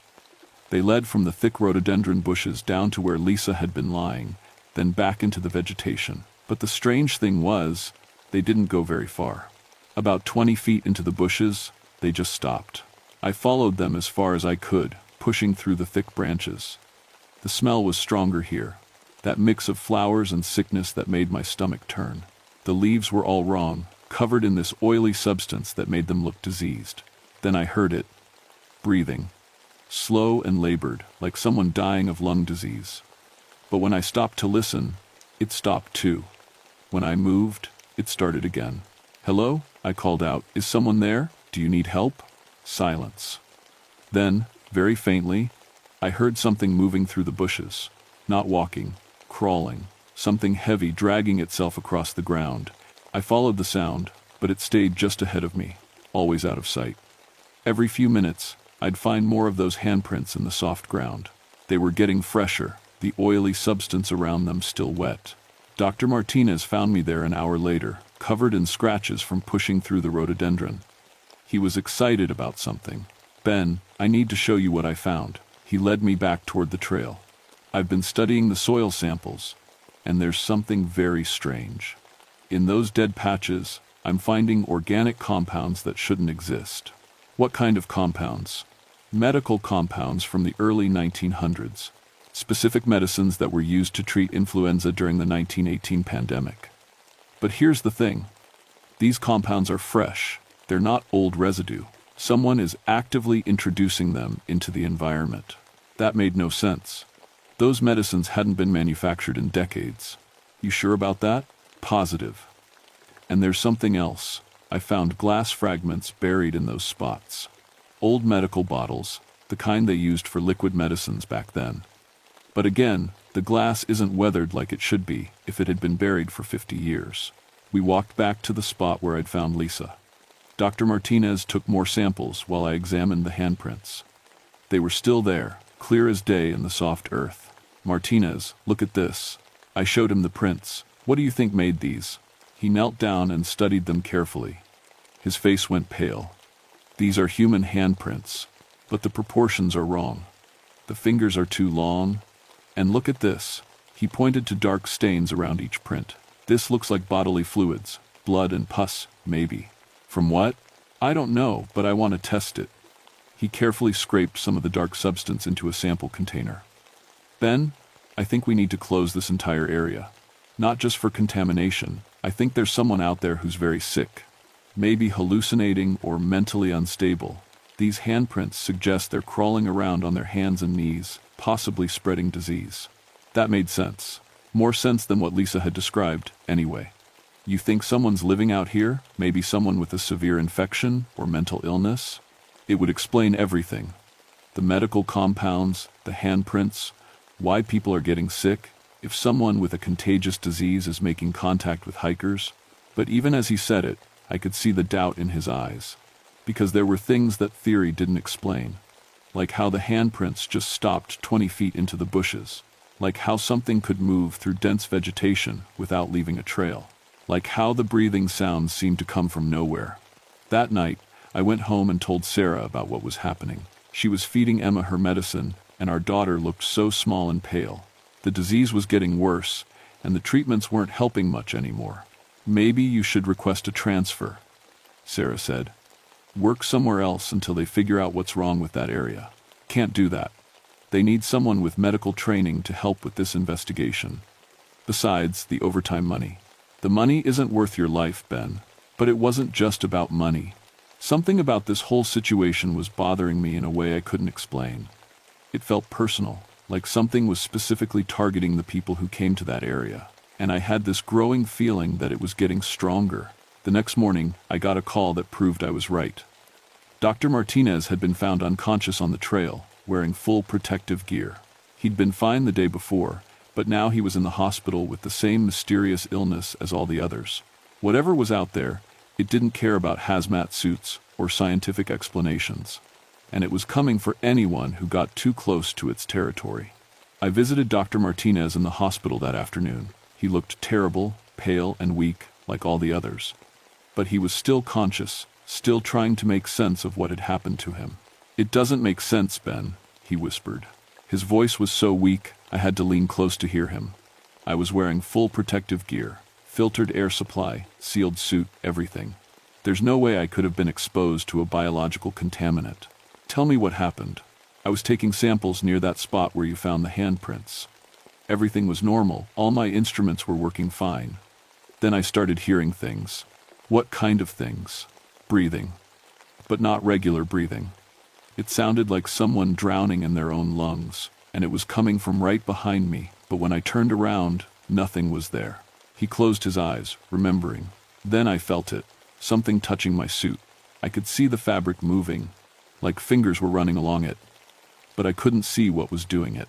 They led from the thick rhododendron bushes down to where Lisa had been lying, then back into the vegetation. But the strange thing was, they didn't go very far. About 20 feet into the bushes, they just stopped. I followed them as far as I could, pushing through the thick branches. The smell was stronger here, that mix of flowers and sickness that made my stomach turn. The leaves were all wrong, covered in this oily substance that made them look diseased. Then I heard it, breathing, slow and labored, like someone dying of lung disease. But when I stopped to listen, it stopped too. When I moved, it started again. Hello? I called out. Is someone there? Do you need help? Silence. Then, very faintly, I heard something moving through the bushes. Not walking, crawling, something heavy dragging itself across the ground. I followed the sound, but it stayed just ahead of me, always out of sight. Every few minutes, I'd find more of those handprints in the soft ground. They were getting fresher, the oily substance around them still wet. Dr. Martinez found me there an hour later, covered in scratches from pushing through the rhododendron. He was excited about something. Ben, I need to show you what I found. He led me back toward the trail. I've been studying the soil samples, and there's something very strange. In those dead patches, I'm finding organic compounds that shouldn't exist. What kind of compounds? Medical compounds from the early 1900s. Specific medicines that were used to treat influenza during the 1918 pandemic. But here's the thing. These compounds are fresh. They're not old residue. Someone is actively introducing them into the environment. That made no sense. Those medicines hadn't been manufactured in decades. You sure about that? Positive. And there's something else. I found glass fragments buried in those spots. Old medical bottles, the kind they used for liquid medicines back then. But again, the glass isn't weathered like it should be if it had been buried for 50 years. We walked back to the spot where I'd found Lisa. Dr. Martinez took more samples while I examined the handprints. They were still there, clear as day in the soft earth. Martinez, look at this. I showed him the prints. What do you think made these? He knelt down and studied them carefully. His face went pale. These are human handprints, but the proportions are wrong. The fingers are too long. And look at this. He pointed to dark stains around each print. This looks like bodily fluids, blood and pus, maybe. From what? I don't know, but I want to test it. He carefully scraped some of the dark substance into a sample container. Ben, I think we need to close this entire area. Not just for contamination. I think there's someone out there who's very sick. Maybe hallucinating or mentally unstable. These handprints suggest they're crawling around on their hands and knees, possibly spreading disease. That made sense. More sense than what Lisa had described, anyway. You think someone's living out here? Maybe someone with a severe infection or mental illness? It would explain everything. The medical compounds, the handprints, why people are getting sick, if someone with a contagious disease is making contact with hikers. But even as he said it, I could see the doubt in his eyes. Because there were things that theory didn't explain. like how the handprints just stopped 20 feet into the bushes, like how something could move through dense vegetation without leaving a trail, like how the breathing sounds seemed to come from nowhere. That night, I went home and told Sarah about what was happening. She was feeding Emma her medicine, and our daughter looked so small and pale. The disease was getting worse, and the treatments weren't helping much anymore. "Maybe you should request a transfer," Sarah said. "Work somewhere else until they figure out what's wrong with that area." "Can't do that. They need someone with medical training to help with this investigation. Besides, the overtime money. The money isn't worth your life, Ben." But it wasn't just about money. Something about this whole situation was bothering me in a way I couldn't explain. It felt personal, like something was specifically targeting the people who came to that area. And I had this growing feeling that it was getting stronger. The next morning, I got a call that proved I was right. Dr. Martinez had been found unconscious on the trail, wearing full protective gear. He'd been fine the day before, but now he was in the hospital with the same mysterious illness as all the others. Whatever was out there, it didn't care about hazmat suits or scientific explanations, and it was coming for anyone who got too close to its territory. I visited Dr. Martinez in the hospital that afternoon. He looked terrible, pale, and weak, like all the others. But he was still conscious, still trying to make sense of what had happened to him. "It doesn't make sense, Ben," he whispered. His voice was so weak, I had to lean close to hear him. I was wearing full protective gear, filtered air supply, sealed suit, everything. There's no way I could have been exposed to a biological contaminant. "Tell me what happened." "I was taking samples near that spot where you found the handprints. Everything was normal, all my instruments were working fine. Then I started hearing things." "What kind of things?" "Breathing. But not regular breathing. It sounded like someone drowning in their own lungs, and it was coming from right behind me, but when I turned around, nothing was there." He closed his eyes, remembering. "Then I felt it, something touching my suit. I could see the fabric moving, like fingers were running along it, but I couldn't see what was doing it.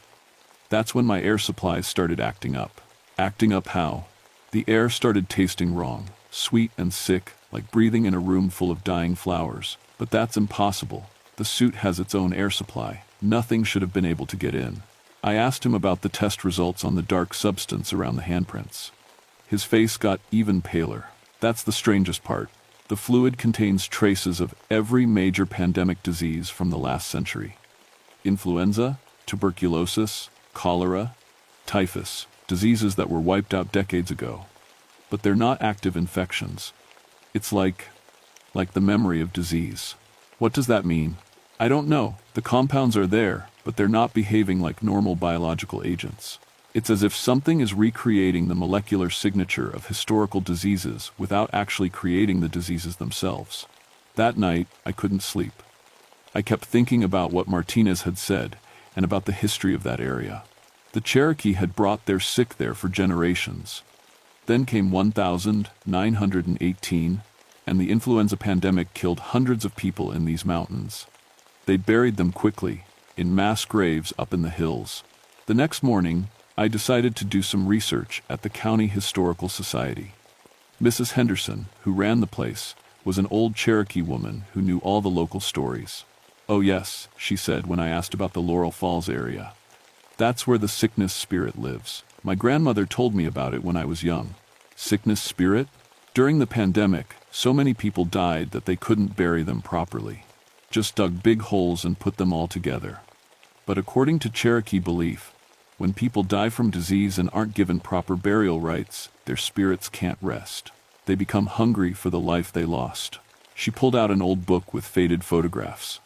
That's when my air supplies started acting up." "Acting up how?" "The air started tasting wrong, sweet and sick, like breathing in a room full of dying flowers. But that's impossible. The suit has its own air supply. Nothing should have been able to get in." I asked him about the test results on the dark substance around the handprints. His face got even paler. "That's the strangest part. The fluid contains traces of every major pandemic disease from the last century. Influenza, tuberculosis, cholera, typhus, diseases that were wiped out decades ago. But they're not active infections. It's like the memory of disease." "What does that mean?" "I don't know. The compounds are there, but they're not behaving like normal biological agents. It's as if something is recreating the molecular signature of historical diseases without actually creating the diseases themselves." That night, I couldn't sleep. I kept thinking about what Martinez had said and about the history of that area. The Cherokee had brought their sick there for generations. Then came 1918, and the influenza pandemic killed hundreds of people in these mountains. They buried them quickly, in mass graves up in the hills. The next morning, I decided to do some research at the County Historical Society. Mrs. Henderson, who ran the place, was an old Cherokee woman who knew all the local stories. "Oh yes," she said when I asked about the Laurel Falls area. "That's where the sickness spirit lives. My grandmother told me about it when I was young." Sickness spirit? During the pandemic, so many people died that they couldn't bury them properly. Just dug big holes and put them all together. But according to Cherokee belief, when people die from disease and aren't given proper burial rites, their spirits can't rest. They become hungry for the life they lost. She pulled out an old book with faded photographs.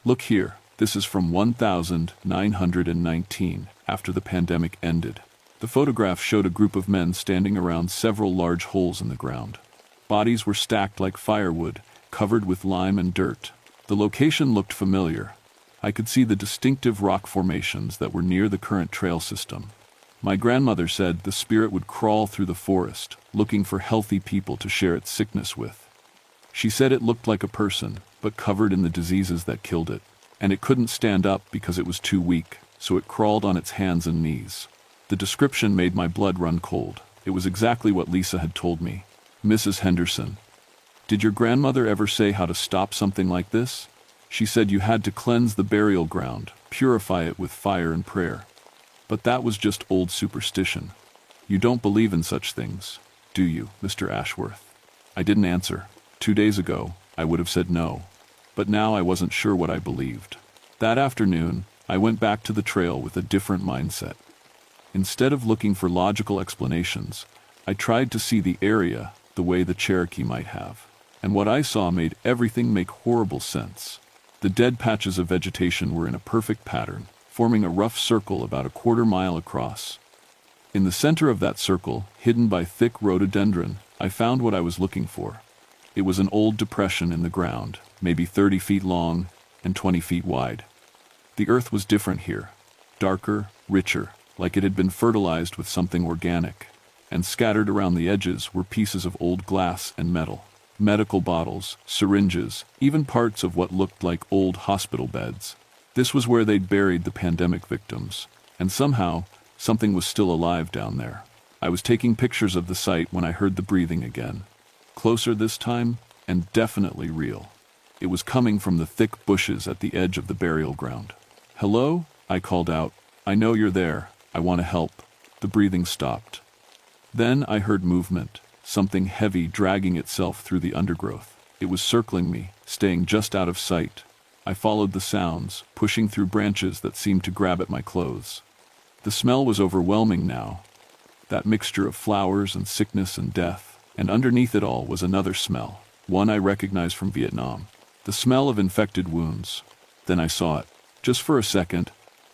"Look here, this is from 1919, after the pandemic ended." The photograph showed a group of men standing around several large holes in the ground. Bodies were stacked like firewood, covered with lime and dirt. The location looked familiar. I could see the distinctive rock formations that were near the current trail system. My grandmother said the spirit would crawl through the forest, looking for healthy people to share its sickness with. She said it looked like a person, but covered in the diseases that killed it. And it couldn't stand up because it was too weak, so it crawled on its hands and knees. The description made my blood run cold. It was exactly what Lisa had told me. "Mrs. Henderson, did your grandmother ever say how to stop something like this?" She said you had to cleanse the burial ground, purify it with fire and prayer. But that was just old superstition. You don't believe in such things, do you, Mr. Ashworth? I didn't answer. 2 days ago, I would have said no. But now I wasn't sure what I believed. That afternoon, I went back to the trail with a different mindset. Instead of looking for logical explanations, I tried to see the area the way the Cherokee might have. And what I saw made everything make horrible sense. The dead patches of vegetation were in a perfect pattern, forming a rough circle about a quarter-mile across. In the center of that circle, hidden by thick rhododendron, I found what I was looking for. It was an old depression in the ground, maybe 30 feet long and 20 feet wide. The earth was different here, darker, richer, like it had been fertilized with something organic, and scattered around the edges were pieces of old glass and metal, medical bottles, syringes, even parts of what looked like old hospital beds. This was where they'd buried the pandemic victims, and somehow, something was still alive down there. I was taking pictures of the site when I heard the breathing again. Closer this time, and definitely real. It was coming from the thick bushes at the edge of the burial ground. "Hello?" I called out. "I know you're there. I want to help." The breathing stopped. Then I heard movement, something heavy dragging itself through the undergrowth. It was circling me, staying just out of sight. I followed the sounds, pushing through branches that seemed to grab at my clothes. The smell was overwhelming now. That mixture of flowers and sickness and death, and underneath it all was another smell, one I recognized from Vietnam. The smell of infected wounds. Then I saw it, just for a second,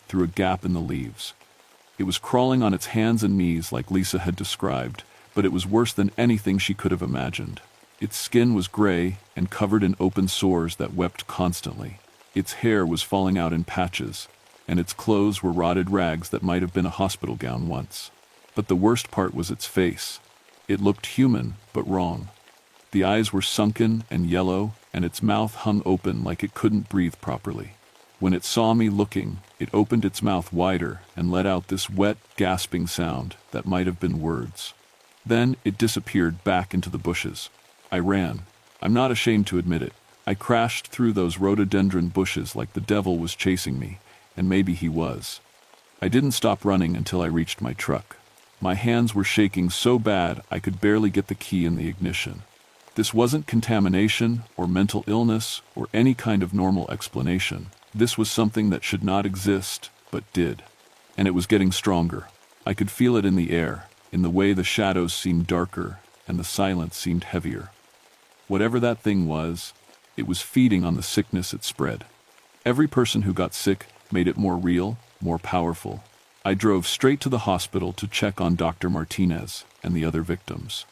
through a gap in the leaves. It was crawling on its hands and knees like Lisa had described, but it was worse than anything she could have imagined. Its skin was gray and covered in open sores that wept constantly. Its hair was falling out in patches, and its clothes were rotted rags that might have been a hospital gown once. But the worst part was its face. It looked human, but wrong. The eyes were sunken and yellow, and its mouth hung open like it couldn't breathe properly. When it saw me looking, it opened its mouth wider and let out this wet, gasping sound that might have been words. Then it disappeared back into the bushes. I ran. I'm not ashamed to admit it. I crashed through those rhododendron bushes like the devil was chasing me, and maybe he was. I didn't stop running until I reached my truck. My hands were shaking so bad I could barely get the key in the ignition. This wasn't contamination or mental illness or any kind of normal explanation. This was something that should not exist, but did. And it was getting stronger. I could feel it in the air, in the way the shadows seemed darker and the silence seemed heavier. Whatever that thing was, it was feeding on the sickness it spread. Every person who got sick made it more real, more powerful. I drove straight to the hospital to check on Dr. Martinez and the other victims.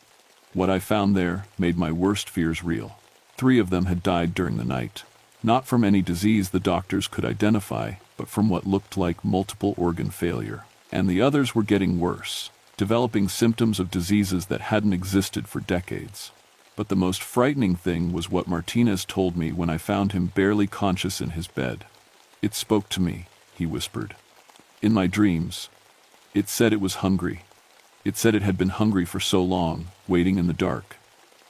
What I found there made my worst fears real. 3 of them had died during the night. Not from any disease the doctors could identify, but from what looked like multiple organ failure. And the others were getting worse, developing symptoms of diseases that hadn't existed for decades. But the most frightening thing was what Martinez told me when I found him barely conscious in his bed. "It spoke to me," he whispered. "In my dreams. It said it was hungry. It said it had been hungry for so long, waiting in the dark.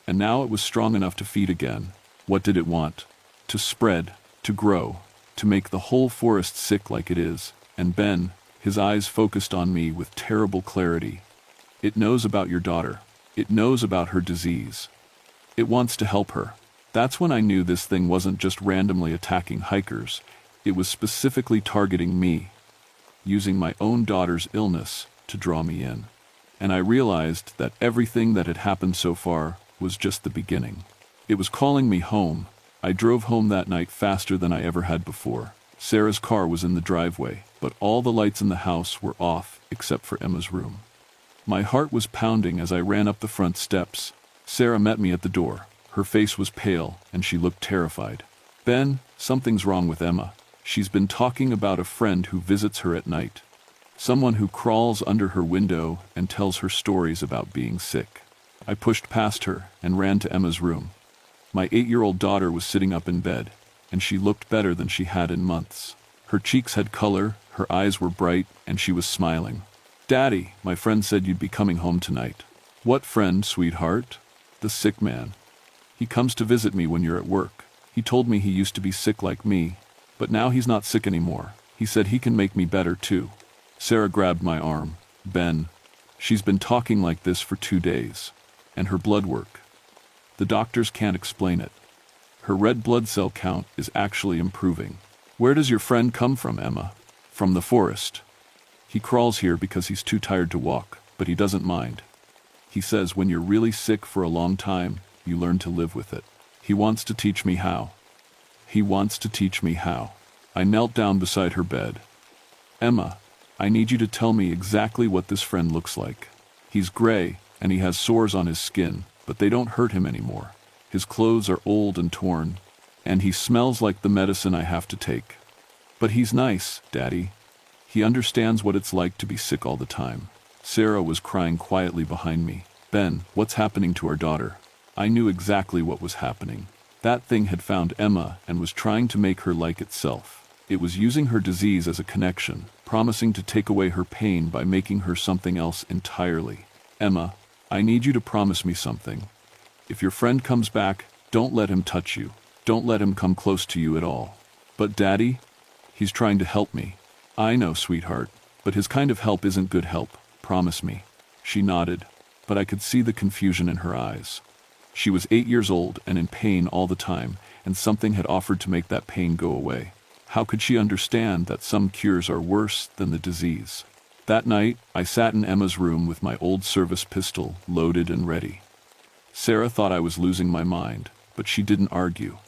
And now it was strong enough to feed again. What did it want? To spread, to grow, to make the whole forest sick like it is. And Ben," his eyes focused on me with terrible clarity, "it knows about your daughter. It knows about her disease. It wants to help her." That's when I knew this thing wasn't just randomly attacking hikers. It was specifically targeting me, using my own daughter's illness to draw me in. And I realized that everything that had happened so far was just the beginning. It was calling me home. I drove home that night faster than I ever had before. Sarah's car was in the driveway, but all the lights in the house were off except for Emma's room. My heart was pounding as I ran up the front steps. Sarah met me at the door. Her face was pale, and she looked terrified. "Ben, something's wrong with Emma. She's been talking about a friend who visits her at night. Someone who crawls under her window and tells her stories about being sick." I pushed past her and ran to Emma's room. My 8-year-old daughter was sitting up in bed, and she looked better than she had in months. Her cheeks had color, her eyes were bright, and she was smiling. "Daddy, my friend said you'd be coming home tonight." "What friend, sweetheart?" "The sick man. He comes to visit me when you're at work. He He told me he used to be sick like me, but now he's not sick anymore. He said he can make me better too. Sarah grabbed my arm. Ben, she's been talking like this for 2 days. And her blood work. The doctors can't explain it. Her red blood cell count is actually improving. Where does your friend come from, Emma? From the forest. He crawls here because he's too tired to walk, but he doesn't mind. He says when you're really sick for a long time, you learn to live with it. He wants to teach me how. He wants to teach me how. I knelt down beside her bed. Emma, I need you to tell me exactly what this friend looks like. He's gray, and he has sores on his skin, but they don't hurt him anymore. His clothes are old and torn, and he smells like the medicine I have to take. But he's nice, Daddy. He understands what it's like to be sick all the time. Sarah was crying quietly behind me. Ben, what's happening to our daughter? I knew exactly what was happening. That thing had found Emma and was trying to make her like itself. It was using her disease as a connection, promising to take away her pain by making her something else entirely. Emma, I need you to promise me something. If your friend comes back, don't let him touch you. Don't let him come close to you at all. But Daddy, he's trying to help me. I know, sweetheart, but his kind of help isn't good help. Promise me. She nodded, but I could see the confusion in her eyes. She was 8 years old and in pain all the time, and something had offered to make that pain go away. How could she understand that some cures are worse than the disease? That night, I sat in Emma's room with my old service pistol loaded and ready. Sarah thought I was losing my mind, but she didn't argue.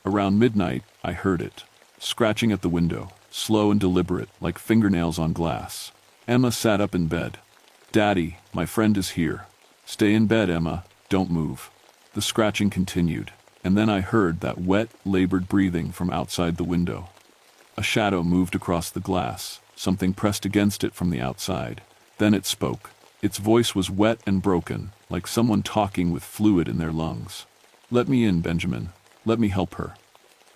Around midnight, I heard it, scratching at the window, slow and deliberate, like fingernails on glass. Emma sat up in bed. Daddy, my friend is here. Stay in bed, Emma. Don't move. The scratching continued, and then I heard that wet, labored breathing from outside the window. A shadow moved across the glass, something pressed against it from the outside. Then it spoke. Its voice was wet and broken, like someone talking with fluid in their lungs. Let me in, Benjamin. Let me help her.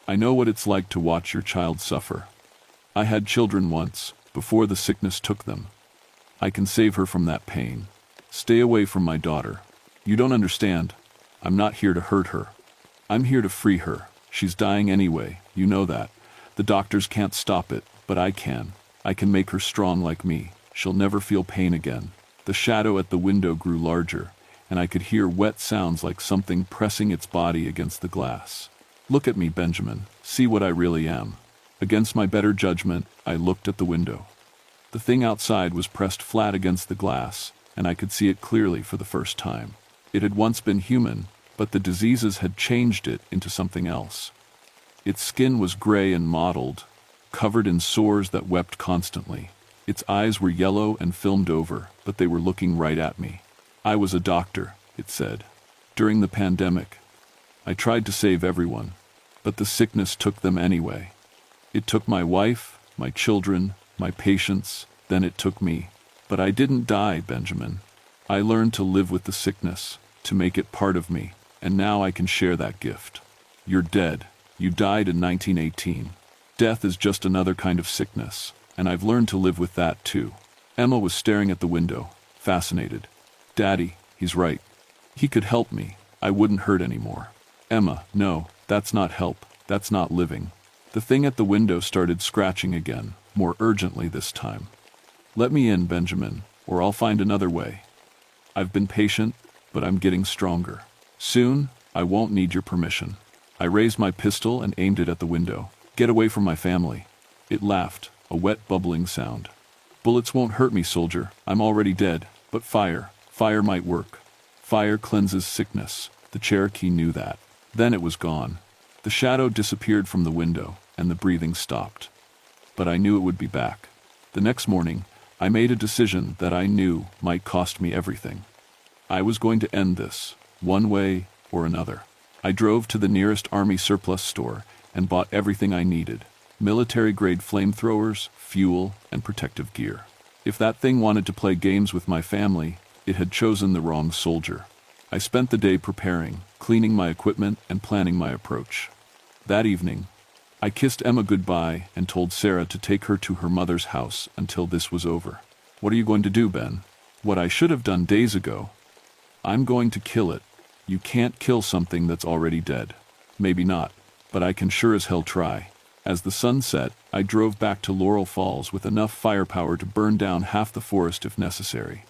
I know what it's like to watch your child suffer. I had children once, before the sickness took them. I can save her from that pain. Stay away from my daughter. You don't understand. I'm not here to hurt her. I'm here to free her. She's dying anyway, you know that. The doctors can't stop it, but I can. I can make her strong like me. She'll never feel pain again. The shadow at the window grew larger, and I could hear wet sounds like something pressing its body against the glass. Look at me, Benjamin. See what I really am. Against my better judgment, I looked at the window. The thing outside was pressed flat against the glass, and I could see it clearly for the first time. It had once been human, but the diseases had changed it into something else. Its skin was gray and mottled, covered in sores that wept constantly. Its eyes were yellow and filmed over, but they were looking right at me. I was a doctor, it said. During the pandemic, I tried to save everyone, but the sickness took them anyway. It took my wife, my children, my patients, then it took me. But I didn't die, Benjamin. I learned to live with the sickness, to make it part of me, and now I can share that gift. You're dead. You died in 1918. Death is just another kind of sickness, and I've learned to live with that too. Emma was staring at the window, fascinated. Daddy, he's right. He could help me. I wouldn't hurt anymore. Emma, no, that's not help. That's not living. The thing at the window started scratching again, more urgently this time. Let me in, Benjamin, or I'll find another way. I've been patient, but I'm getting stronger. Soon, I won't need your permission. I raised my pistol and aimed it at the window. Get away from my family. It laughed, a wet bubbling sound. Bullets won't hurt me, soldier. I'm already dead. But fire might work. Fire cleanses sickness. The Cherokee knew that. Then it was gone. The shadow disappeared from the window, and the breathing stopped. But I knew it would be back. The next morning, I made a decision that I knew might cost me everything. I was going to end this, one way or another. I drove to the nearest army surplus store and bought everything I needed: military-grade flamethrowers, fuel, and protective gear. If that thing wanted to play games with my family, it had chosen the wrong soldier. I spent the day preparing, cleaning my equipment, and planning my approach. That evening, I kissed Emma goodbye and told Sarah to take her to her mother's house until this was over. What are you going to do, Ben? What I should have done days ago. I'm going to kill it. You can't kill something that's already dead. Maybe not, but I can sure as hell try. As the sun set, I drove back to Laurel Falls with enough firepower to burn down half the forest if necessary.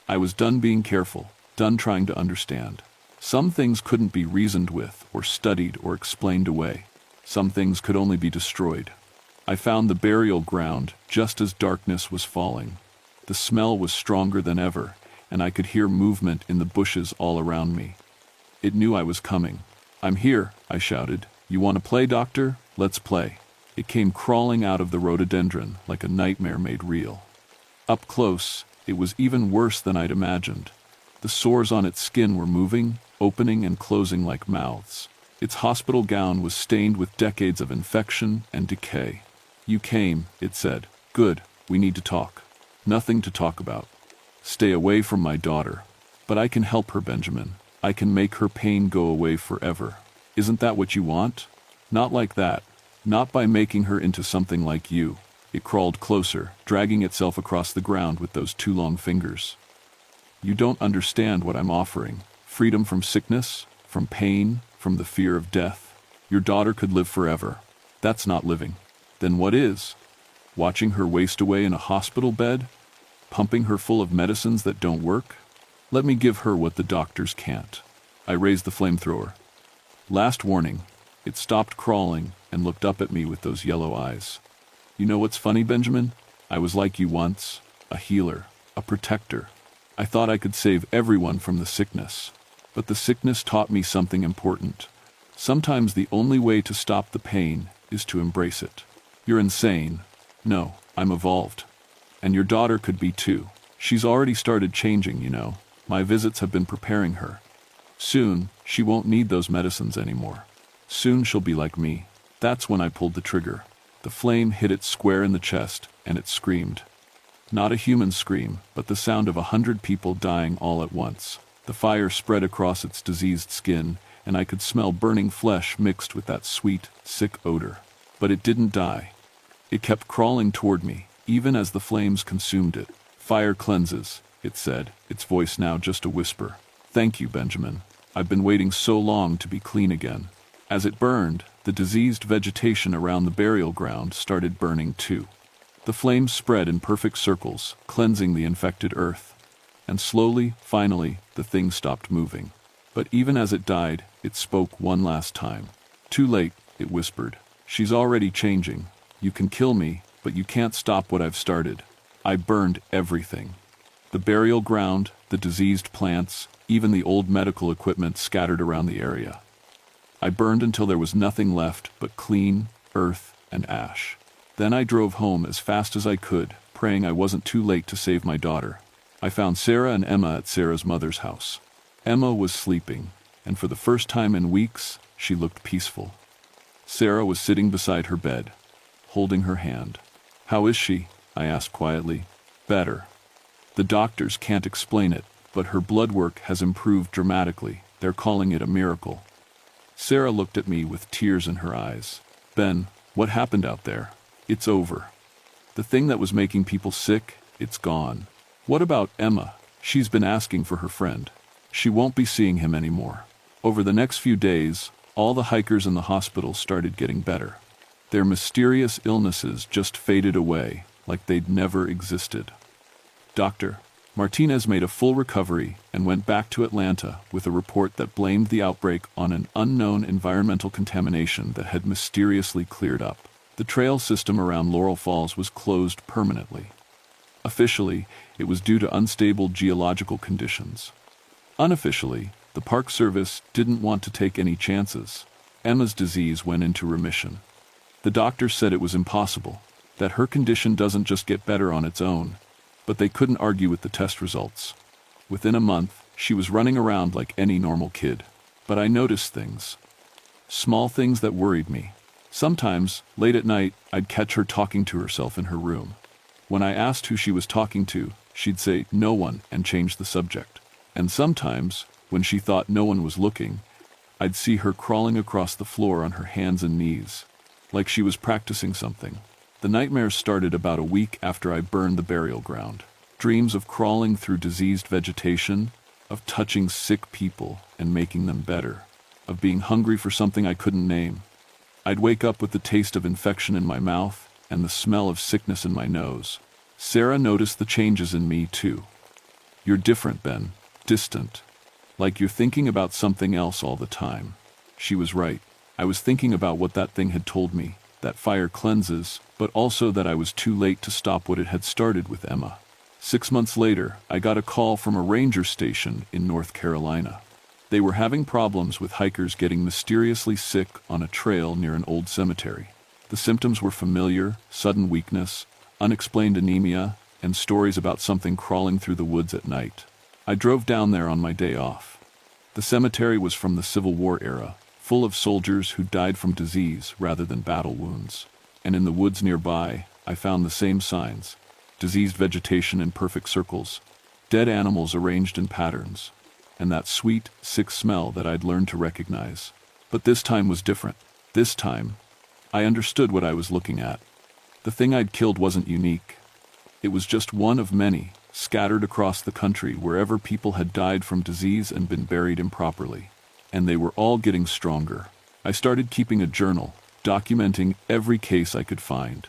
I was done being careful, done trying to understand. Some things couldn't be reasoned with, or studied, or explained away. Some things could only be destroyed. I found the burial ground just as darkness was falling. The smell was stronger than ever, and I could hear movement in the bushes all around me. It knew I was coming. "I'm here," I shouted. "You want to play, Doctor? Let's play." It came crawling out of the rhododendron like a nightmare made real. Up close, it was even worse than I'd imagined. The sores on its skin were moving, opening and closing like mouths. Its hospital gown was stained with decades of infection and decay. "You came," it said. "Good, we need to talk." "Nothing to talk about. Stay away from my daughter." "But I can help her, Benjamin. I can make her pain go away forever." "Isn't that what you want?" "Not like that. Not by making her into something like you." It crawled closer, dragging itself across the ground with those two long fingers. "You don't understand what I'm offering. Freedom from sickness, from pain, from the fear of death. Your daughter could live forever. That's not living. Then what is? Watching her waste away in a hospital bed? Pumping her full of medicines that don't work? Let me give her what the doctors can't." I raised the flamethrower. Last warning. It stopped crawling and looked up at me with those yellow eyes. "You know what's funny, Benjamin? I was like you once, a healer, a protector. I thought I could save everyone from the sickness. But the sickness taught me something important. Sometimes the only way to stop the pain is to embrace it." "You're insane." "No, I'm evolved. And your daughter could be too. She's already started changing, you know. My visits have been preparing her. Soon, she won't need those medicines anymore. Soon she'll be like me." That's when I pulled the trigger. The flame hit it square in the chest, and it screamed. Not a human scream, but the sound of 100 people dying all at once. The fire spread across its diseased skin, and I could smell burning flesh mixed with that sweet, sick odor. But it didn't die. It kept crawling toward me, even as the flames consumed it. "Fire cleanses," it said, its voice now just a whisper. "Thank you, Benjamin. I've been waiting so long to be clean again." As it burned, the diseased vegetation around the burial ground started burning too. The flames spread in perfect circles, cleansing the infected earth. And slowly, finally, the thing stopped moving. But even as it died, it spoke one last time. "Too late," it whispered. "She's already changing. You can kill me, but you can't stop what I've started." I burned everything. The burial ground, the diseased plants, even the old medical equipment scattered around the area. I burned until there was nothing left but clean earth and ash. Then I drove home as fast as I could, praying I wasn't too late to save my daughter. I found Sarah and Emma at Sarah's mother's house. Emma was sleeping, and for the first time in weeks, she looked peaceful. Sarah was sitting beside her bed, holding her hand. "How is she?" I asked quietly. "Better. The doctors can't explain it, but her blood work has improved dramatically. They're calling it a miracle." Sarah looked at me with tears in her eyes. "Ben, what happened out there? It's over. The thing that was making people sick, it's gone." "What about Emma? She's been asking for her friend. She won't be seeing him anymore." Over the next few days, all the hikers in the hospital started getting better. Their mysterious illnesses just faded away, like they'd never existed. Dr. Martinez made a full recovery and went back to Atlanta with a report that blamed the outbreak on an unknown environmental contamination that had mysteriously cleared up. The trail system around Laurel Falls was closed permanently. Officially, it was due to unstable geological conditions. Unofficially, the Park Service didn't want to take any chances. Emma's disease went into remission. The doctor said it was impossible, that her condition doesn't just get better on its own, but they couldn't argue with the test results. Within a month, she was running around like any normal kid. But I noticed things. Small things that worried me. Sometimes, late at night, I'd catch her talking to herself in her room. When I asked who she was talking to, she'd say, "No one," and change the subject. And sometimes, when she thought no one was looking, I'd see her crawling across the floor on her hands and knees, like she was practicing something. The nightmares started about a week after I burned the burial ground. Dreams of crawling through diseased vegetation, of touching sick people and making them better, of being hungry for something I couldn't name. I'd wake up with the taste of infection in my mouth and the smell of sickness in my nose. Sarah noticed the changes in me too. "You're different, Ben. Distant. Like you're thinking about something else all the time." She was right. I was thinking about what that thing had told me, that fire cleanses, but also that I was too late to stop what it had started with Emma. 6 months later, I got a call from a ranger station in North Carolina. They were having problems with hikers getting mysteriously sick on a trail near an old cemetery. The symptoms were familiar: sudden weakness, unexplained anemia, and stories about something crawling through the woods at night. I drove down there on my day off. The cemetery was from the Civil War era, full of soldiers who died from disease rather than battle wounds. And in the woods nearby, I found the same signs: diseased vegetation in perfect circles, dead animals arranged in patterns, and that sweet, sick smell that I'd learned to recognize. But this time was different. This time, I understood what I was looking at. The thing I'd killed wasn't unique. It was just one of many, scattered across the country wherever people had died from disease and been buried improperly. And they were all getting stronger. I started keeping a journal, documenting every case I could find,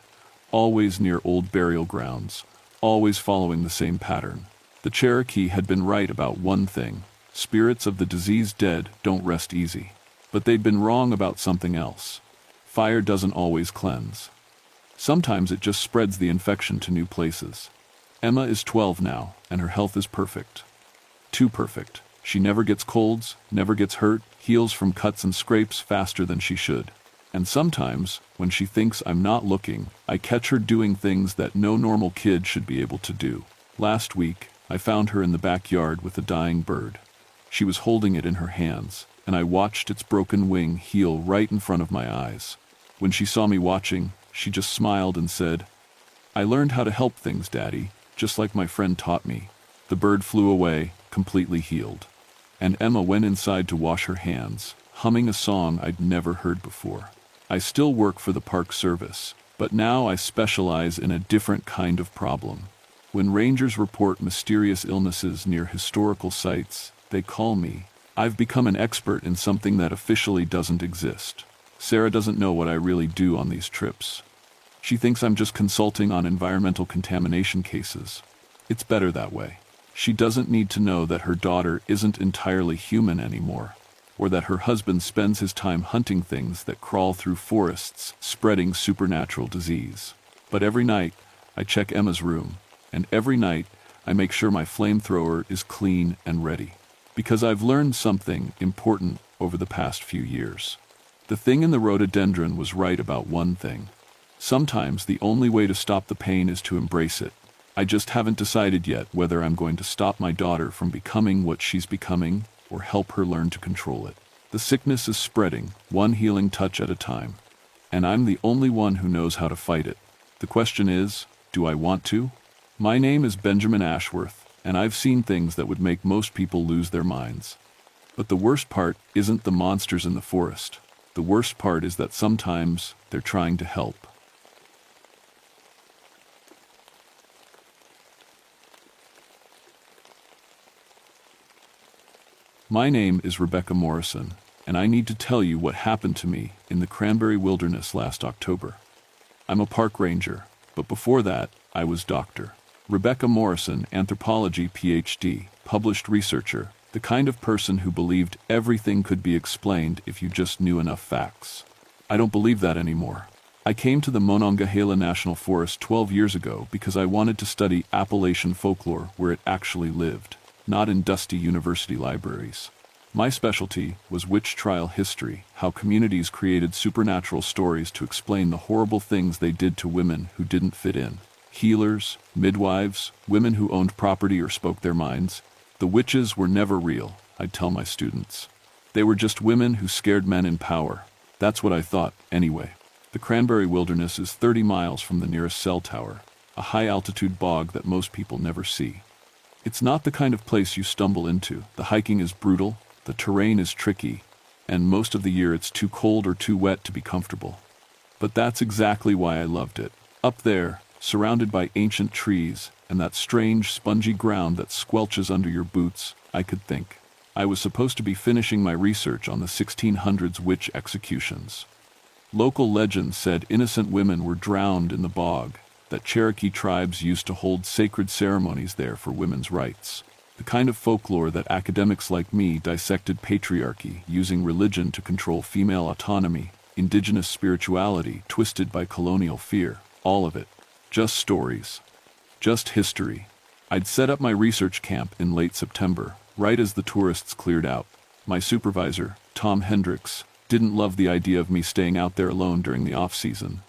always near old burial grounds, always following the same pattern. The Cherokee had been right about one thing: spirits of the diseased dead don't rest easy. But they'd been wrong about something else. Fire doesn't always cleanse. Sometimes it just spreads the infection to new places. Emma is 12 now, and her health is perfect. Too perfect. She never gets colds, never gets hurt, heals from cuts and scrapes faster than she should. And sometimes, when she thinks I'm not looking, I catch her doing things that no normal kid should be able to do. Last week, I found her in the backyard with a dying bird. She was holding it in her hands, and I watched its broken wing heal right in front of my eyes. When she saw me watching, she just smiled and said, "I learned how to help things, Daddy, just like my friend taught me." The bird flew away, completely healed. And Emma went inside to wash her hands, humming a song I'd never heard before. I still work for the Park Service, but now I specialize in a different kind of problem. When rangers report mysterious illnesses near historical sites, they call me. I've become an expert in something that officially doesn't exist. Sarah doesn't know what I really do on these trips. She thinks I'm just consulting on environmental contamination cases. It's better that way. She doesn't need to know that her daughter isn't entirely human anymore, or that her husband spends his time hunting things that crawl through forests, spreading supernatural disease. But every night, I check Emma's room, and every night, I make sure my flamethrower is clean and ready. Because I've learned something important over the past few years. The thing in the rhododendron was right about one thing. Sometimes the only way to stop the pain is to embrace it. I just haven't decided yet whether I'm going to stop my daughter from becoming what she's becoming or help her learn to control it. The sickness is spreading, one healing touch at a time. And I'm the only one who knows how to fight it. The question is, do I want to? My name is Benjamin Ashworth, and I've seen things that would make most people lose their minds. But the worst part isn't the monsters in the forest. The worst part is that sometimes they're trying to help. My name is Rebecca Morrison, and I need to tell you what happened to me in the Cranberry Wilderness last October. I'm a park ranger, but before that, I was Dr. Rebecca Morrison, anthropology PhD, published researcher, the kind of person who believed everything could be explained if you just knew enough facts. I don't believe that anymore. I came to the Monongahela National Forest 12 years ago because I wanted to study Appalachian folklore where it actually lived, not in dusty university libraries. My specialty was witch trial history, how communities created supernatural stories to explain the horrible things they did to women who didn't fit in. Healers, midwives, women who owned property or spoke their minds. The witches were never real, I'd tell my students. They were just women who scared men in power. That's what I thought, anyway. The Cranberry Wilderness is 30 miles from the nearest cell tower, a high-altitude bog that most people never see. It's not the kind of place you stumble into. The hiking is brutal, the terrain is tricky, and most of the year it's too cold or too wet to be comfortable. But that's exactly why I loved it. Up there, surrounded by ancient trees and that strange, spongy ground that squelches under your boots, I could think. I was supposed to be finishing my research on the 1600s witch executions. Local legends said innocent women were drowned in the bog, that Cherokee tribes used to hold sacred ceremonies there for women's rights. The kind of folklore that academics like me dissected patriarchy, using religion to control female autonomy, indigenous spirituality twisted by colonial fear, all of it. Just stories. Just history. I'd set up my research camp in late September, right as the tourists cleared out. My supervisor, Tom Hendricks, didn't love the idea of me staying out there alone during the off-season.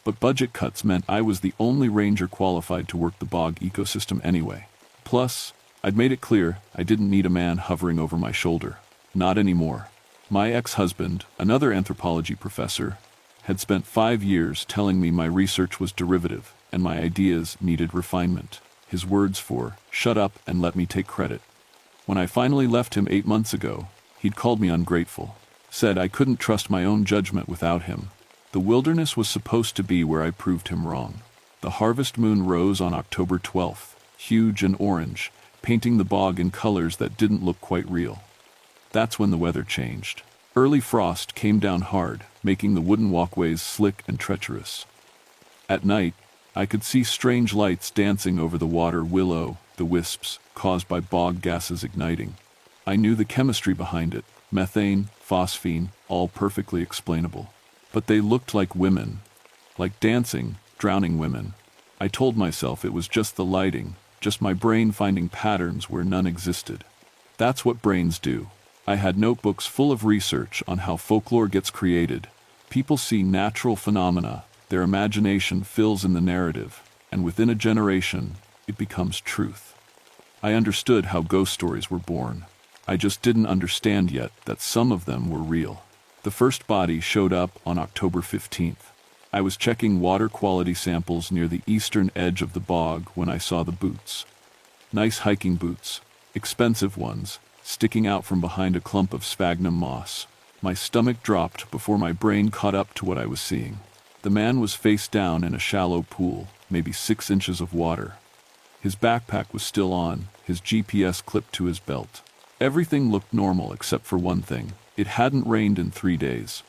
But budget cuts meant I was the only ranger qualified to work the bog ecosystem anyway. Plus, I'd made it clear I didn't need a man hovering over my shoulder. Not anymore. My ex-husband, another anthropology professor, had spent 5 years telling me my research was derivative and my ideas needed refinement. His words for, "Shut up and let me take credit." When I finally left him 8 months ago, he'd called me ungrateful. Said I couldn't trust my own judgment without him. The wilderness was supposed to be where I proved him wrong. The harvest moon rose on October 12th, huge and orange, painting the bog in colors that didn't look quite real. That's when the weather changed. Early frost came down hard, making the wooden walkways slick and treacherous. At night, I could see strange lights dancing over the water willow, the wisps, caused by bog gases igniting. I knew the chemistry behind it, methane, phosphine, all perfectly explainable. But they looked like women, like dancing, drowning women. I told myself it was just the lighting, just my brain finding patterns where none existed. That's what brains do. I had notebooks full of research on how folklore gets created. People see natural phenomena, their imagination fills in the narrative, and within a generation, it becomes truth. I understood how ghost stories were born. I just didn't understand yet that some of them were real. The first body showed up on October 15th. I was checking water quality samples near the eastern edge of the bog when I saw the boots. Nice hiking boots, expensive ones, sticking out from behind a clump of sphagnum moss. My stomach dropped before my brain caught up to what I was seeing. The man was face down in a shallow pool, maybe 6 inches of water. His backpack was still on, his GPS clipped to his belt. Everything looked normal except for one thing. It hadn't rained in 3 days.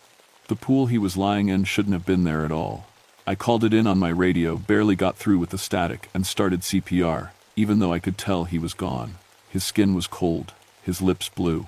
The pool he was lying in shouldn't have been there at all. I called it in on my radio, barely got through with the static, and started CPR, even though I could tell he was gone. His skin was cold, his lips blue.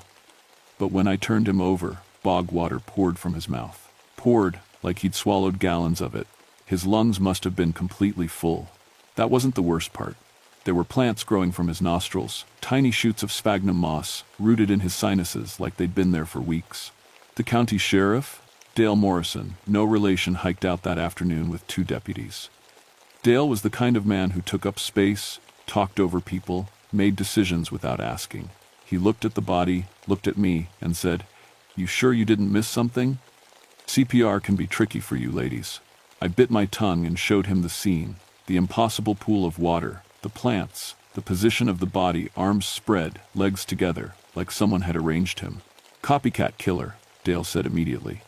But when I turned him over, bog water poured from his mouth. Poured, like he'd swallowed gallons of it. His lungs must have been completely full. That wasn't the worst part. There were plants growing from his nostrils, tiny shoots of sphagnum moss, rooted in his sinuses like they'd been there for weeks. The county sheriff, Dale Morrison, no relation, hiked out that afternoon with 2 deputies. Dale was the kind of man who took up space, talked over people, made decisions without asking. He looked at the body, looked at me, and said, "You sure you didn't miss something?" CPR can be tricky for you ladies. I bit my tongue and showed him the scene, the impossible pool of water, the plants, the position of the body, arms spread, legs together, like someone had arranged him. "Copycat killer," Dale said immediately.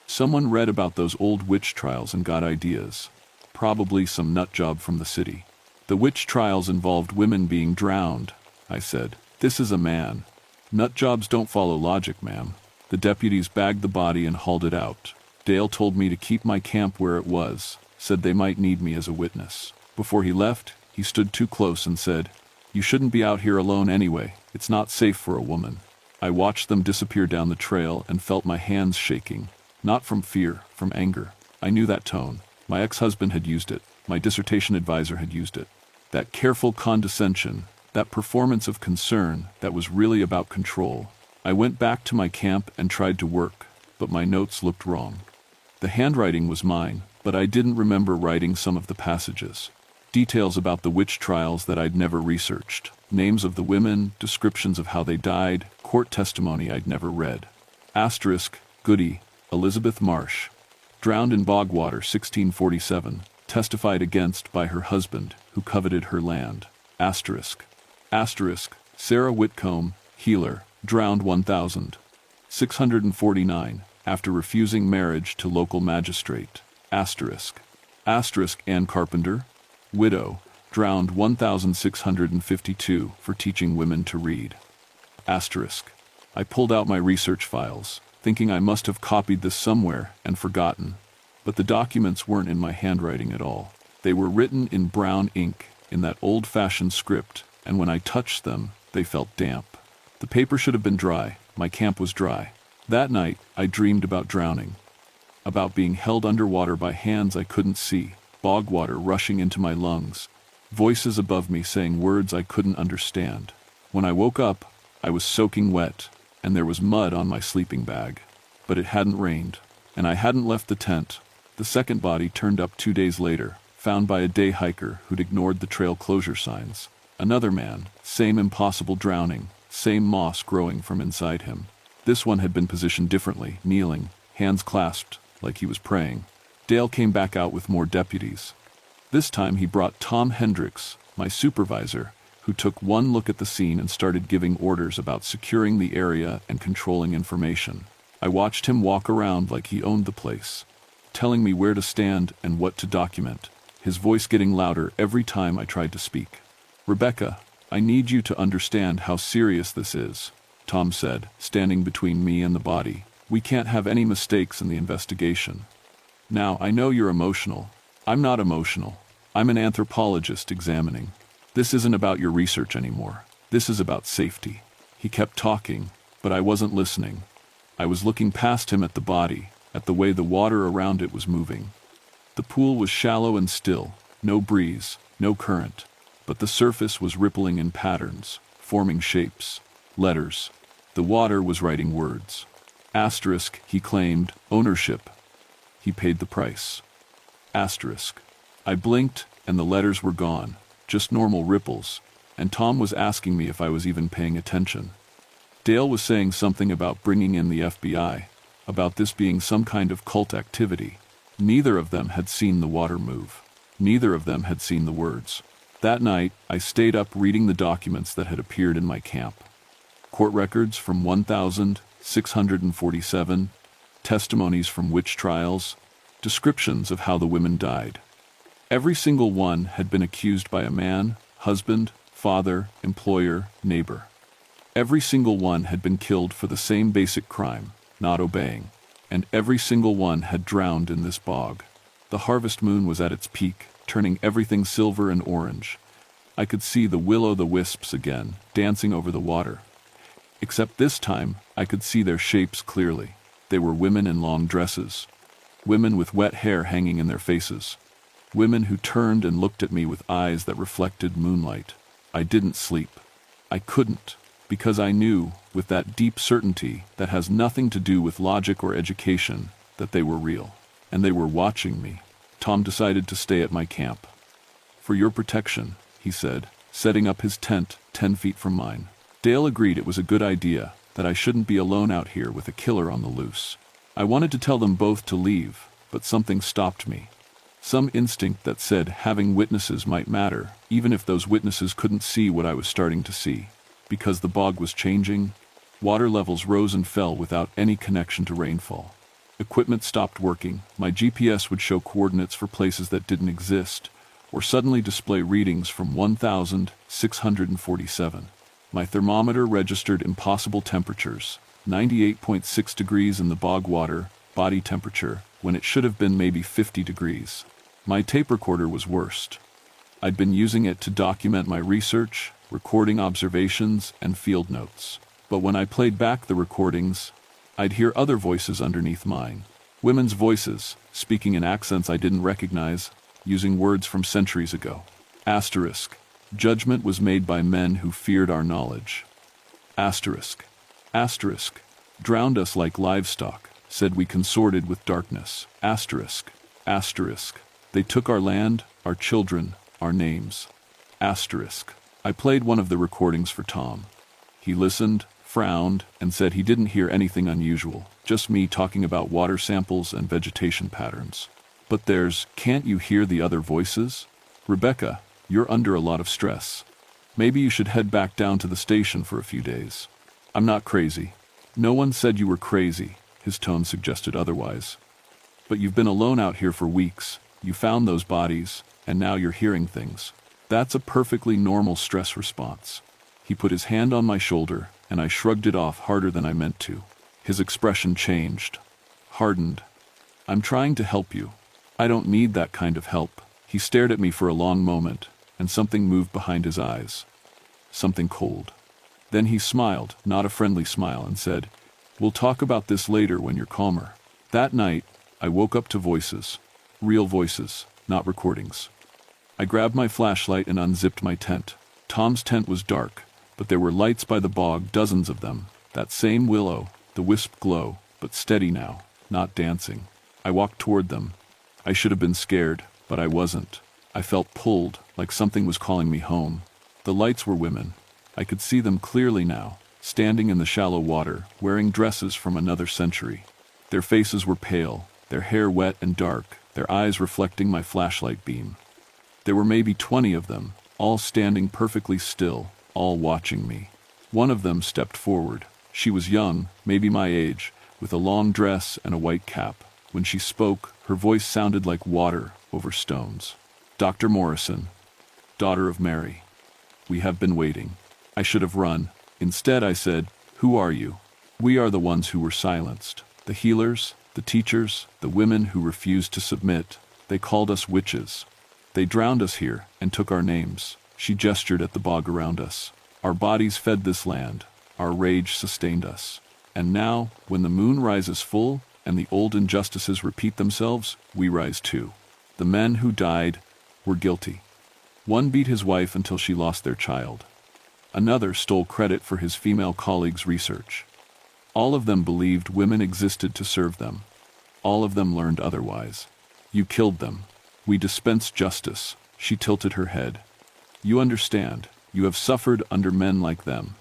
"Someone read about those old witch trials and got ideas. Probably some nut job from the city." "The witch trials involved women being drowned," I said. "This is a man. Nut jobs don't follow logic, ma'am." The deputies bagged the body and hauled it out. Dale told me to keep my camp where it was, said they might need me as a witness. Before he left, he stood too close and said, "You shouldn't be out here alone anyway. It's not safe for a woman." I watched them disappear down the trail and felt my hands shaking. Not from fear, from anger. I knew that tone. My ex-husband had used it. My dissertation advisor had used it. That careful condescension, that performance of concern that was really about control. I went back to my camp and tried to work, but my notes looked wrong. The handwriting was mine, but I didn't remember writing some of the passages. Details about the witch trials that I'd never researched. Names of the women, descriptions of how they died, court testimony I'd never read. Asterisk, Goody, Elizabeth Marsh. Drowned in bog water 1647, testified against by her husband, who coveted her land. Asterisk. Asterisk, Sarah Whitcomb, healer, drowned 1649, after refusing marriage to local magistrate. Asterisk. Asterisk, Ann Carpenter, widow, drowned 1652 for teaching women to read. Asterisk. I pulled out my research files, thinking I must have copied this somewhere and forgotten. But the documents weren't in my handwriting at all. They were written in brown ink, in that old-fashioned script, and when I touched them, they felt damp. The paper should have been dry. My camp was dry. That night, I dreamed about drowning, about being held underwater by hands I couldn't see, bog water rushing into my lungs, voices above me saying words I couldn't understand. When I woke up, I was soaking wet, and there was mud on my sleeping bag. But it hadn't rained, and I hadn't left the tent. The second body turned up 2 days later, found by a day hiker who'd ignored the trail closure signs. Another man, same impossible drowning, same moss growing from inside him. This one had been positioned differently, kneeling, hands clasped, like he was praying. Dale came back out with more deputies. This time he brought Tom Hendricks, my supervisor, who took one look at the scene and started giving orders about securing the area and controlling information. I watched him walk around like he owned the place, telling me where to stand and what to document, his voice getting louder every time I tried to speak. "Rebecca, I need you to understand how serious this is," Tom said, standing between me and the body. "We can't have any mistakes in the investigation." "Now, I know you're emotional. I'm not emotional. I'm an anthropologist examining. This isn't about your research anymore. This is about safety." He kept talking, but I wasn't listening. I was looking past him at the body, at the way the water around it was moving. The pool was shallow and still, no breeze, no current, but the surface was rippling in patterns, forming shapes, letters. The water was writing words. Asterisk, he claimed, ownership. He paid the price. Asterisk. I blinked, and the letters were gone, just normal ripples, and Tom was asking me if I was even paying attention. Dale was saying something about bringing in the FBI, about this being some kind of cult activity. Neither of them had seen the water move. Neither of them had seen the words. That night, I stayed up reading the documents that had appeared in my camp. Court records from 1,647, testimonies from witch trials, descriptions of how the women died. Every single one had been accused by a man, husband, father, employer, neighbor. Every single one had been killed for the same basic crime, not obeying. And every single one had drowned in this bog. The harvest moon was at its peak, turning everything silver and orange. I could see the will-o'-the-wisps again, dancing over the water. Except this time, I could see their shapes clearly. They were women in long dresses. Women with wet hair hanging in their faces. Women who turned and looked at me with eyes that reflected moonlight. I didn't sleep. I couldn't, because I knew, with that deep certainty that has nothing to do with logic or education, that they were real. And they were watching me. Tom decided to stay at my camp. "For your protection," he said, setting up his tent 10 feet from mine. Dale agreed it was a good idea, that I shouldn't be alone out here with a killer on the loose. I wanted to tell them both to leave, but something stopped me. Some instinct that said having witnesses might matter, even if those witnesses couldn't see what I was starting to see. Because the bog was changing, water levels rose and fell without any connection to rainfall. Equipment stopped working. My GPS would show coordinates for places that didn't exist, or suddenly display readings from 1,647. My thermometer registered impossible temperatures, 98.6 degrees in the bog water, body temperature, when it should have been maybe 50 degrees. My tape recorder was worst. I'd been using it to document my research, recording observations, and field notes. But when I played back the recordings, I'd hear other voices underneath mine. Women's voices, speaking in accents I didn't recognize, using words from centuries ago. Asterisk. Judgment was made by men who feared our knowledge. Asterisk. Asterisk. Drowned us like livestock, said we consorted with darkness. Asterisk. Asterisk. They took our land, our children, our names. Asterisk. I played one of the recordings for Tom. He listened, frowned, and said he didn't hear anything unusual, just me talking about water samples and vegetation patterns. But can't you hear the other voices? Rebecca, you're under a lot of stress. Maybe you should head back down to the station for a few days. I'm not crazy. No one said you were crazy, his tone suggested otherwise. But you've been alone out here for weeks. You found those bodies, and now you're hearing things. That's a perfectly normal stress response. He put his hand on my shoulder, and I shrugged it off harder than I meant to. His expression changed, hardened. I'm trying to help you. I don't need that kind of help. He stared at me for a long moment, and something moved behind his eyes. Something cold. Then he smiled, not a friendly smile, and said, "We'll talk about this later when you're calmer." That night, I woke up to voices. Real voices, not recordings. I grabbed my flashlight and unzipped my tent. Tom's tent was dark, but there were lights by the bog, dozens of them. That same willow, the wisp glow, but steady now, not dancing. I walked toward them. I should have been scared, but I wasn't. I felt pulled, like something was calling me home. The lights were women. I could see them clearly now, standing in the shallow water, wearing dresses from another century. Their faces were pale, their hair wet and dark, their eyes reflecting my flashlight beam. There were maybe 20 of them, all standing perfectly still, all watching me. One of them stepped forward. She was young, maybe my age, with a long dress and a white cap. When she spoke, her voice sounded like water over stones. "Dr. Morrison, daughter of Mary, we have been waiting." I should have run. Instead, I said, "Who are you?" We are the ones who were silenced. The healers, the teachers, the women who refused to submit. They called us witches. They drowned us here and took our names. She gestured at the bog around us. Our bodies fed this land. Our rage sustained us. And now, when the moon rises full and the old injustices repeat themselves, we rise too. The men who died were guilty. One beat his wife until she lost their child. Another stole credit for his female colleagues' research. All of them believed women existed to serve them. All of them learned otherwise. You killed them. We dispense justice. She tilted her head. You understand. You have suffered under men like them.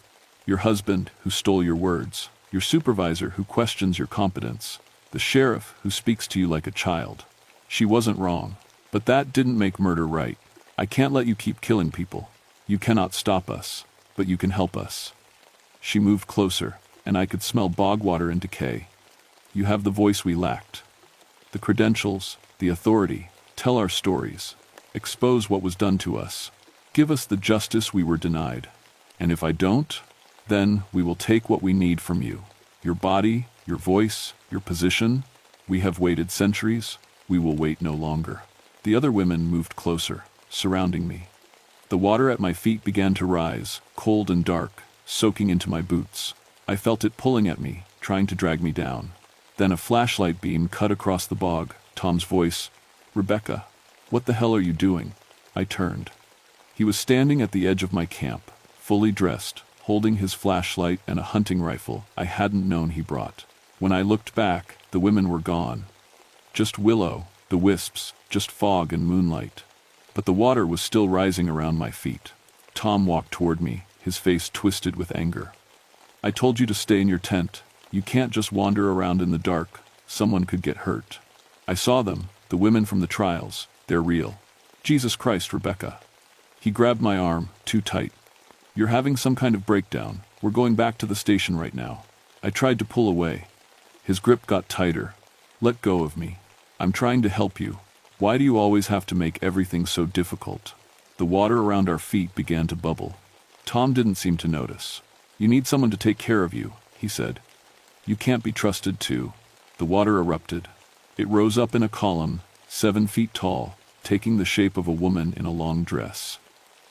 Your husband, who stole your words. Your supervisor, who questions your competence. The sheriff, who speaks to you like a child. She wasn't wrong. But that didn't make murder right. I can't let you keep killing people. You cannot stop us. But you can help us. She moved closer, and I could smell bog water and decay. You have the voice we lacked. The credentials, the authority. Tell our stories. Expose what was done to us. Give us the justice we were denied. And if I don't, then we will take what we need from you. Your body, your voice, your position. We have waited centuries. We will wait no longer. The other women moved closer, surrounding me. The water at my feet began to rise, cold and dark, soaking into my boots. I felt it pulling at me, trying to drag me down. Then a flashlight beam cut across the bog. Tom's voice, "Rebecca, what the hell are you doing?" I turned. He was standing at the edge of my camp, fully dressed, holding his flashlight and a hunting rifle I hadn't known he brought. When I looked back, the women were gone. Just willow, the wisps, just fog and moonlight. But the water was still rising around my feet. Tom walked toward me, his face twisted with anger. "I told you to stay in your tent. You can't just wander around in the dark. Someone could get hurt." I saw them, the women from the trials. They're real. Jesus Christ, Rebecca. He grabbed my arm, too tight. "You're having some kind of breakdown. We're going back to the station right now." I tried to pull away. His grip got tighter. "Let go of me. I'm trying to help you. Why do you always have to make everything so difficult?" The water around our feet began to bubble. Tom didn't seem to notice. "You need someone to take care of you," he said. "You can't be trusted to." The water erupted. It rose up in a column, 7 feet tall, taking the shape of a woman in a long dress.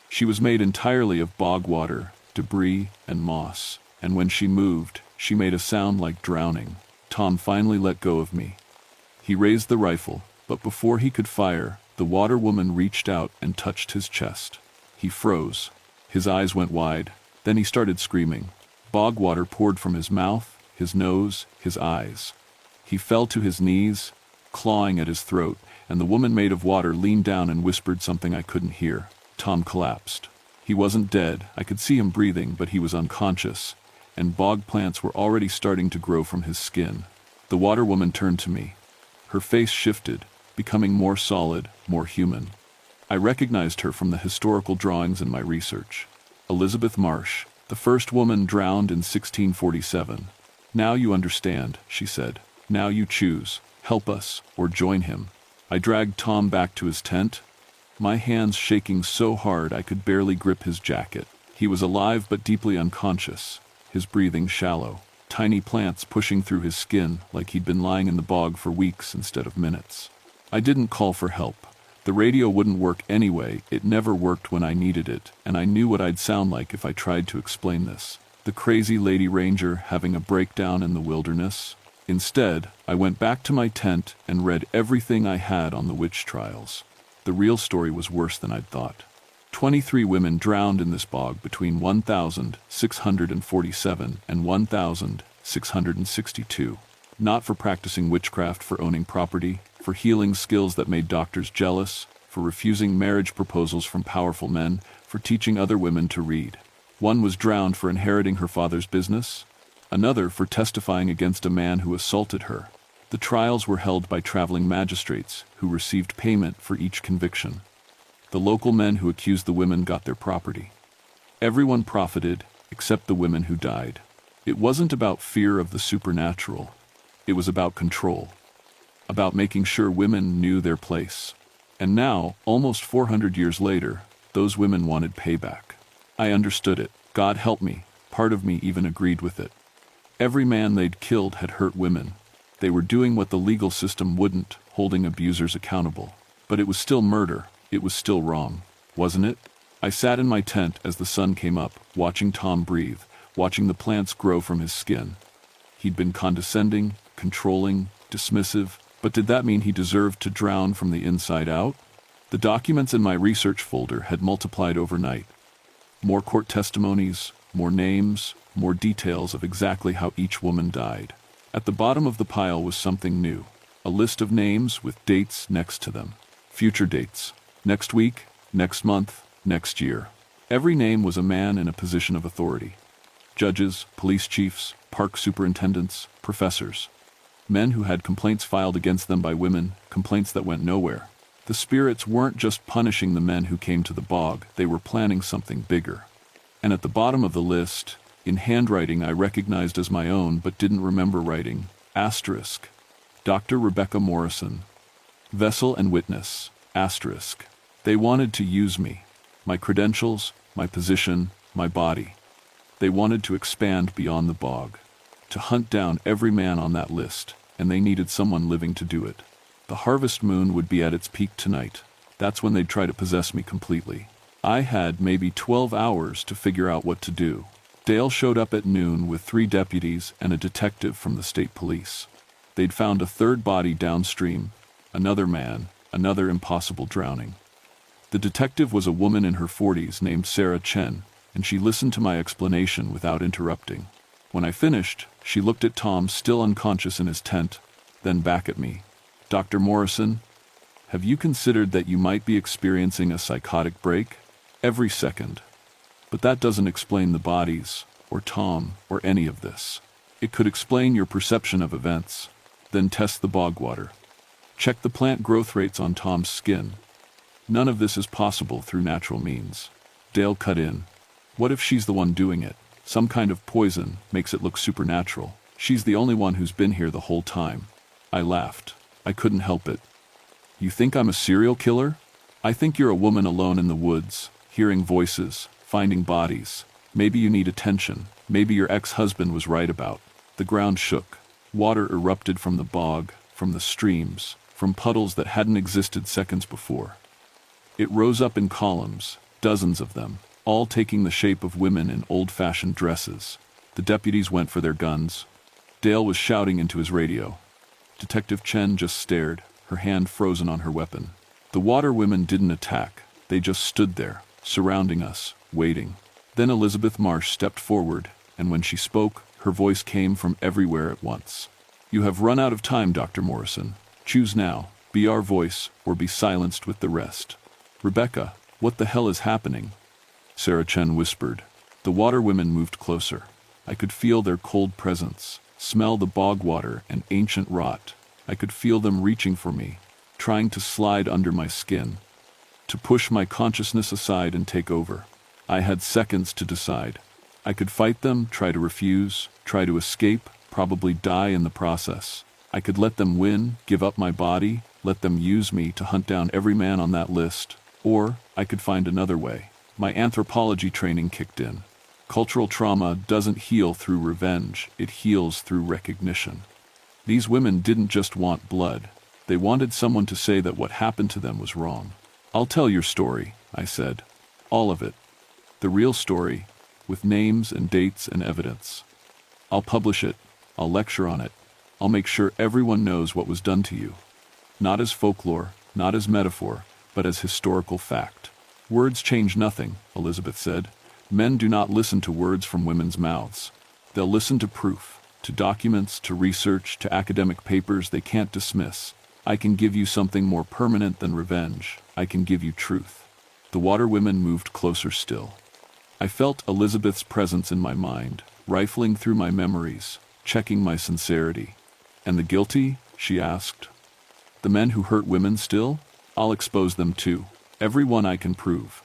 She was made entirely of bog water, debris, and moss, and when she moved, she made a sound like drowning. Tom finally let go of me. He raised the rifle, but before he could fire, the water woman reached out and touched his chest. He froze. His eyes went wide. Then he started screaming. Bog water poured from his mouth, his nose, his eyes. He fell to his knees, clawing at his throat, and the woman made of water leaned down and whispered something I couldn't hear. Tom collapsed. He wasn't dead. I could see him breathing, but he was unconscious, and bog plants were already starting to grow from his skin. The water woman turned to me. Her face shifted, becoming more solid, more human. I recognized her from the historical drawings in my research. Elizabeth Marsh, the first woman drowned in 1647. "Now you understand," she said. "Now you choose. Help us, or join him." I dragged Tom back to his tent, my hands shaking so hard I could barely grip his jacket. He was alive but deeply unconscious, his breathing shallow. tiny plants pushing through his skin like he'd been lying in the bog for weeks instead of minutes. I didn't call for help. The radio wouldn't work anyway, it never worked when I needed it, and I knew what I'd sound like if I tried to explain this. The crazy lady ranger having a breakdown in the wilderness. Instead, I went back to my tent and read everything I had on the witch trials. The real story was worse than I'd thought. 23 women drowned in this bog between 1,647 and 1,662. Not for practicing witchcraft, for owning property, for healing skills that made doctors jealous, for refusing marriage proposals from powerful men, for teaching other women to read. One was drowned for inheriting her father's business, another for testifying against a man who assaulted her. The trials were held by traveling magistrates who received payment for each conviction. The local men who accused the women got their property. Everyone profited except the women who died. It wasn't about fear of the supernatural. It was about control. About making sure women knew their place. And now, almost 400 years later, those women wanted payback. I understood it. God help me. Part of me even agreed with it. Every man they'd killed had hurt women. They were doing what the legal system wouldn't, holding abusers accountable. But it was still murder. It was still wrong, wasn't it? I sat in my tent as the sun came up, watching Tom breathe, watching the plants grow from his skin. He'd been condescending, controlling, dismissive, but did that mean he deserved to drown from the inside out? The documents in my research folder had multiplied overnight. More court testimonies, more names, more details of exactly how each woman died. At the bottom of the pile was something new, a list of names with dates next to them. Future dates. Next week, next month, next year. Every name was a man in a position of authority. Judges, police chiefs, park superintendents, professors. Men who had complaints filed against them by women, complaints that went nowhere. The spirits weren't just punishing the men who came to the bog, they were planning something bigger. And at the bottom of the list, in handwriting I recognized as my own but didn't remember writing, asterisk. Dr. Rebecca Morrison. Vessel and witness, asterisk. They wanted to use me. My credentials, my position, my body. They wanted to expand beyond the bog. To hunt down every man on that list, and they needed someone living to do it. The harvest moon would be at its peak tonight. That's when they'd try to possess me completely. I had maybe 12 hours to figure out what to do. Dale showed up at noon with 3 deputies and a detective from the state police. They'd found a third body downstream, another man, another impossible drowning. The detective was a woman in her 40s named Sarah Chen, and she listened to my explanation without interrupting. When I finished, she looked at Tom still unconscious in his tent, then back at me. Dr. Morrison, have you considered that you might be experiencing a psychotic break? Every second. But that doesn't explain the bodies, or Tom, or any of this. It could explain your perception of events. Then test the bog water. Check the plant growth rates on Tom's skin. None of this is possible through natural means. Dale cut in. What if she's the one doing it? Some kind of poison makes it look supernatural. She's the only one who's been here the whole time. I laughed. I couldn't help it. You think I'm a serial killer? I think you're a woman alone in the woods, hearing voices, finding bodies. Maybe you need attention. Maybe your ex-husband was right about. The ground shook. Water erupted from the bog, from the streams, from puddles that hadn't existed seconds before. It rose up in columns, dozens of them, all taking the shape of women in old-fashioned dresses. The deputies went for their guns. Dale was shouting into his radio. Detective Chen just stared, her hand frozen on her weapon. The water women didn't attack. They just stood there, surrounding us, waiting. Then Elizabeth Marsh stepped forward, and when she spoke, her voice came from everywhere at once. You have run out of time, Dr. Morrison. Choose now. Be our voice, or be silenced with the rest. Rebecca, what the hell is happening? Sarah Chen whispered. The water women moved closer. I could feel their cold presence, smell the bog water and ancient rot. I could feel them reaching for me, trying to slide under my skin, to push my consciousness aside and take over. I had seconds to decide. I could fight them, try to refuse, try to escape, probably die in the process. I could let them win, give up my body, let them use me to hunt down every man on that list. Or I could find another way. My anthropology training kicked in. Cultural trauma doesn't heal through revenge, it heals through recognition. These women didn't just want blood. They wanted someone to say that what happened to them was wrong. "I'll tell your story," I said. "All of it. The real story, with names and dates and evidence. I'll publish it. I'll lecture on it. I'll make sure everyone knows what was done to you. Not as folklore, not as metaphor, but as historical fact." "Words change nothing," Elizabeth said. "Men do not listen to words from women's mouths. They'll listen to proof, to documents, to research, to academic papers they can't dismiss. I can give you something more permanent than revenge. I can give you truth." The water women moved closer still. I felt Elizabeth's presence in my mind, rifling through my memories, checking my sincerity. "And the guilty?" she asked. "The men who hurt women still? I'll expose them too. Everyone I can prove.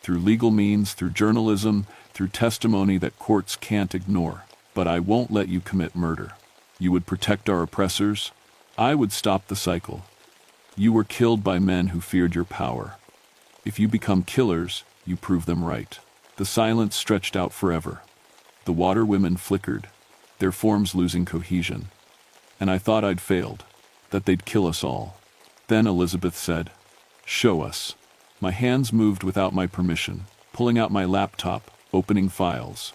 Through legal means, through journalism, through testimony that courts can't ignore. But I won't let you commit murder. You would protect our oppressors. I would stop the cycle. You were killed by men who feared your power. If you become killers, you prove them right." The silence stretched out forever. The water women flickered, their forms losing cohesion. And I thought I'd failed, that they'd kill us all. Then Elizabeth said, "Show us." My hands moved without my permission, pulling out my laptop, opening files.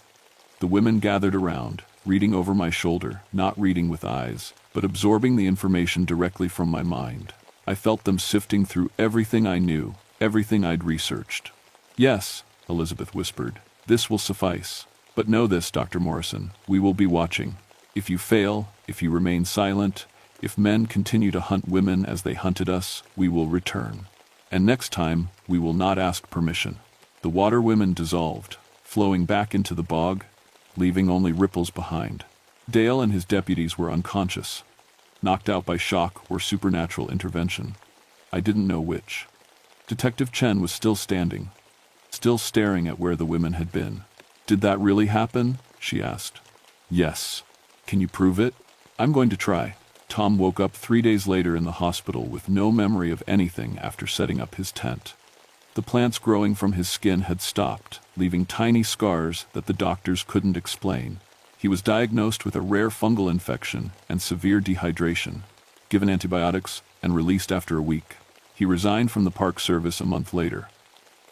The women gathered around, reading over my shoulder, not reading with eyes, but absorbing the information directly from my mind. I felt them sifting through everything I knew, everything I'd researched. "Yes," Elizabeth whispered, "this will suffice. But know this, Dr. Morrison, we will be watching. If you fail, if you remain silent, if men continue to hunt women as they hunted us, we will return. And next time, we will not ask permission." The water women dissolved, flowing back into the bog, leaving only ripples behind. Dale and his deputies were unconscious, knocked out by shock or supernatural intervention. I didn't know which. Detective Chen was still standing, still staring at where the women had been. "Did that really happen?" she asked. "Yes. Can you prove it?" "I'm going to try." Tom woke up 3 days later in the hospital with no memory of anything after setting up his tent. The plants growing from his skin had stopped, leaving tiny scars that the doctors couldn't explain. He was diagnosed with a rare fungal infection and severe dehydration, given antibiotics, and released after a week. He resigned from the Park Service a month later,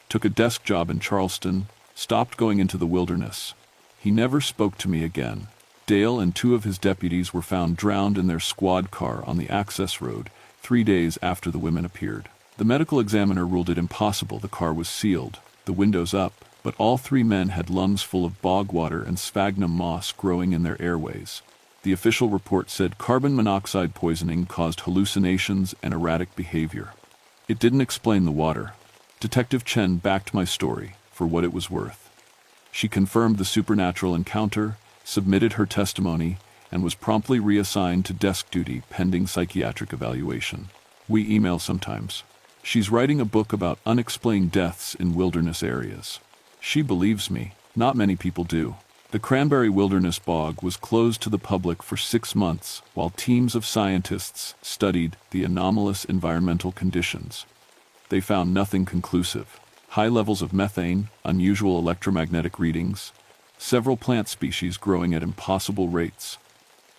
took a desk job in Charleston, stopped going into the wilderness. He never spoke to me again. Dale and 2 of his deputies were found drowned in their squad car on the access road 3 days after the women appeared. The medical examiner ruled it impossible. The car was sealed, the windows up, but all 3 men had lungs full of bog water and sphagnum moss growing in their airways. The official report said carbon monoxide poisoning caused hallucinations and erratic behavior. It didn't explain the water. Detective Chen backed my story for what it was worth. She confirmed the supernatural encounter, submitted her testimony, and was promptly reassigned to desk duty pending psychiatric evaluation. We email sometimes. She's writing a book about unexplained deaths in wilderness areas. She believes me. Not many people do. The Cranberry Wilderness Bog was closed to the public for 6 months while teams of scientists studied the anomalous environmental conditions. They found nothing conclusive. High levels of methane, unusual electromagnetic readings, several plant species growing at impossible rates.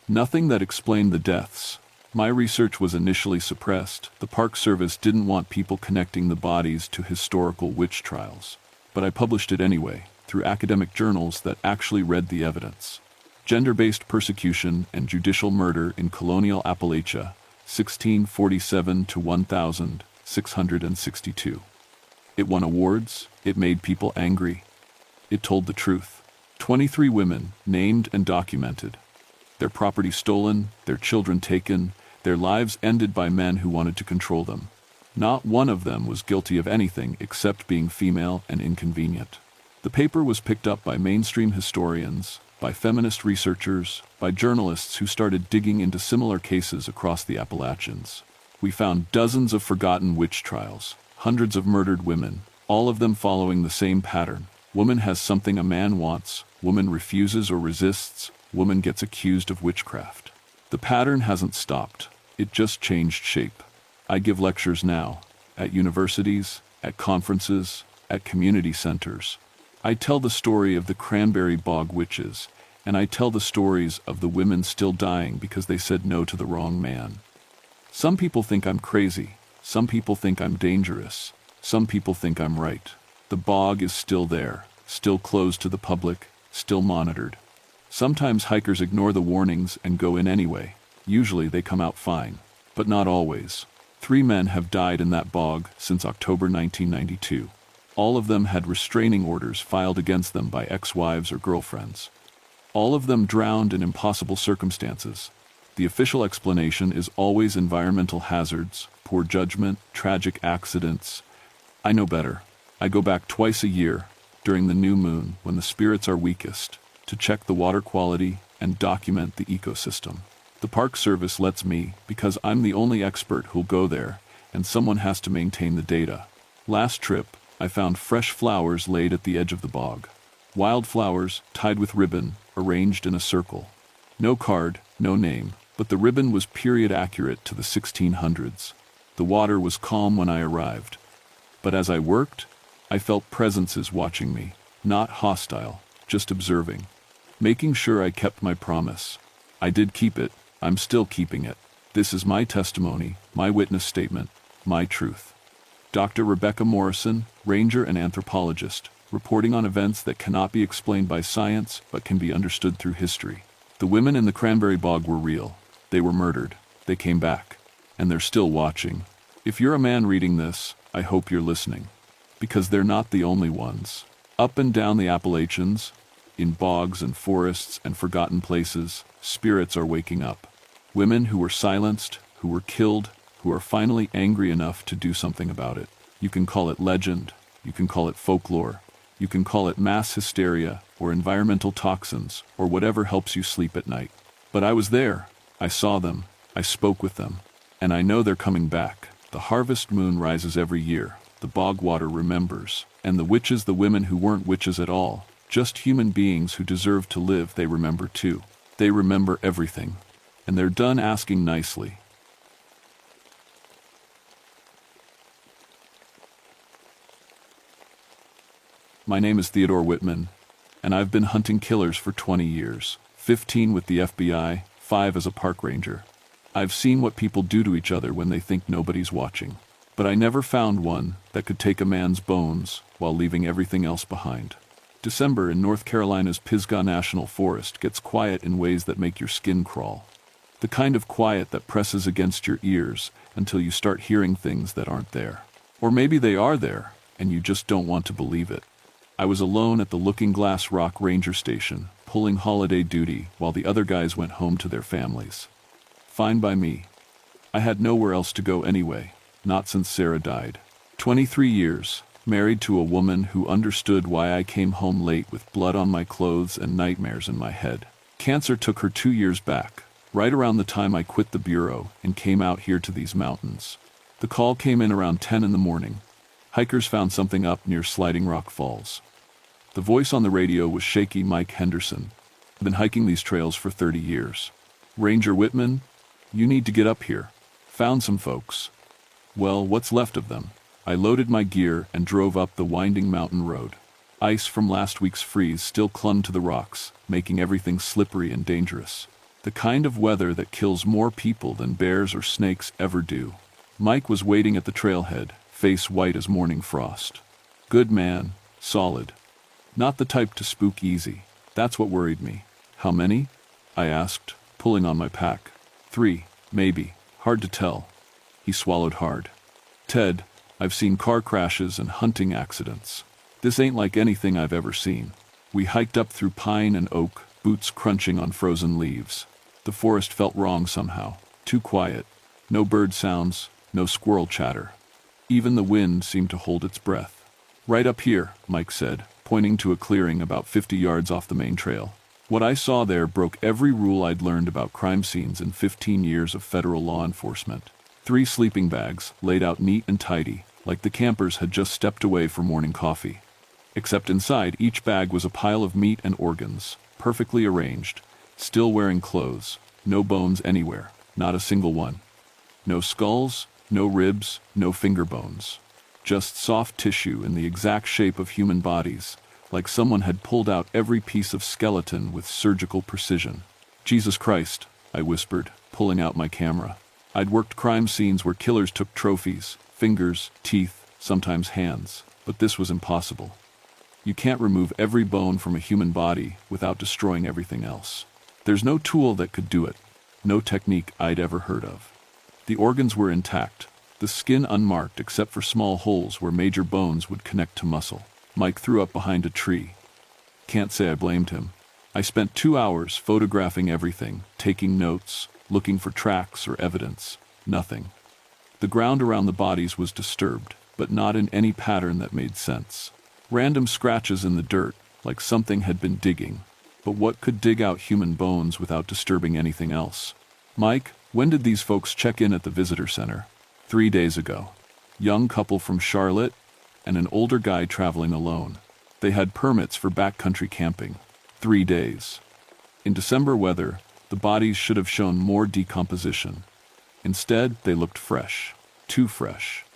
Nothing that explained the deaths. My research was initially suppressed. The Park Service didn't want people connecting the bodies to historical witch trials. But I published it anyway, through academic journals that actually read the evidence. Gender-based persecution and judicial murder in colonial Appalachia, 1647 to 1662. It won awards, it made people angry. It told the truth. 23 women, named and documented. Their property stolen, their children taken, their lives ended by men who wanted to control them. Not one of them was guilty of anything except being female and inconvenient. The paper was picked up by mainstream historians, by feminist researchers, by journalists who started digging into similar cases across the Appalachians. We found dozens of forgotten witch trials, hundreds of murdered women, all of them following the same pattern. Woman has something a man wants, woman refuses or resists, woman gets accused of witchcraft. The pattern hasn't stopped, it just changed shape. I give lectures now, at universities, at conferences, at community centers. I tell the story of the Cranberry Bog witches, and I tell the stories of the women still dying because they said no to the wrong man. Some people think I'm crazy. Some people think I'm dangerous. Some people think I'm right. The bog is still there, still closed to the public, still monitored. Sometimes hikers ignore the warnings and go in anyway. Usually they come out fine, but not always. 3 men have died in that bog since October 1992. All of them had restraining orders filed against them by ex-wives or girlfriends. All of them drowned in impossible circumstances. The official explanation is always environmental hazards, poor judgment, tragic accidents. I know better. I go back twice a year, during the new moon when the spirits are weakest, to check the water quality and document the ecosystem. The Park Service lets me because I'm the only expert who'll go there, and someone has to maintain the data. Last trip, I found fresh flowers laid at the edge of the bog. Wildflowers, tied with ribbon, arranged in a circle. No card, no name, but the ribbon was period accurate to the 1600s. The water was calm when I arrived. But as I worked, I felt presences watching me, not hostile, just observing, making sure I kept my promise. I did keep it. I'm still keeping it. This is my testimony, my witness statement, my truth. Dr. Rebecca Morrison, ranger and anthropologist, reporting on events that cannot be explained by science but can be understood through history. The women in the Cranberry Bog were real. They were murdered. They came back. And they're still watching. If you're a man reading this, I hope you're listening. Because they're not the only ones. Up and down the Appalachians, in bogs and forests and forgotten places, spirits are waking up. Women who were silenced, who were killed, who are finally angry enough to do something about it. You can call it legend, you can call it folklore, you can call it mass hysteria or environmental toxins or whatever helps you sleep at night. But I was there. I saw them. I spoke with them. And I know they're coming back. The harvest moon rises every year. The bog water remembers. And the witches, the women who weren't witches at all, just human beings who deserve to live, they remember too. They remember everything. And they're done asking nicely. My name is Theodore Whitman, and I've been hunting killers for 20 years, 15 with the FBI, 5 as a park ranger. I've seen what people do to each other when they think nobody's watching, but I never found one that could take a man's bones while leaving everything else behind. December in North Carolina's Pisgah National Forest gets quiet in ways that make your skin crawl. The kind of quiet that presses against your ears until you start hearing things that aren't there. Or maybe they are there, and you just don't want to believe it. I was alone at the Looking Glass Rock Ranger Station, pulling holiday duty while the other guys went home to their families. Fine by me. I had nowhere else to go anyway, not since Sarah died. 23 years, married to a woman who understood why I came home late with blood on my clothes and nightmares in my head. Cancer took her 2 years back, right around the time I quit the bureau and came out here to these mountains. The call came in around 10 in the morning. Hikers found something up near Sliding Rock Falls. The voice on the radio was shaky Mike Henderson. I've been hiking these trails for 30 years. Ranger Whitman, you need to get up here. Found some folks. Well, what's left of them? I loaded my gear and drove up the winding mountain road. Ice from last week's freeze still clung to the rocks, making everything slippery and dangerous. The kind of weather that kills more people than bears or snakes ever do. Mike was waiting at the trailhead, face white as morning frost. Good man, solid. Not the type to spook easy. That's what worried me. How many? I asked, pulling on my pack. 3, maybe. Hard to tell. He swallowed hard. Ted, I've seen car crashes and hunting accidents. This ain't like anything I've ever seen. We hiked up through pine and oak, boots crunching on frozen leaves. The forest felt wrong somehow. Too quiet. No bird sounds, no squirrel chatter. Even the wind seemed to hold its breath. Right up here, Mike said, pointing to a clearing about 50 yards off the main trail. What I saw there broke every rule I'd learned about crime scenes in 15 years of federal law enforcement. 3 sleeping bags, laid out neat and tidy, like the campers had just stepped away for morning coffee. Except inside each bag was a pile of meat and organs, perfectly arranged, still wearing clothes, no bones anywhere, not a single one. No skulls, no ribs, no finger bones. Just soft tissue in the exact shape of human bodies, like someone had pulled out every piece of skeleton with surgical precision. "Jesus Christ," I whispered, pulling out my camera. I'd worked crime scenes where killers took trophies, fingers, teeth, sometimes hands, but this was impossible. You can't remove every bone from a human body without destroying everything else. There's no tool that could do it, no technique I'd ever heard of. The organs were intact, the skin unmarked except for small holes where major bones would connect to muscle. Mike threw up behind a tree. Can't say I blamed him. I spent 2 hours photographing everything, taking notes, looking for tracks or evidence. Nothing. The ground around the bodies was disturbed, but not in any pattern that made sense. Random scratches in the dirt, like something had been digging. But what could dig out human bones without disturbing anything else? "Mike, when did these folks check in at the visitor center?" 3 days ago. Young couple from Charlotte and an older guy traveling alone. They had permits for backcountry camping. 3 days. In December weather, the bodies should have shown more decomposition. Instead, they looked fresh. Too fresh.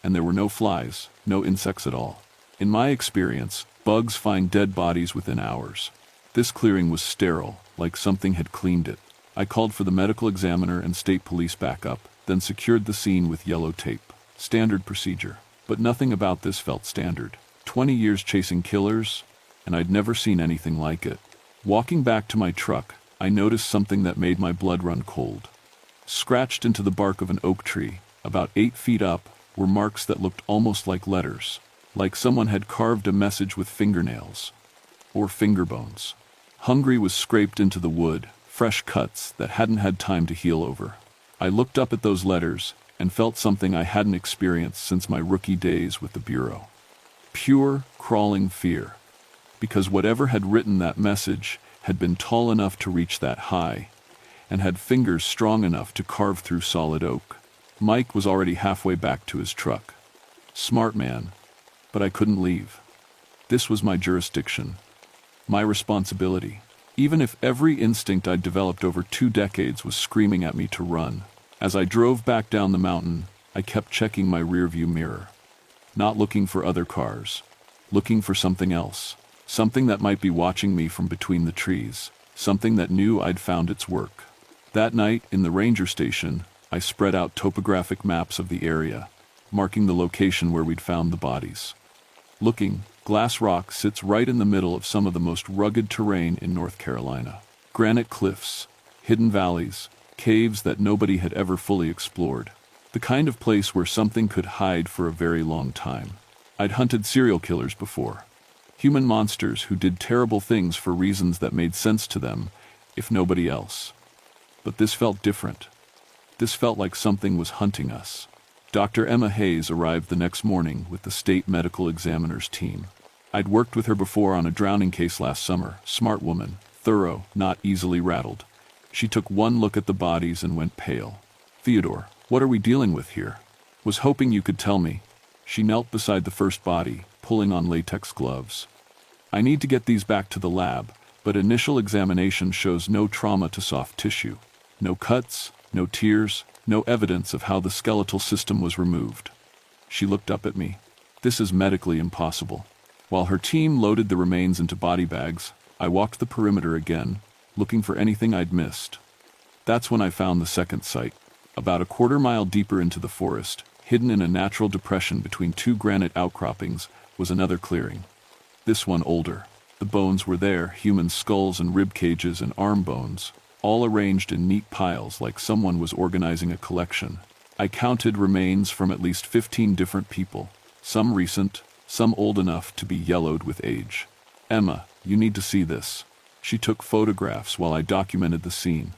And there were no flies, no insects at all. In my experience, bugs find dead bodies within hours. This clearing was sterile, like something had cleaned it. I called for the medical examiner and state police backup, then secured the scene with yellow tape. Standard procedure. But nothing about this felt standard. 20 years chasing killers, and I'd never seen anything like it. Walking back to my truck, I noticed something that made my blood run cold. Scratched into the bark of an oak tree, about 8 feet up, were marks that looked almost like letters, like someone had carved a message with fingernails. Or finger bones. Hungry was scraped into the wood, fresh cuts that hadn't had time to heal over. I looked up at those letters and felt something I hadn't experienced since my rookie days with the Bureau. Pure, crawling fear. Because whatever had written that message had been tall enough to reach that high, and had fingers strong enough to carve through solid oak. Mike was already halfway back to his truck. Smart man. But I couldn't leave. This was my jurisdiction. My responsibility. Even if every instinct I'd developed over 2 decades was screaming at me to run. As I drove back down the mountain, I kept checking my rearview mirror. Not looking for other cars. Looking for something else. Something that might be watching me from between the trees. Something that knew I'd found its work. That night, in the ranger station, I spread out topographic maps of the area, marking the location where we'd found the bodies. Looking, Glass Rock sits right in the middle of some of the most rugged terrain in North Carolina. Granite cliffs, hidden valleys, caves that nobody had ever fully explored. The kind of place where something could hide for a very long time. I'd hunted serial killers before. Human monsters who did terrible things for reasons that made sense to them, if nobody else. But this felt different. This felt like something was hunting us. Dr. Emma Hayes arrived the next morning with the state medical examiner's team. I'd worked with her before on a drowning case last summer. Smart woman, thorough, not easily rattled. She took one look at the bodies and went pale. "Theodore, what are we dealing with here?" "Was hoping you could tell me." She knelt beside the first body, pulling on latex gloves. "I need to get these back to the lab, but initial examination shows no trauma to soft tissue. No cuts, no tears, no evidence of how the skeletal system was removed." She looked up at me. "This is medically impossible." While her team loaded the remains into body bags, I walked the perimeter again, looking for anything I'd missed. That's when I found the second site. About a quarter-mile deeper into the forest, hidden in a natural depression between 2 granite outcroppings, was another clearing. This one older. The bones were there, human skulls and rib cages and arm bones, all arranged in neat piles like someone was organizing a collection. I counted remains from at least 15 different people, some recent, some old enough to be yellowed with age. "Emma, you need to see this." She took photographs while I documented the scene.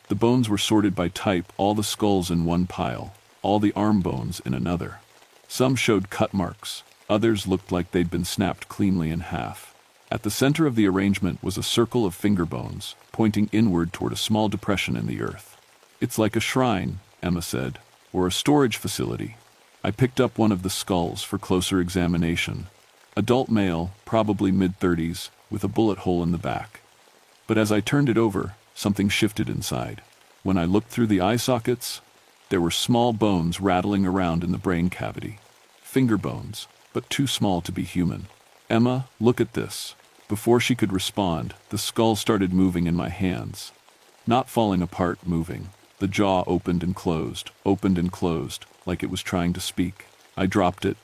The bones were sorted by type, all the skulls in one pile, all the arm bones in another. Some showed cut marks, others looked like they'd been snapped cleanly in half. At the center of the arrangement was a circle of finger bones, pointing inward toward a small depression in the earth. "It's like a shrine," Emma said, "or a storage facility." I picked up one of the skulls for closer examination. Adult male, probably mid-30s, with a bullet hole in the back. But as I turned it over, something shifted inside. When I looked through the eye sockets, there were small bones rattling around in the brain cavity. Finger bones, but too small to be human. "Emma, look at this." Before she could respond, the skull started moving in my hands. Not falling apart, moving. The jaw opened and closed, like it was trying to speak. I dropped it,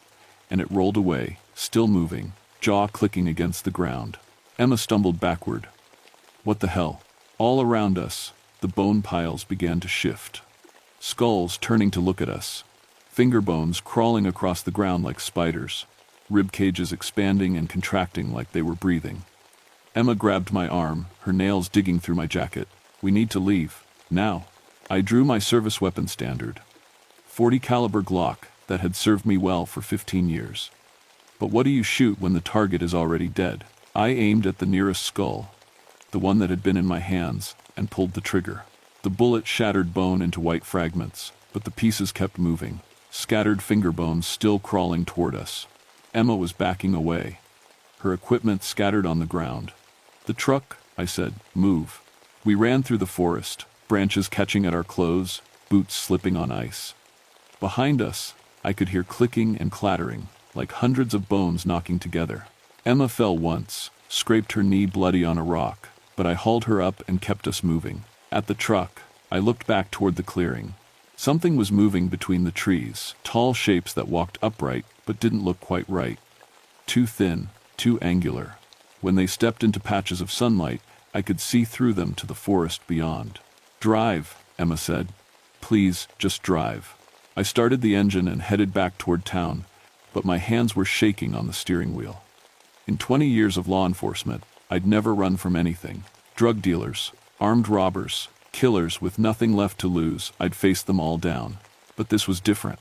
and it rolled away, still moving, jaw clicking against the ground. Emma stumbled backward. What the hell? All around us, the bone piles began to shift. Skulls turning to look at us. Finger bones crawling across the ground like spiders. Rib cages expanding and contracting like they were breathing. Emma grabbed my arm, her nails digging through my jacket. "We need to leave. Now." I drew my service weapon standard. .40 caliber Glock that had served me well for 15 years. But what do you shoot when the target is already dead? I aimed at the nearest skull, the one that had been in my hands, and pulled the trigger. The bullet shattered bone into white fragments, but the pieces kept moving, scattered finger bones still crawling toward us. Emma was backing away, her equipment scattered on the ground. "The truck," I said, "move." We ran through the forest, branches catching at our clothes, boots slipping on ice. Behind us, I could hear clicking and clattering, like hundreds of bones knocking together. Emma fell once, scraped her knee bloody on a rock, but I hauled her up and kept us moving. At the truck, I looked back toward the clearing. Something was moving between the trees, tall shapes that walked upright but didn't look quite right. Too thin, too angular. When they stepped into patches of sunlight, I could see through them to the forest beyond. "Drive," Emma said. "Please, just drive." I started the engine and headed back toward town, but my hands were shaking on the steering wheel. In 20 years of law enforcement, I'd never run from anything. Drug dealers, armed robbers, killers with nothing left to lose, I'd faced them all down. But this was different.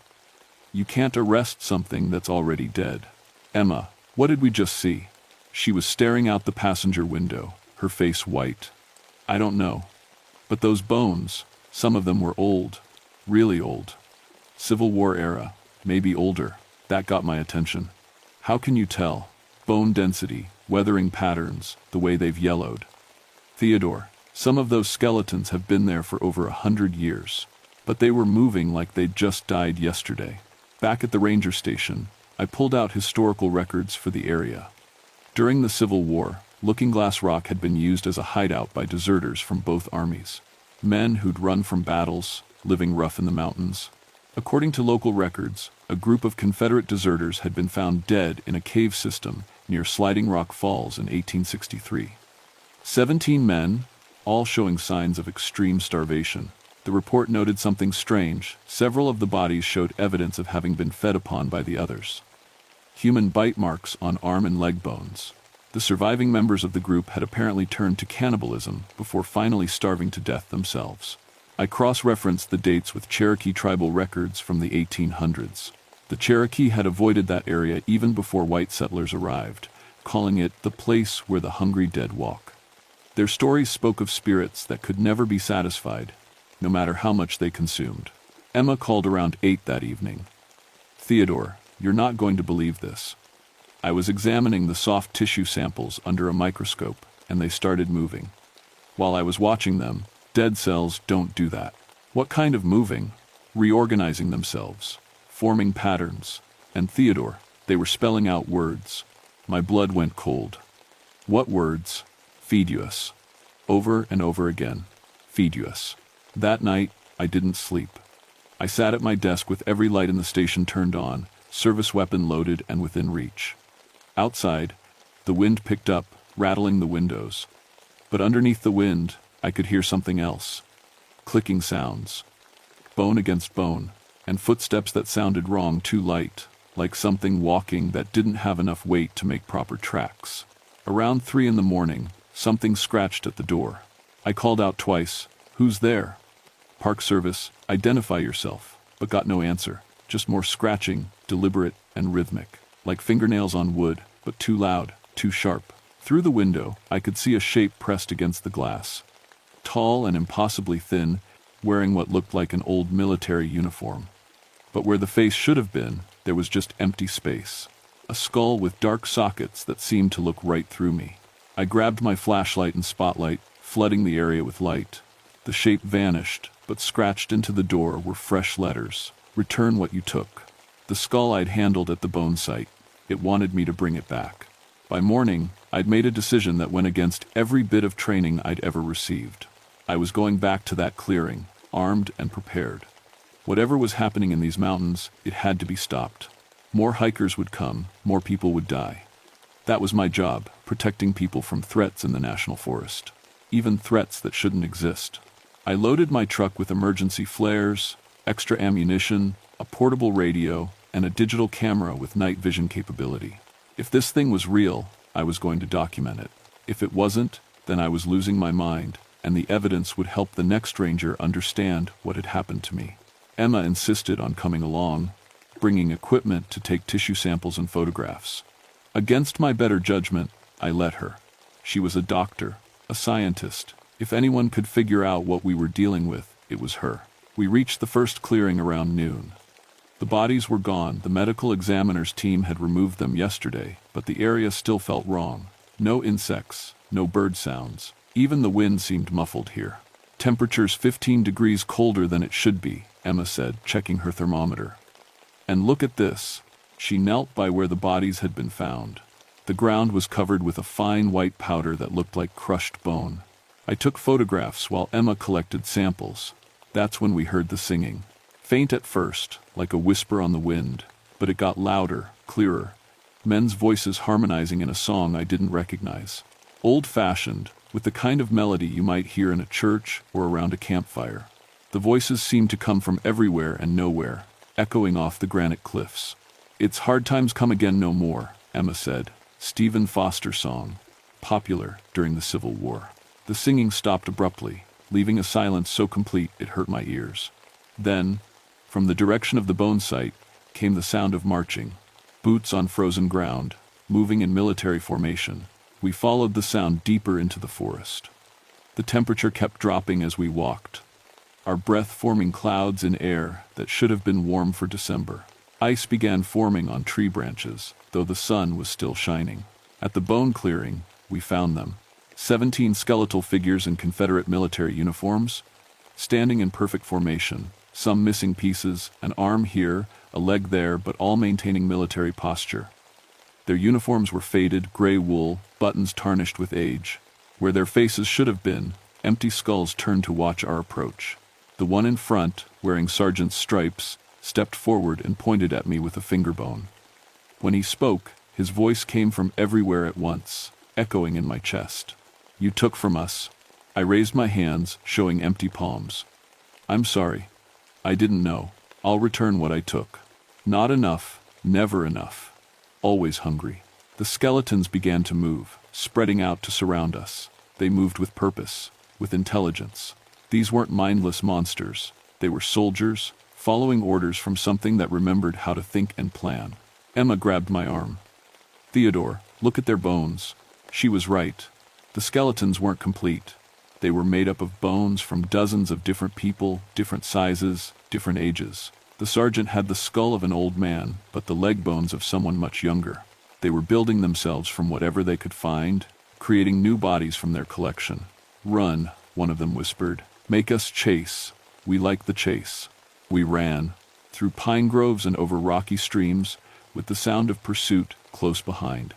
You can't arrest something that's already dead. "Emma, what did we just see?" She was staring out the passenger window, her face white. "I don't know. But those bones, some of them were old, really old. Civil War era, maybe older. That got my attention." "How can you tell?" "Bone density, weathering patterns, the way they've yellowed." "Theodore, some of those skeletons have been there for over 100 years. But they were moving like they'd just died yesterday." Back at the ranger station, I pulled out historical records for the area. During the Civil War, Looking Glass Rock had been used as a hideout by deserters from both armies. Men who'd run from battles, living rough in the mountains. According to local records, a group of Confederate deserters had been found dead in a cave system near Sliding Rock Falls in 1863. 17 men, all showing signs of extreme starvation. The report noted something strange. Several of the bodies showed evidence of having been fed upon by the others. Human bite marks on arm and leg bones. The surviving members of the group had apparently turned to cannibalism before finally starving to death themselves. I cross-referenced the dates with Cherokee tribal records from the 1800s. The Cherokee had avoided that area even before white settlers arrived, calling it the place where the hungry dead walk. Their stories spoke of spirits that could never be satisfied, no matter how much they consumed. Emma called around 8 that evening. "Theodore, you're not going to believe this." I was examining the soft tissue samples under a microscope, and they started moving. While I was watching them, dead cells don't do that. What kind of moving? Reorganizing themselves, forming patterns. And Theodore, they were spelling out words. My blood went cold. What words? "Feed you us." Over and over again. "Feed you us." That night, I didn't sleep. I sat at my desk with every light in the station turned on, service weapon loaded and within reach. Outside, the wind picked up, rattling the windows. But underneath the wind, I could hear something else. Clicking sounds. Bone against bone, and footsteps that sounded wrong, too light, like something walking that didn't have enough weight to make proper tracks. Around 3 in the morning, something scratched at the door. I called out twice, "Who's there?" "Park Service, identify yourself," but got no answer, just more scratching, deliberate and rhythmic, like fingernails on wood, but too loud, too sharp. Through the window, I could see a shape pressed against the glass. Tall and impossibly thin, wearing what looked like an old military uniform. But where the face should have been, there was just empty space. A skull with dark sockets that seemed to look right through me. I grabbed my flashlight and spotlight, flooding the area with light. The shape vanished, but scratched into the door were fresh letters. "Return what you took." The skull I'd handled at the bone site. It wanted me to bring it back. By morning, I'd made a decision that went against every bit of training I'd ever received. I was going back to that clearing, armed and prepared. Whatever was happening in these mountains, it had to be stopped. More hikers would come, more people would die. That was my job, protecting people from threats in the national forest. Even threats that shouldn't exist. I loaded my truck with emergency flares, extra ammunition, a portable radio, and a digital camera with night vision capability. If this thing was real, I was going to document it. If it wasn't, then I was losing my mind, and the evidence would help the next ranger understand what had happened to me. Emma insisted on coming along, bringing equipment to take tissue samples and photographs. Against my better judgment, I let her. She was a doctor, a scientist. If anyone could figure out what we were dealing with, it was her. We reached the first clearing around noon. The bodies were gone. The medical examiner's team had removed them yesterday, but the area still felt wrong. No insects, no bird sounds. Even the wind seemed muffled here. Temperatures 15 degrees colder than it should be, Emma said, checking her thermometer. And look at this. She knelt by where the bodies had been found. The ground was covered with a fine white powder that looked like crushed bone. I took photographs while Emma collected samples. That's when we heard the singing. Faint at first, like a whisper on the wind, but it got louder, clearer. Men's voices harmonizing in a song I didn't recognize. Old-fashioned, with the kind of melody you might hear in a church or around a campfire. The voices seemed to come from everywhere and nowhere, echoing off the granite cliffs. "It's Hard Times Come Again No More," Emma said. Stephen Foster song, popular during the Civil War. The singing stopped abruptly, leaving a silence so complete it hurt my ears. Then, from the direction of the bone site, came the sound of marching. Boots on frozen ground, moving in military formation. We followed the sound deeper into the forest. The temperature kept dropping as we walked, our breath forming clouds in air that should have been warm for December. Ice began forming on tree branches, though the sun was still shining. At the bone clearing, we found them. 17 skeletal figures in Confederate military uniforms, standing in perfect formation, some missing pieces, an arm here, a leg there, but all maintaining military posture. Their uniforms were faded, gray wool, buttons tarnished with age. Where their faces should have been, empty skulls turned to watch our approach. The one in front, wearing sergeant's stripes, stepped forward and pointed at me with a finger bone. When he spoke, his voice came from everywhere at once, echoing in my chest. "You took from us." I raised my hands, showing empty palms. "I'm sorry. I didn't know. I'll return what I took." Not enough, never enough. Always hungry. The skeletons began to move, spreading out to surround us. They moved with purpose, with intelligence. These weren't mindless monsters. They were soldiers, following orders from something that remembered how to think and plan. Emma grabbed my arm. "Theodore, look at their bones." She was right. The skeletons weren't complete. They were made up of bones from dozens of different people, different sizes, different ages. The sergeant had the skull of an old man, but the leg bones of someone much younger. They were building themselves from whatever they could find, creating new bodies from their collection. "Run," one of them whispered. "Make us chase. We like the chase." We ran, through pine groves and over rocky streams, with the sound of pursuit close behind.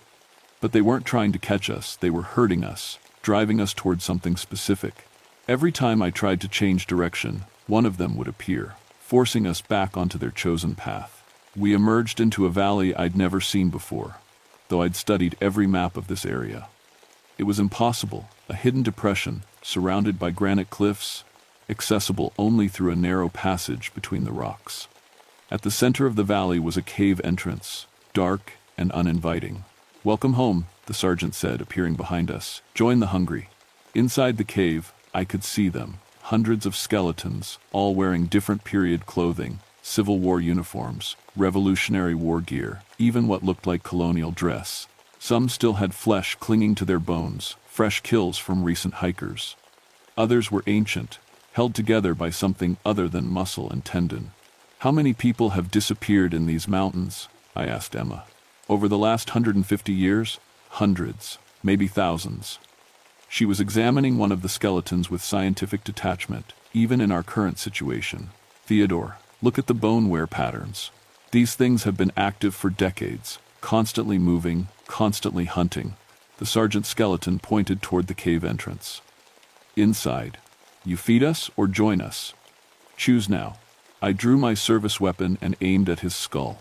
But they weren't trying to catch us, they were herding us, driving us toward something specific. Every time I tried to change direction, one of them would appear, forcing us back onto their chosen path. We emerged into a valley I'd never seen before, though I'd studied every map of this area. It was impossible, a hidden depression, surrounded by granite cliffs, accessible only through a narrow passage between the rocks. At the center of the valley was a cave entrance, dark and uninviting. "Welcome home," the sergeant said, appearing behind us. "Join the hungry." Inside the cave, I could see them, hundreds of skeletons, all wearing different period clothing, Civil War uniforms, Revolutionary War gear, even what looked like colonial dress. Some still had flesh clinging to their bones, fresh kills from recent hikers. Others were ancient, held together by something other than muscle and tendon. "How many people have disappeared in these mountains?" I asked Emma. "Over the last 150 years? Hundreds, maybe thousands." She was examining one of the skeletons with scientific detachment, even in our current situation. "Theodore, look at the bone wear patterns. These things have been active for decades, constantly moving, constantly hunting. The sergeant's skeleton pointed toward the cave entrance. Inside. You feed us or join us? Choose now. I drew my service weapon and aimed at his skull.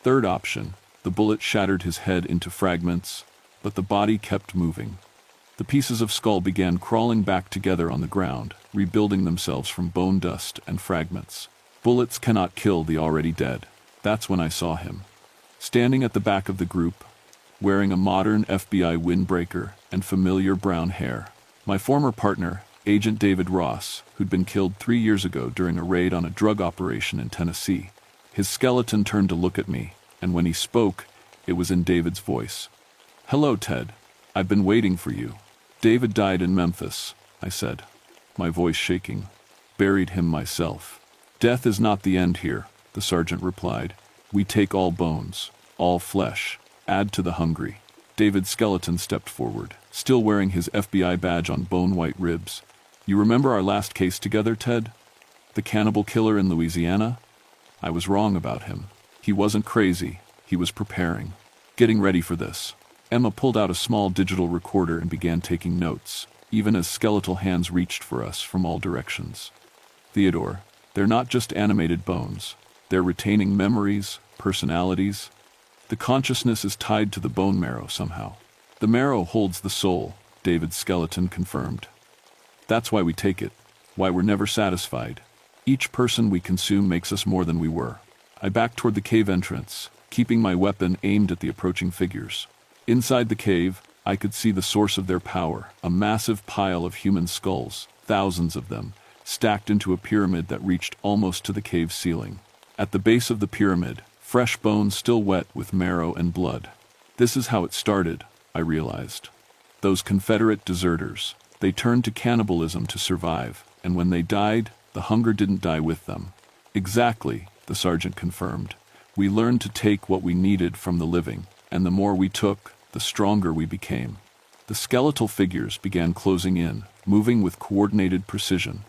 Third option. The bullet shattered his head into fragments, but the body kept moving. The pieces of skull began crawling back together on the ground, rebuilding themselves from bone dust and fragments. Bullets cannot kill the already dead. That's when I saw him. Standing at the back of the group, wearing a modern FBI windbreaker and familiar brown hair. My former partner, Agent David Ross, who'd been killed 3 years ago during a raid on a drug operation in Tennessee. His skeleton turned to look at me, and when he spoke, it was in David's voice. "Hello, Ted. I've been waiting for you." "David died in Memphis," I said, my voice shaking. "Buried him myself." "Death is not the end here," the sergeant replied. "We take all bones, all flesh, add to the hungry." David's skeleton stepped forward, still wearing his FBI badge on bone-white ribs. "You remember our last case together, Ted? The cannibal killer in Louisiana? I was wrong about him. He wasn't crazy. He was preparing. Getting ready for this." Emma pulled out a small digital recorder and began taking notes, even as skeletal hands reached for us from all directions. "Theodore, they're not just animated bones. They're retaining memories, personalities. The consciousness is tied to the bone marrow somehow." "The marrow holds the soul," David's skeleton confirmed. "That's why we take it, why we're never satisfied. Each person we consume makes us more than we were." I backed toward the cave entrance, keeping my weapon aimed at the approaching figures. Inside the cave, I could see the source of their power, a massive pile of human skulls, thousands of them, stacked into a pyramid that reached almost to the cave ceiling. At the base of the pyramid, fresh bones still wet with marrow and blood. This is how it started, I realized. Those Confederate deserters, they turned to cannibalism to survive, and when they died, the hunger didn't die with them. "Exactly," the sergeant confirmed. "We learned to take what we needed from the living, and the more we took, the stronger we became." The skeletal figures began closing in, moving with coordinated precision.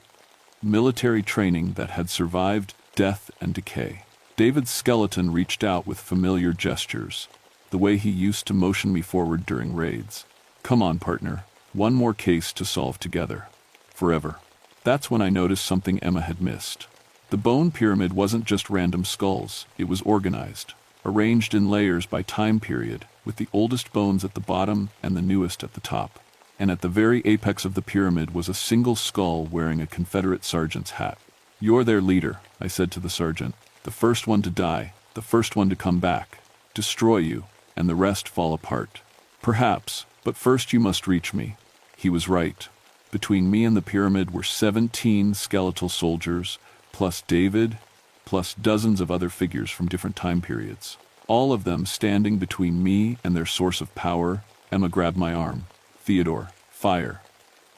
Military training that had survived death and decay. David's skeleton reached out with familiar gestures, the way he used to motion me forward during raids. "Come on, partner. One more case to solve together. Forever." That's when I noticed something Emma had missed. The bone pyramid wasn't just random skulls, it was organized, arranged in layers by time period, with the oldest bones at the bottom and the newest at the top. And at the very apex of the pyramid was a single skull wearing a Confederate sergeant's hat. "You're their leader," I said to the sergeant. "The first one to die, the first one to come back, destroy you, and the rest fall apart. Perhaps, but first you must reach me." He was right. Between me and the pyramid were 17 skeletal soldiers, plus David, plus dozens of other figures from different time periods. All of them standing between me and their source of power. Emma grabbed my arm. "Theodore, fire.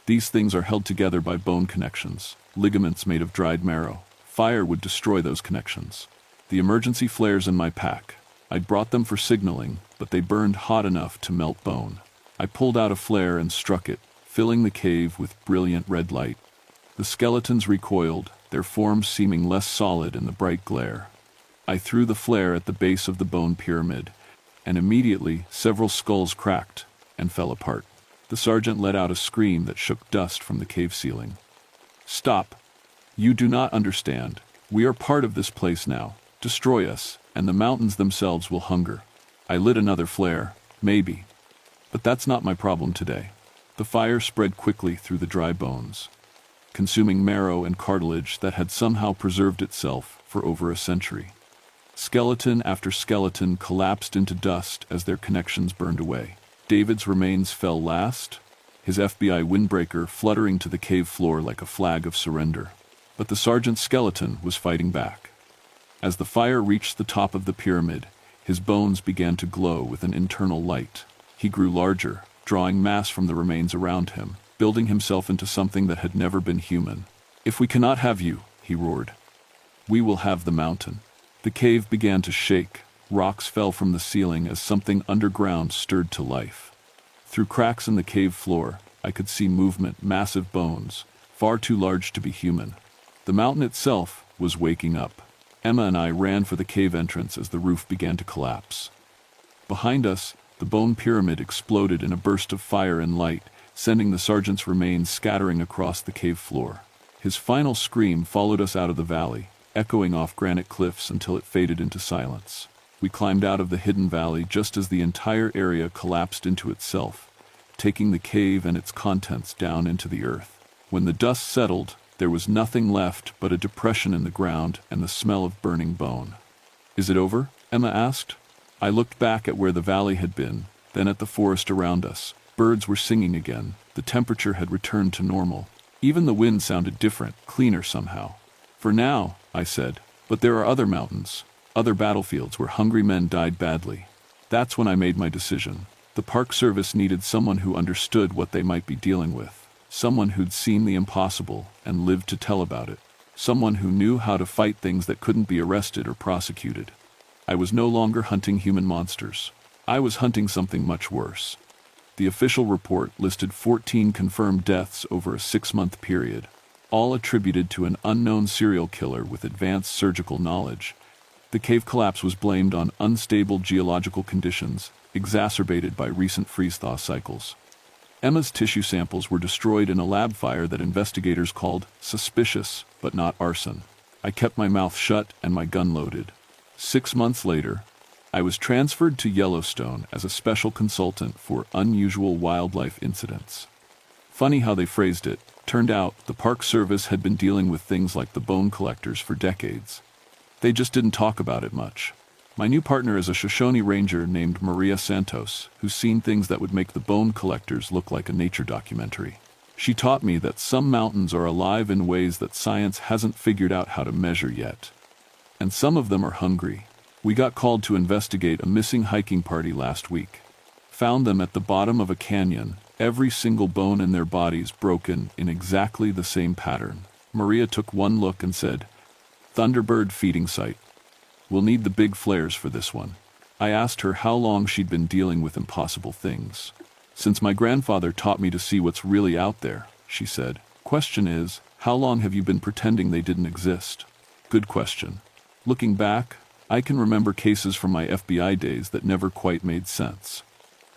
These things are held together by bone connections, ligaments made of dried marrow. Fire would destroy those connections." The emergency flares in my pack. I'd brought them for signaling, but they burned hot enough to melt bone. I pulled out a flare and struck it, filling the cave with brilliant red light. The skeletons recoiled, their forms seeming less solid in the bright glare. I threw the flare at the base of the bone pyramid, and immediately several skulls cracked and fell apart. The sergeant let out a scream that shook dust from the cave ceiling. "Stop. You do not understand. We are part of this place now. Destroy us, and the mountains themselves will hunger." I lit another flare, maybe. But that's not my problem today. The fire spread quickly through the dry bones, consuming marrow and cartilage that had somehow preserved itself for over a century. Skeleton after skeleton collapsed into dust as their connections burned away. David's remains fell last, his FBI windbreaker fluttering to the cave floor like a flag of surrender. But the sergeant's skeleton was fighting back. As the fire reached the top of the pyramid, his bones began to glow with an internal light. He grew larger, drawing mass from the remains around him, building himself into something that had never been human. "If we cannot have you," he roared, "we will have the mountain." The cave began to shake. Rocks fell from the ceiling as something underground stirred to life. Through cracks in the cave floor, I could see movement, massive bones, far too large to be human. The mountain itself was waking up. Emma and I ran for the cave entrance as the roof began to collapse. Behind us, The bone pyramid exploded in a burst of fire and light, sending the sergeant's remains scattering across the cave floor. His final scream followed us out of the valley, echoing off granite cliffs until it faded into silence. We climbed out of the hidden valley just as the entire area collapsed into itself, taking the cave and its contents down into the earth. When the dust settled, there was nothing left but a depression in the ground and the smell of burning bone. "Is it over?" Emma asked. I looked back at where the valley had been, then at the forest around us. Birds were singing again. The temperature had returned to normal. Even the wind sounded different, cleaner somehow. "For now," I said, "but there are other mountains, other battlefields where hungry men died badly." That's when I made my decision. The Park Service needed someone who understood what they might be dealing with, someone who'd seen the impossible and lived to tell about it, someone who knew how to fight things that couldn't be arrested or prosecuted. I was no longer hunting human monsters. I was hunting something much worse. The official report listed 14 confirmed deaths over a 6-month period, all attributed to an unknown serial killer with advanced surgical knowledge. The cave collapse was blamed on unstable geological conditions, exacerbated by recent freeze-thaw cycles. Emma's tissue samples were destroyed in a lab fire that investigators called suspicious, but not arson. I kept my mouth shut and my gun loaded. 6 months later, I was transferred to Yellowstone as a special consultant for unusual wildlife incidents. Funny how they phrased it. Turned out, the Park Service had been dealing with things like the bone collectors for decades. They just didn't talk about it much. My new partner is a Shoshone ranger named Maria Santos, who's seen things that would make the bone collectors look like a nature documentary. She taught me that some mountains are alive in ways that science hasn't figured out how to measure yet. And some of them are hungry. We got called to investigate a missing hiking party last week. Found them at the bottom of a canyon, every single bone in their bodies broken in exactly the same pattern. Maria took one look and said, "Thunderbird feeding site. We'll need the big flares for this one." I asked her how long she'd been dealing with impossible things. "Since my grandfather taught me to see what's really out there," she said. "Question is, how long have you been pretending they didn't exist?" Good question. Looking back, I can remember cases from my FBI days that never quite made sense.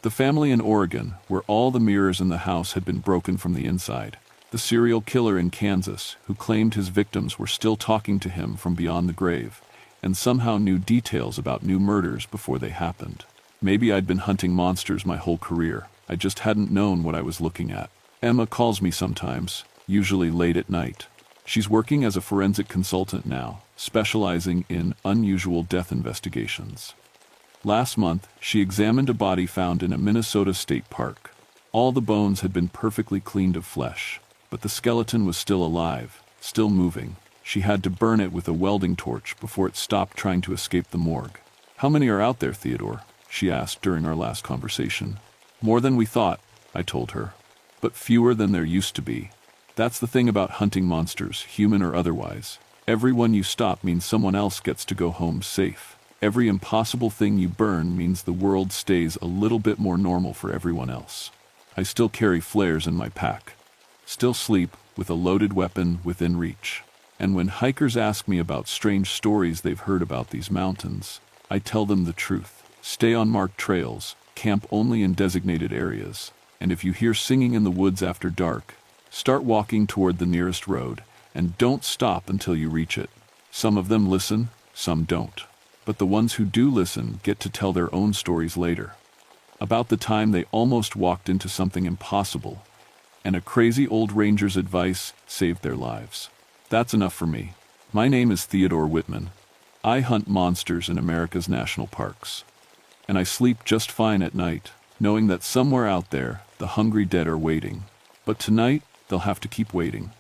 The family in Oregon, where all the mirrors in the house had been broken from the inside. The serial killer in Kansas, who claimed his victims were still talking to him from beyond the grave, and somehow knew details about new murders before they happened. Maybe I'd been hunting monsters my whole career. I just hadn't known what I was looking at. Emma calls me sometimes, usually late at night. She's working as a forensic consultant now, specializing in unusual death investigations. Last month, she examined a body found in a Minnesota state park. All the bones had been perfectly cleaned of flesh, but the skeleton was still alive, still moving. She had to burn it with a welding torch before it stopped trying to escape the morgue. "How many are out there, Theodore?" she asked during our last conversation. "More than we thought," I told her. "But fewer than there used to be. That's the thing about hunting monsters, human or otherwise. Every one you stop means someone else gets to go home safe. Every impossible thing you burn means the world stays a little bit more normal for everyone else." I still carry flares in my pack. Still sleep with a loaded weapon within reach. And when hikers ask me about strange stories they've heard about these mountains, I tell them the truth. Stay on marked trails, camp only in designated areas, and if you hear singing in the woods after dark, start walking toward the nearest road, and don't stop until you reach it. Some of them listen, some don't. But the ones who do listen get to tell their own stories later. About the time they almost walked into something impossible, and a crazy old ranger's advice saved their lives. That's enough for me. My name is Theodore Whitman. I hunt monsters in America's national parks. And I sleep just fine at night, knowing that somewhere out there, the hungry dead are waiting. But tonight, they'll have to keep waiting.